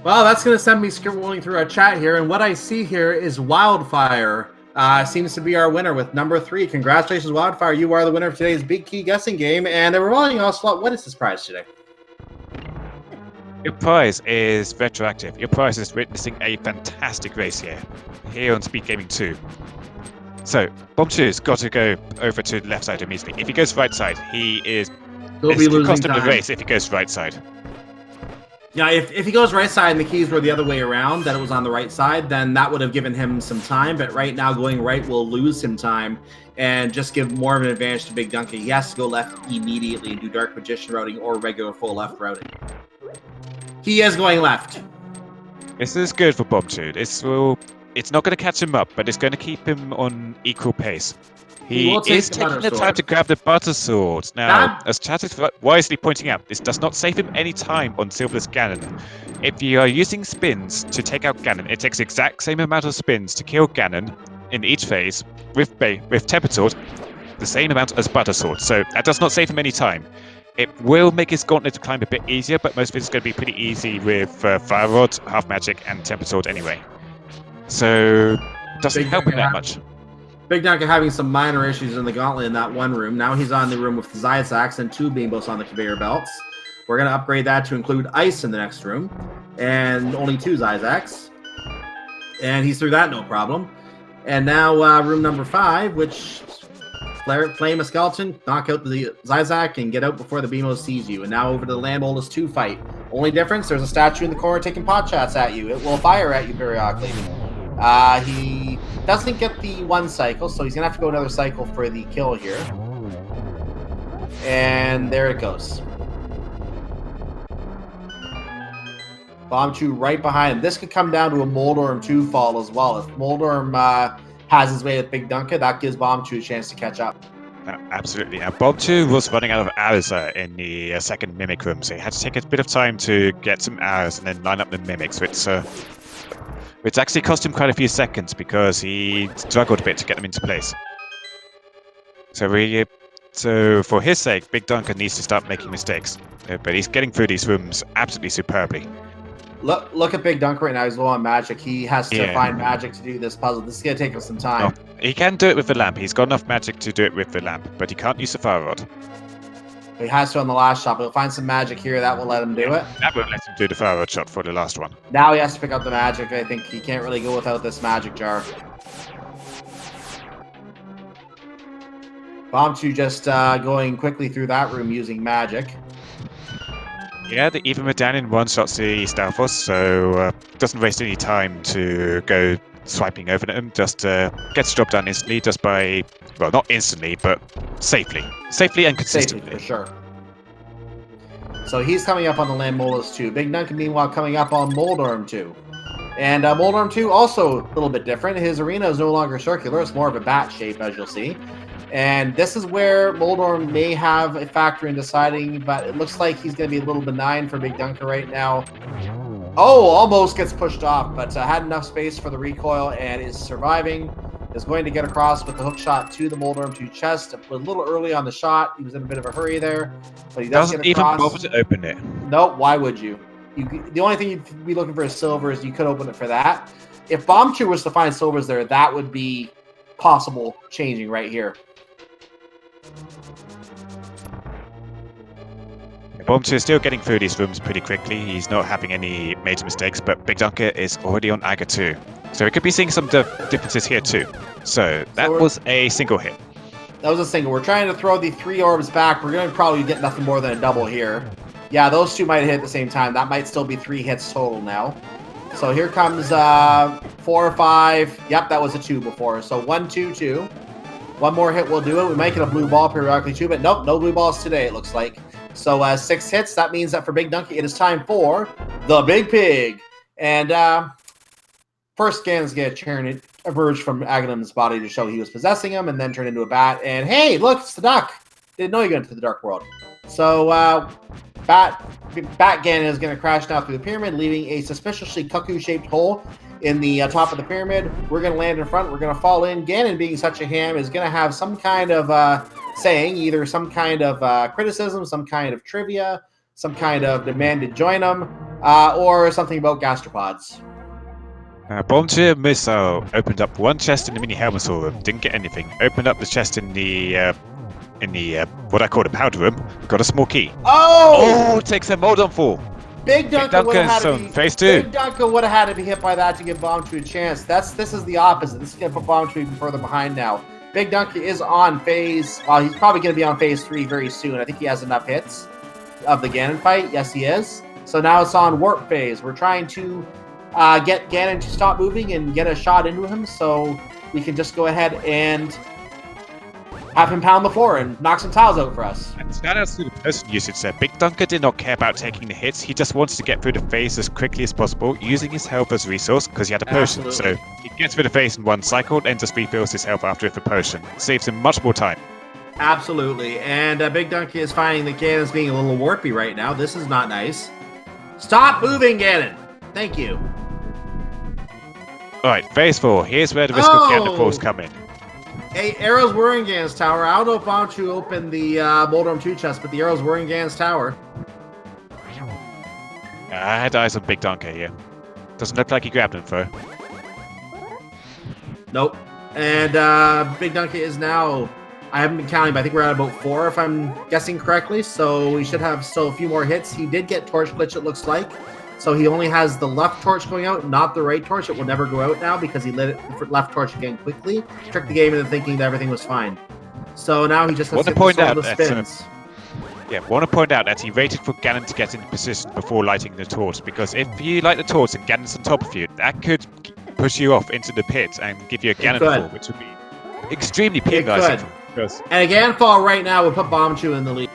Well, that's going to send me scrolling through our chat here, and what I see here is Wildfire. Seems to be our winner with number 3. Congratulations, Wildfire. You are the winner of today's Big Key guessing game, and the revolving ocelot. What is this prize today? Your prize is retroactive. Your prize is witnessing a fantastic race here on Speed Gaming 2. So, BombchuMissile's got to go over to the left side immediately. If he goes right side, he is... He'll be losing cost him the time. race if he goes right side. Yeah, if he goes right side and the keys were the other way around, that it was on the right side, then that would have given him some time. But right now, going right will lose him time and just give more of an advantage to BigDunka. He has to go left immediately and do Dark Magician routing or regular full left routing. He is going left. This is good for BombchuMissile. It's not going to catch him up, but it's going to keep him on equal pace. He is taking the time to grab the butter sword. Now, as Chat is wisely pointing out, this does not save him any time on Silver's Ganon. If you are using spins to take out Ganon, it takes the exact same amount of spins to kill Ganon in each phase with Tempered Sword, the same amount as Butter Sword. So that does not save him any time. It will make his gauntlet climb a bit easier, but most of it's going to be pretty easy with Fire Rod, Half Magic, and Tempered Sword anyway. So doesn't help him that much. BigDunka having some minor issues in the gauntlet in that one room. Now he's on the room with Zyzax and 2 Beambos on the conveyor belts. We're going to upgrade that to include Ice in the next room. And only 2 Zyzax. And he's through that no problem. And now room number 5, which... Flame a skeleton, knock out the Zyzac, and get out before the Beamo sees you. And now over to the Land Moldus 2 fight. Only difference, there's a statue in the corner taking pot shots at you. It will fire at you periodically. He doesn't get the 1 cycle, so he's going to have to go another cycle for the kill here. And there it goes. BombchuMissile right behind him. This could come down to a Moldorm 2 fall as well. If Moldorm has his way with BigDunka, that gives BombchuMissile a chance to catch up. Absolutely. And BombchuMissile was running out of arrows in the second Mimic room, so he had to take a bit of time to get some arrows and then line up the Mimics, which actually cost him quite a few seconds because he struggled a bit to get them into place. So for his sake, BigDunka needs to start making mistakes, but he's getting through these rooms absolutely superbly. Look at BigDunka right now. He's low on magic. He has to find magic to do this puzzle. This is going to take him some time. No, he can do it with the lamp. He's got enough magic to do it with the lamp, but he can't use the Fire Rod. He has to on the last shot, but he'll find some magic here. That will let him do it. That won't let him do the Fire Rod shot for the last one. Now he has to pick up the magic. I think he can't really go without this magic jar. BombchuMissile just going quickly through that room using magic. Yeah, the even Medallion one-shots the Stalfos, so doesn't waste any time to go swiping over them. Just gets the job done instantly, just by, well, not instantly, but safely and consistently. Safely, for sure. So he's coming up on the Land Moldus 2. BigDunka, meanwhile, coming up on Moldorm 2. And Moldorm 2 also a little bit different. His arena is no longer circular; it's more of a bat shape, as you'll see. And this is where Moldorm may have a factor in deciding, but it looks like he's going to be a little benign for BigDunka right now. Oh, almost gets pushed off, but had enough space for the recoil and is surviving. Is going to get across with the hookshot to the Moldorm 2 chest. A little early on the shot. He was in a bit of a hurry there, but he doesn't get across. Even bother to open it. Nope, why would you? The only thing you'd be looking for is silvers. You could open it for that. If BombchuMissile was to find silvers there, that would be possible changing right here. BombchuMissile is still getting through these rooms pretty quickly. He's not having any major mistakes, but BigDunka is already on Aga 2. So we could be seeing some differences here too. So that was a single hit. That was a single. We're trying to throw the 3 orbs back. We're going to probably get nothing more than a double here. Yeah, those 2 might hit at the same time. That might still be 3 hits total now. So here comes 4 or 5. Yep, that was a 2 before. So 1, 2, 2. One more hit will do it. We might get a blue ball periodically too, but nope, no blue balls today, it looks like. So 6 hits. That means that for BigDunka, it is time for the Big Pig. And first Ganon's going to emerge from Agamemnon's body to show he was possessing him, and then turn into a bat. And hey, look, it's the duck. Didn't know you got into the Dark World. So Bat Ganon is going to crash now through the pyramid, leaving a suspiciously cuckoo-shaped hole in the top of the pyramid. We're going to land in front. We're going to fall in. Ganon, being such a ham, is going to have some kind of saying, either some kind of criticism, some kind of trivia, some kind of demand to join them, or something about gastropods. BombchuMissile opened up one chest in the mini helmet room, didn't get anything. Opened up the chest in the what I call the powder room, got a small key. Oh! Takes a mold on full. BigDunka would have had to be phase 2. BigDunka would have had to be hit by that to give Bombchu a chance. This is the opposite. This is gonna put Bombchu even further behind now. BigDunka is on phase. Well, he's probably gonna be on phase 3 very soon. I think he has enough hits of the Ganon fight. Yes, he is. So now it's on warp phase. We're trying to get Ganon to stop moving and get a shot into him, so we can just go ahead and have him pound the floor and knock some tiles out for us. And shout out to the person usage there. BigDunka did not care about taking the hits. He just wanted to get through the phase as quickly as possible, using his health as a resource because he had a potion. Absolutely. So he gets through the phase in one cycle and just refills his health after with a potion. It saves him much more time. Absolutely. And BigDunka is finding that Ganon's being a little warpy right now. This is not nice. Stop moving, Ganon. Thank you. Alright, phase 4. Here's where the risk of counter falls come in. Hey, arrows were in Ganon's tower. I don't know if Bombchu opened the Moldorm 2 chest, but the arrows were in Ganon's tower. I had eyes on BigDunka here. Doesn't look like he grabbed him, though. Nope. And BigDunka is now, I haven't been counting, but I think we're at about 4 if I'm guessing correctly. So we should have still a few more hits. He did get torch glitch, it looks like. So he only has the left torch going out, not the right torch. It will never go out now because he lit it left torch again quickly. Tricked the game into thinking that everything was fine. So now he just has to point out the spins. Want to point out that he waited for Ganon to get into position before lighting the torch, because if you light the torch and Ganon's on top of you, that could push you off into the pit and give you a Ganon fall, which would be extremely penalizing. And a Ganon fall right now would put Bombchu in the lead.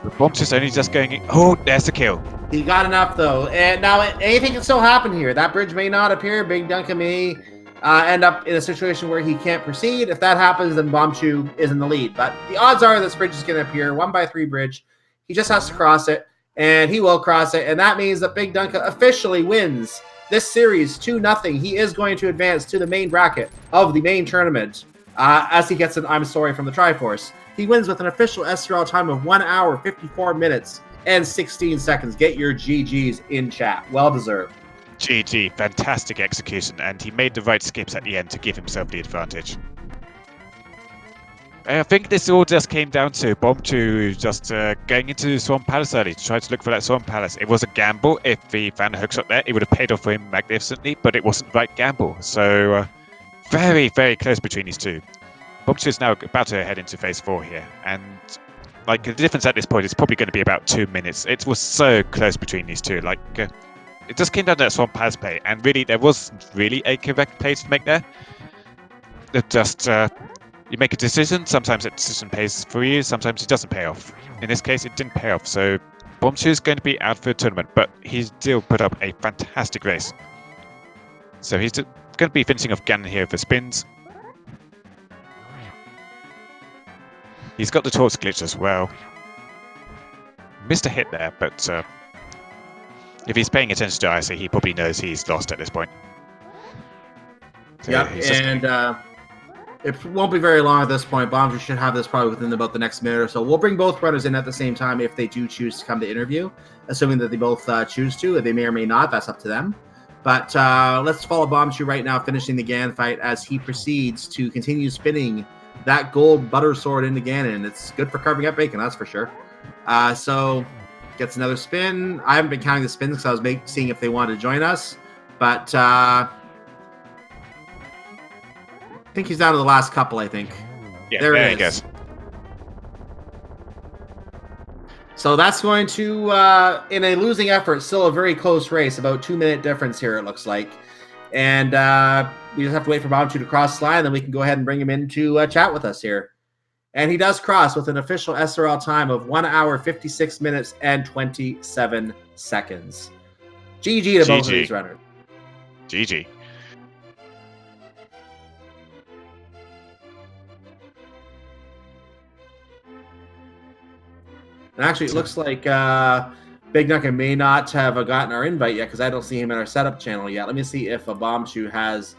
The Bombchu's only just going in. Oh, there's the kill. He got enough, though. And now anything can still happen here. That bridge may not appear. BigDunka may end up in a situation where he can't proceed. If that happens, then Bombchu is in the lead. But the odds are this bridge is going to appear. 1x3 bridge. He just has to cross it, and he will cross it. And that means that BigDunka officially wins this series 2-0. He is going to advance to the main bracket of the main tournament as he gets an I'm sorry from the Triforce. He wins with an official SRL time of 1 hour, 54 minutes, and 16 seconds. Get your GGs in chat. Well deserved. GG, fantastic execution, and he made the right skips at the end to give himself the advantage. I think this all just came down to Bombchu just going into Swamp Palace early to try to look for that Swamp Palace. It was a gamble. If he found a hookshot there, it would have paid off for him magnificently, but it wasn't the right gamble. So very, very close between these two. Bombchu is now about to head into phase 4 here, and like the difference at this point is probably going to be about 2 minutes. It was so close between these two. Like it just came down to that Swamp Palace play, and really there wasn't really a correct play to make there. It just you make a decision. Sometimes that decision pays for you. Sometimes it doesn't pay off. In this case, it didn't pay off. So Bombchu is going to be out for the tournament, but he still put up a fantastic race. So he's going to be finishing off Ganon here for spins. He's got the torch glitch as well. Missed a hit there, but if he's paying attention to IC, he probably knows he's lost at this point. So yep, and it won't be very long at this point. Bombchu should have this probably within about the next minute or so. We'll bring both runners in at the same time if they do choose to come to interview, assuming that they both choose to. They may or may not. That's up to them. But let's follow Bombchu right now, finishing the Ganon fight as he proceeds to continue spinning that gold butter sword into Ganon. It's good for carving up bacon, that's for sure. So gets another spin. I haven't been counting the spins because I was seeing if they wanted to join us, but I think he's down to the last couple. I think. Yeah, there he goes. So that's going to, in a losing effort, still a very close race. About 2-minute difference here, it looks like. And we just have to wait for Bombchu to cross the line, then we can go ahead and bring him in to chat with us here. And he does cross with an official SRL time of 1 hour, 56 minutes, and 27 seconds. GG to both of these runners. GG. And actually, it looks like BigDunka may not have gotten our invite yet because I don't see him in our setup channel yet. Let me see if Bombchu has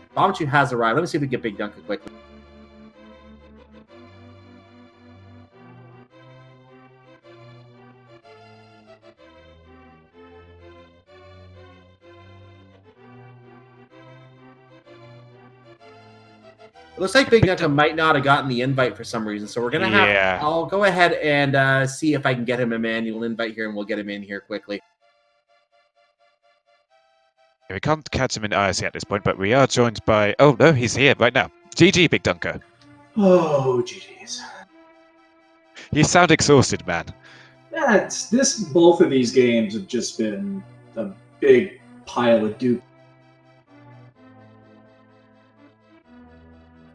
arrived. Let me see if we can get BigDunka quickly. looks like BigDunka might not have gotten the invite for some reason, so we're gonna have. Yeah. I'll go ahead and see if I can get him a manual invite here, and we'll get him in here quickly. We can't catch him in IRC at this point, but we are joined by. Oh no, he's here right now. GG, BigDunka. Oh, GG's. You sound exhausted, man. Yeah, both of these games have just been a big pile of dupe.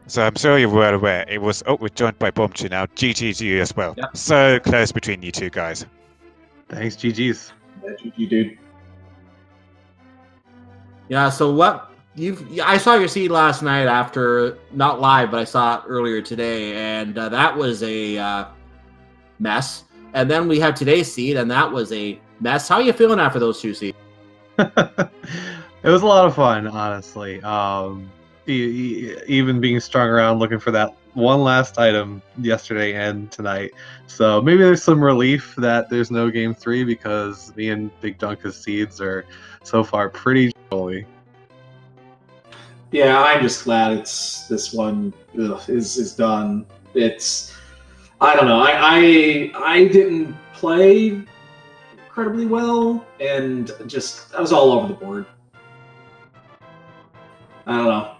So I'm sure you're well aware. It was. Oh, we're joined by BombchuMissile now. GG to you as well. Yep. So close between you two guys. Thanks, GG's. Yeah, GG, dude. Yeah. So what I saw your seed last night after not live, but I saw it earlier today, and that was a mess. And then we have today's seed, and that was a mess. How are you feeling after those two seeds? It was a lot of fun, honestly. Even being strung around looking for that one last item yesterday and tonight. So maybe there's some relief that there's no game 3 because me and BigDunka's seeds are so far pretty jolly. Yeah, I'm just glad this one is done. I don't know. I didn't play incredibly well, and I was all over the board. I don't know.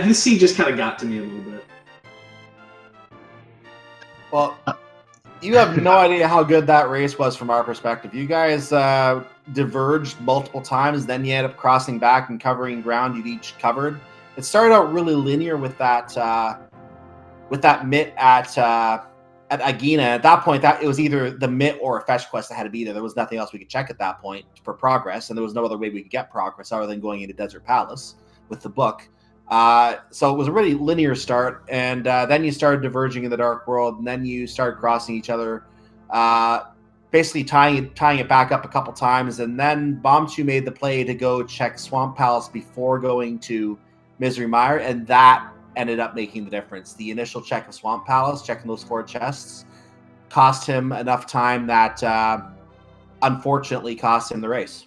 This seed just kind of got to me a little bit. Well, you have no idea how good that race was from our perspective. You guys diverged multiple times, then you end up crossing back and covering ground you'd each covered. It started out really linear with that mitt at Agina. At that point, it was either the mitt or a fetch quest that had to be there. There was nothing else we could check at that point for progress, and there was no other way we could get progress other than going into Desert Palace with the book. So it was a really linear start, and then you started diverging in the Dark World, and then you started crossing each other, basically tying it back up a couple times, and then BombchuMissile made the play to go check Swamp Palace before going to Misery Mire, and that ended up making the difference. The initial check of Swamp Palace, checking those 4 chests, cost him enough time that unfortunately cost him the race.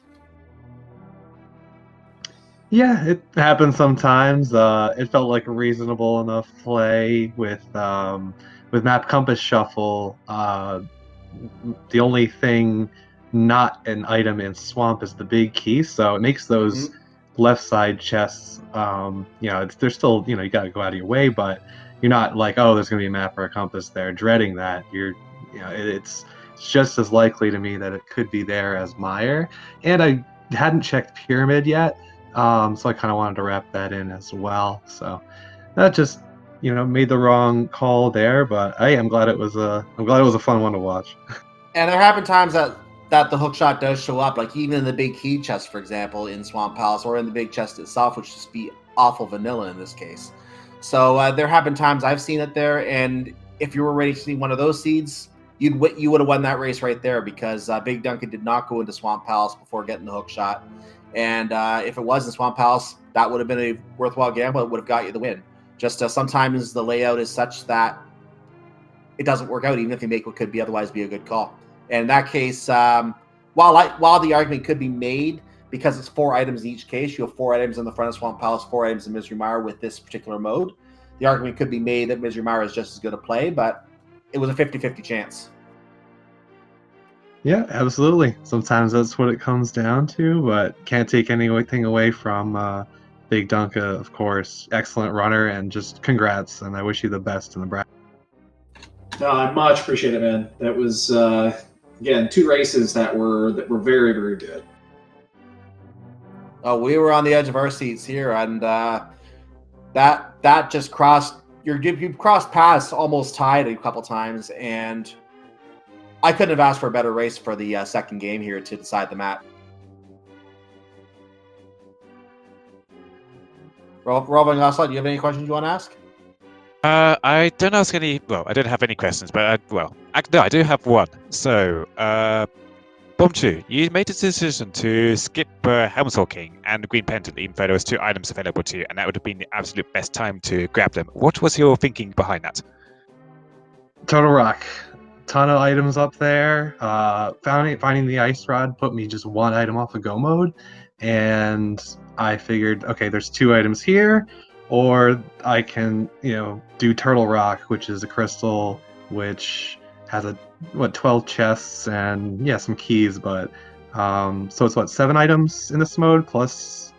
Yeah, it happens sometimes. It felt like a reasonable enough play with Map Compass Shuffle. The only thing not an item in Swamp is the big key, so it makes those left side chests. They're still, you gotta go out of your way, but you're not like, oh, there's gonna be a map or a compass there, dreading that. It's just as likely to me that it could be there as Mire. And I hadn't checked Pyramid yet. So I kind of wanted to wrap that in as well. So that just, made the wrong call there. But I'm glad it was a fun one to watch. And there have been times that the hookshot does show up, like even in the big key chest, for example, in Swamp Palace, or in the big chest itself, which just be awful vanilla in this case. So there have been times I've seen it there, and if you were ready to see one of those seeds, you would have won that race right there, because BigDunka did not go into Swamp Palace before getting the hookshot. And if it was in Swamp Palace, that would have been a worthwhile gamble. It would have got you the win. Just sometimes the layout is such that it doesn't work out, even if you make what could be otherwise be a good call. And in that case, while the argument could be made, because it's 4 items in each case, you have 4 items in the front of Swamp Palace, 4 items in Misery Mire with this particular mode. The argument could be made that Misery Mire is just as good a play, but it was a 50-50 chance. Yeah, absolutely. Sometimes that's what it comes down to, but can't take anything away from BigDunka, of course. Excellent runner, and just congrats, and I wish you the best in the bracket. No, I much appreciate it, man. That was again 2 races that were very, very good. Oh, we were on the edge of our seats here, and that just crossed. You crossed paths, almost tied a couple times, and I couldn't have asked for a better race for the second game here to decide the map. Rolving Ocelot, do you have any questions you want to ask? I don't ask any. Well, I don't have any questions, but I do have one. So, BombchuMissile, you made a decision to skip Helmshawking and Green Pendant, even though there was 2 items available to you, and that would have been the absolute best time to grab them. What was your thinking behind that? Total rock. Ton of items up there. Finding the ice rod put me just 1 item off of go mode, and I figured, okay, there's 2 items here. or I can, do Turtle Rock, which is a crystal which has 12 chests and some keys, but so it's 7 items in this mode plus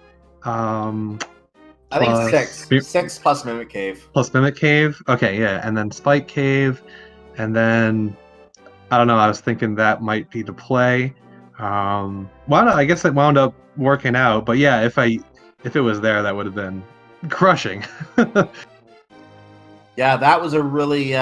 I think plus six plus Mimic Cave. Plus Mimic Cave. Okay, yeah, and then Spike Cave, and then I don't know. I was thinking that might be the play. I guess it wound up working out, but yeah, if it was there, that would have been crushing. Yeah, that was a really.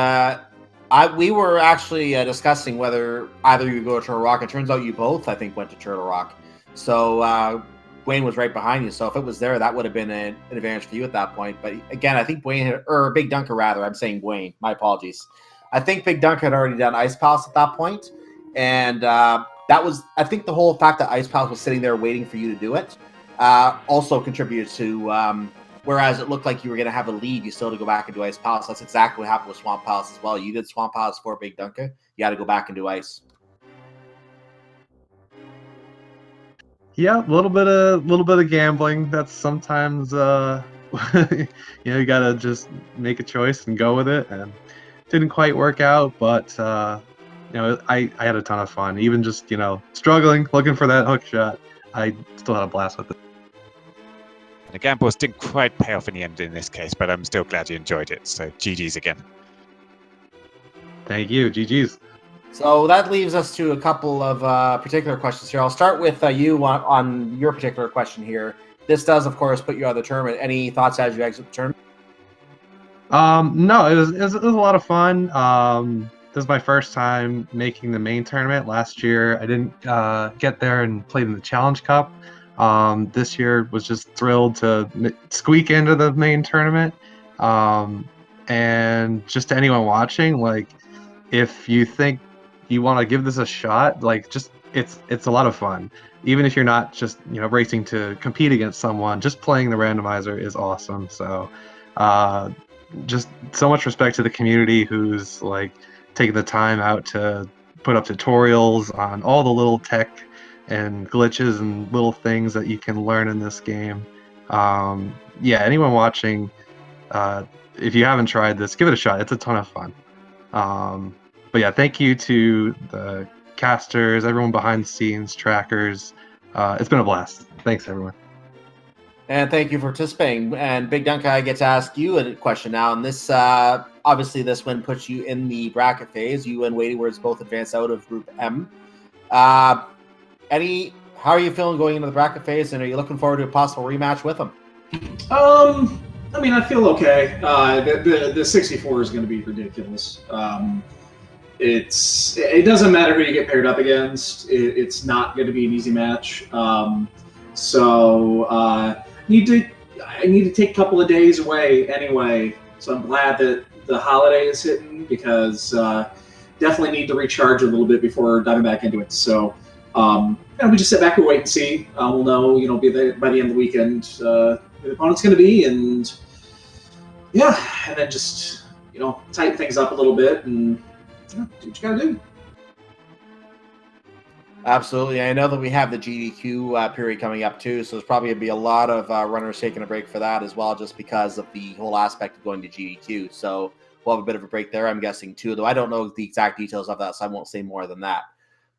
We were actually discussing whether either you go to Turtle Rock. It turns out you both, I think, went to Turtle Rock. So Wayne was right behind you. So if it was there, that would have been an advantage for you at that point. But again, I think BigDunka rather. I'm saying Wayne. My apologies. I think BigDunka had already done Ice Palace at that point, and that was. I think the whole fact that Ice Palace was sitting there waiting for you to do it also contributed to. Whereas it looked like you were going to have a lead, you still had to go back and do Ice Palace. That's exactly what happened with Swamp Palace as well. You did Swamp Palace for BigDunka. You got to go back and do Ice. Yeah, a little bit of gambling. That's sometimes you gotta just make a choice and go with it. And didn't quite work out, but I had a ton of fun. Even just struggling, looking for that hook shot, I still had a blast with it. The gambles didn't quite pay off in the end in this case, but I'm still glad you enjoyed it. So GG's again. Thank you, GG's. So that leaves us to a couple of particular questions here. I'll start with you on your particular question here. This does, of course, put you out of the tournament. Any thoughts as you exit the tournament? No, it was a lot of fun. This is my first time making the main tournament. Last year, I didn't get there and played in the Challenge Cup. This year was just thrilled to squeak into the main tournament. And just to anyone watching, like, if you think you want to give this a shot, like, just it's a lot of fun. Even if you're not just racing to compete against someone, just playing the randomizer is awesome. So, just so much respect to the community who's like taking the time out to put up tutorials on all the little tech and glitches and little things that you can learn in this game. Anyone watching, if you haven't tried this, give it a shot. It's a ton of fun. But yeah, thank you to the casters, everyone behind the scenes, trackers. It's been a blast. Thanks, everyone. And thank you for participating. And BigDunka, I get to ask you a question now. And this, obviously, this win puts you in the bracket phase. You and Wadey Words both advanced out of Group M. How are you feeling going into the bracket phase, and are you looking forward to a possible rematch with them? I mean, I feel okay. The 64 is going to be ridiculous. It doesn't matter who you get paired up against. It's not going to be an easy match. I need to take a couple of days away anyway. So I'm glad that the holiday is hitting, because definitely need to recharge a little bit before diving back into it. So we just sit back and wait and see. We'll know, by the end of the weekend who the opponent's going to be, and then just tighten things up a little bit and do what you got to do. Absolutely. I know that we have the GDQ period coming up too, so there's probably going to be a lot of runners taking a break for that as well, just because of the whole aspect of going to GDQ. So we'll have a bit of a break there, I'm guessing, too, though I don't know the exact details of that, so I won't say more than that.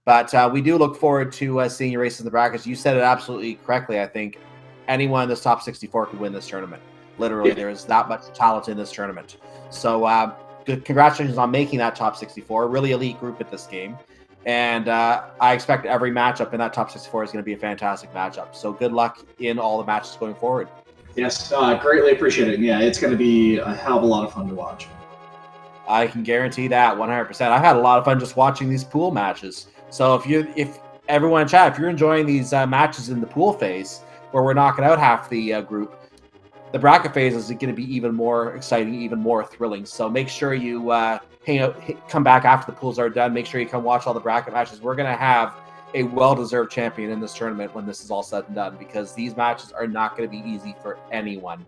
But we do look forward to seeing your races in the brackets. You said it absolutely correctly. I think anyone in this top 64 could win this tournament. Literally, there is that much talent in this tournament. So congratulations on making that top 64. Really elite group at this game. And I expect every matchup in that top 64 is going to be a fantastic matchup. So good luck in all the matches going forward. Yes, greatly appreciate it. Yeah, it's going to be a hell of a lot of fun to watch. I can guarantee that 100%. I've had a lot of fun just watching these pool matches. So if everyone in chat, if you're enjoying these matches in the pool phase, where we're knocking out half the group, the bracket phase is going to be even more exciting, even more thrilling. So make sure you hang out, come back after the pools are done. Make sure you come watch all the bracket matches. We're going to have a well-deserved champion in this tournament when this is all said and done, because these matches are not going to be easy for anyone.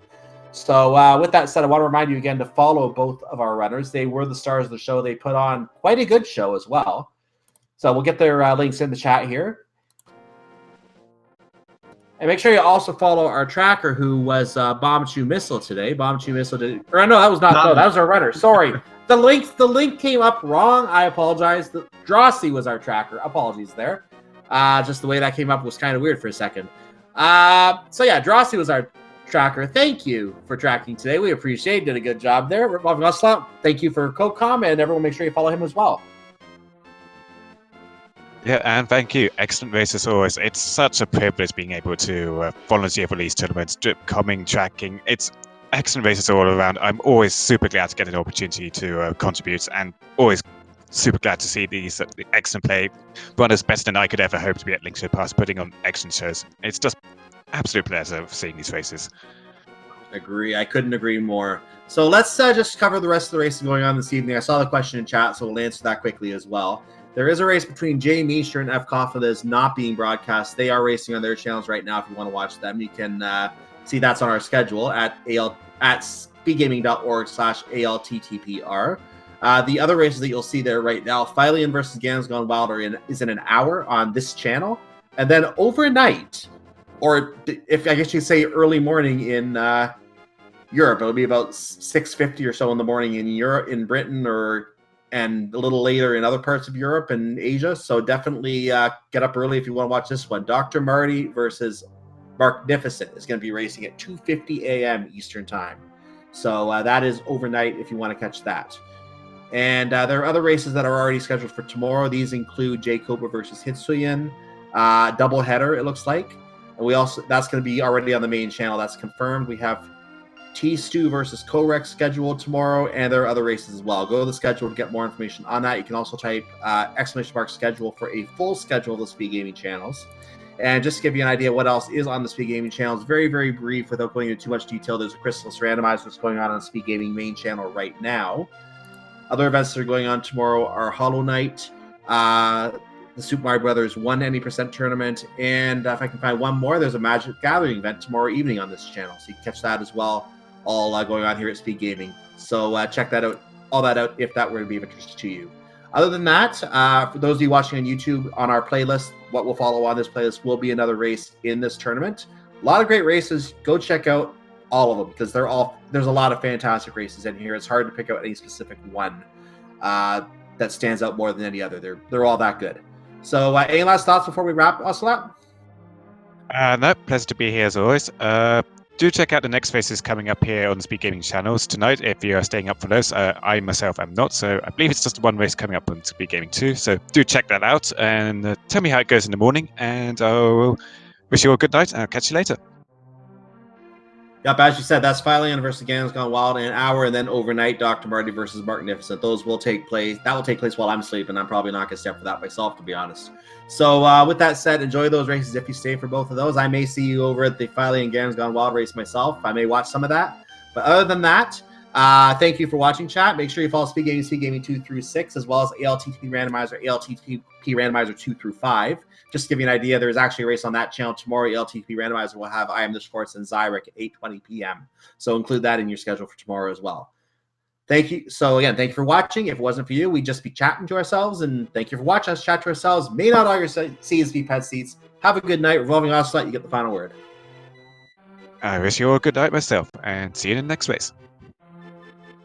So with that said, I want to remind you again to follow both of our runners. They were the stars of the show. They put on quite a good show as well. So we'll get their links in the chat here. And make sure you also follow our tracker, who was BombchuMissile today. BombchuMissile did, or no, that was not. No, that was our runner. Sorry, the link came up wrong. I apologize. Drosy was our tracker. Apologies there. Just the way that came up was kind of weird for a second. So yeah, Drosy was our tracker. Thank you for tracking today. We appreciate it. Did a good job there. Revolving Ocelot, thank you for CoCom, and everyone make sure you follow him as well. Yeah, and thank you. Excellent race as always. It's such a privilege being able to volunteer for these tournaments, coming, tracking. It's excellent races all around. I'm always super glad to get an opportunity to contribute, and always super glad to see these excellent play runners better than I could ever hope to be at Link to the Past, putting on excellent shows. It's just absolute pleasure seeing these races. Agree. I couldn't agree more. So let's just cover the rest of the races going on this evening. I saw the question in chat, so we'll answer that quickly as well. There is a race between Jay Meisher and F. Coughlin that is not being broadcast. They are racing on their channels right now. If you want to watch them, you can see that's on our schedule at speedgaming.org/ALTTPR. The other races that you'll see there right now, Phylian versus Ganon's Gone Wild is in an hour on this channel. And then overnight, or if I guess you say early morning in Europe, it'll be about 6:50 or so in the morning in Europe, in Britain, and a little later in other parts of Europe and Asia. So definitely get up early if you want to watch this one. Dr. Marty versus Magnificent is going to be racing at 2:50 a.m. Eastern Time. So that is overnight if you want to catch that. And there are other races that are already scheduled for tomorrow. These include Jacoba versus Hitsuyan, doubleheader, it looks like. And that's going to be already on the main channel. That's confirmed. We have T-Stew versus Korek scheduled tomorrow, and there are other races as well. Go to the schedule to get more information on that. You can also type !schedule for a full schedule of the Speed Gaming channels. And just to give you an idea what else is on the Speed Gaming channels, very, very brief without going into too much detail, there's a Crystalist Randomizer that's going on the Speed Gaming main channel right now. Other events that are going on tomorrow are Hollow Knight, the Super Mario Brothers 1 Any% tournament, and if I can find one more, there's a Magic Gathering event tomorrow evening on this channel. So you can catch that as well, all going on here at Speed Gaming. So check that out, all that out, if that were to be of interest to you. Other than that, for those of you watching on YouTube, on our playlist, what will follow on this playlist will be another race in this tournament. A lot of great races. Go check out all of them, because there's a lot of fantastic races in here. It's hard to pick out any specific one that stands out more than any other. They're all that good. So any last thoughts before we wrap, Ocelot? No, pleasure to be here as always. Do check out the next races coming up here on the Speed Gaming channels tonight if you are staying up for those. I myself am not, so I believe it's just one race coming up on Speed Gaming 2. So do check that out and tell me how it goes in the morning. And I will wish you all a good night, and I'll catch you later. Yep, as you said, that's Phylian versus Ganon's Gone Wild in an hour, and then overnight, Dr. Marty versus Magnificent. Those will take place. That will take place while I'm sleeping. I'm probably not going to stay up for that myself, to be honest. So with that said, enjoy those races if you stay for both of those. I may see you over at the Phylian Ganon's Gone Wild race myself. I may watch some of that. But other than that, thank you for watching, chat. Make sure you follow Speed Gaming 2 through 6, as well as ALTTP Randomizer, ALTTP Randomizer 2 through 5. Just to give you an idea, there's actually a race on that channel tomorrow. ALTTP Randomizer will have I Am the Sports and Zyrek at 8:20 p.m. So include that in your schedule for tomorrow as well. Thank you. So again, thank you for watching. If it wasn't for you, we'd just be chatting to ourselves. And thank you for watching us chat to ourselves. May not all your C's be pet seats. Have a good night. Revolving Ocelot, you get the final word. I wish you all a good night myself, and see you in the next race.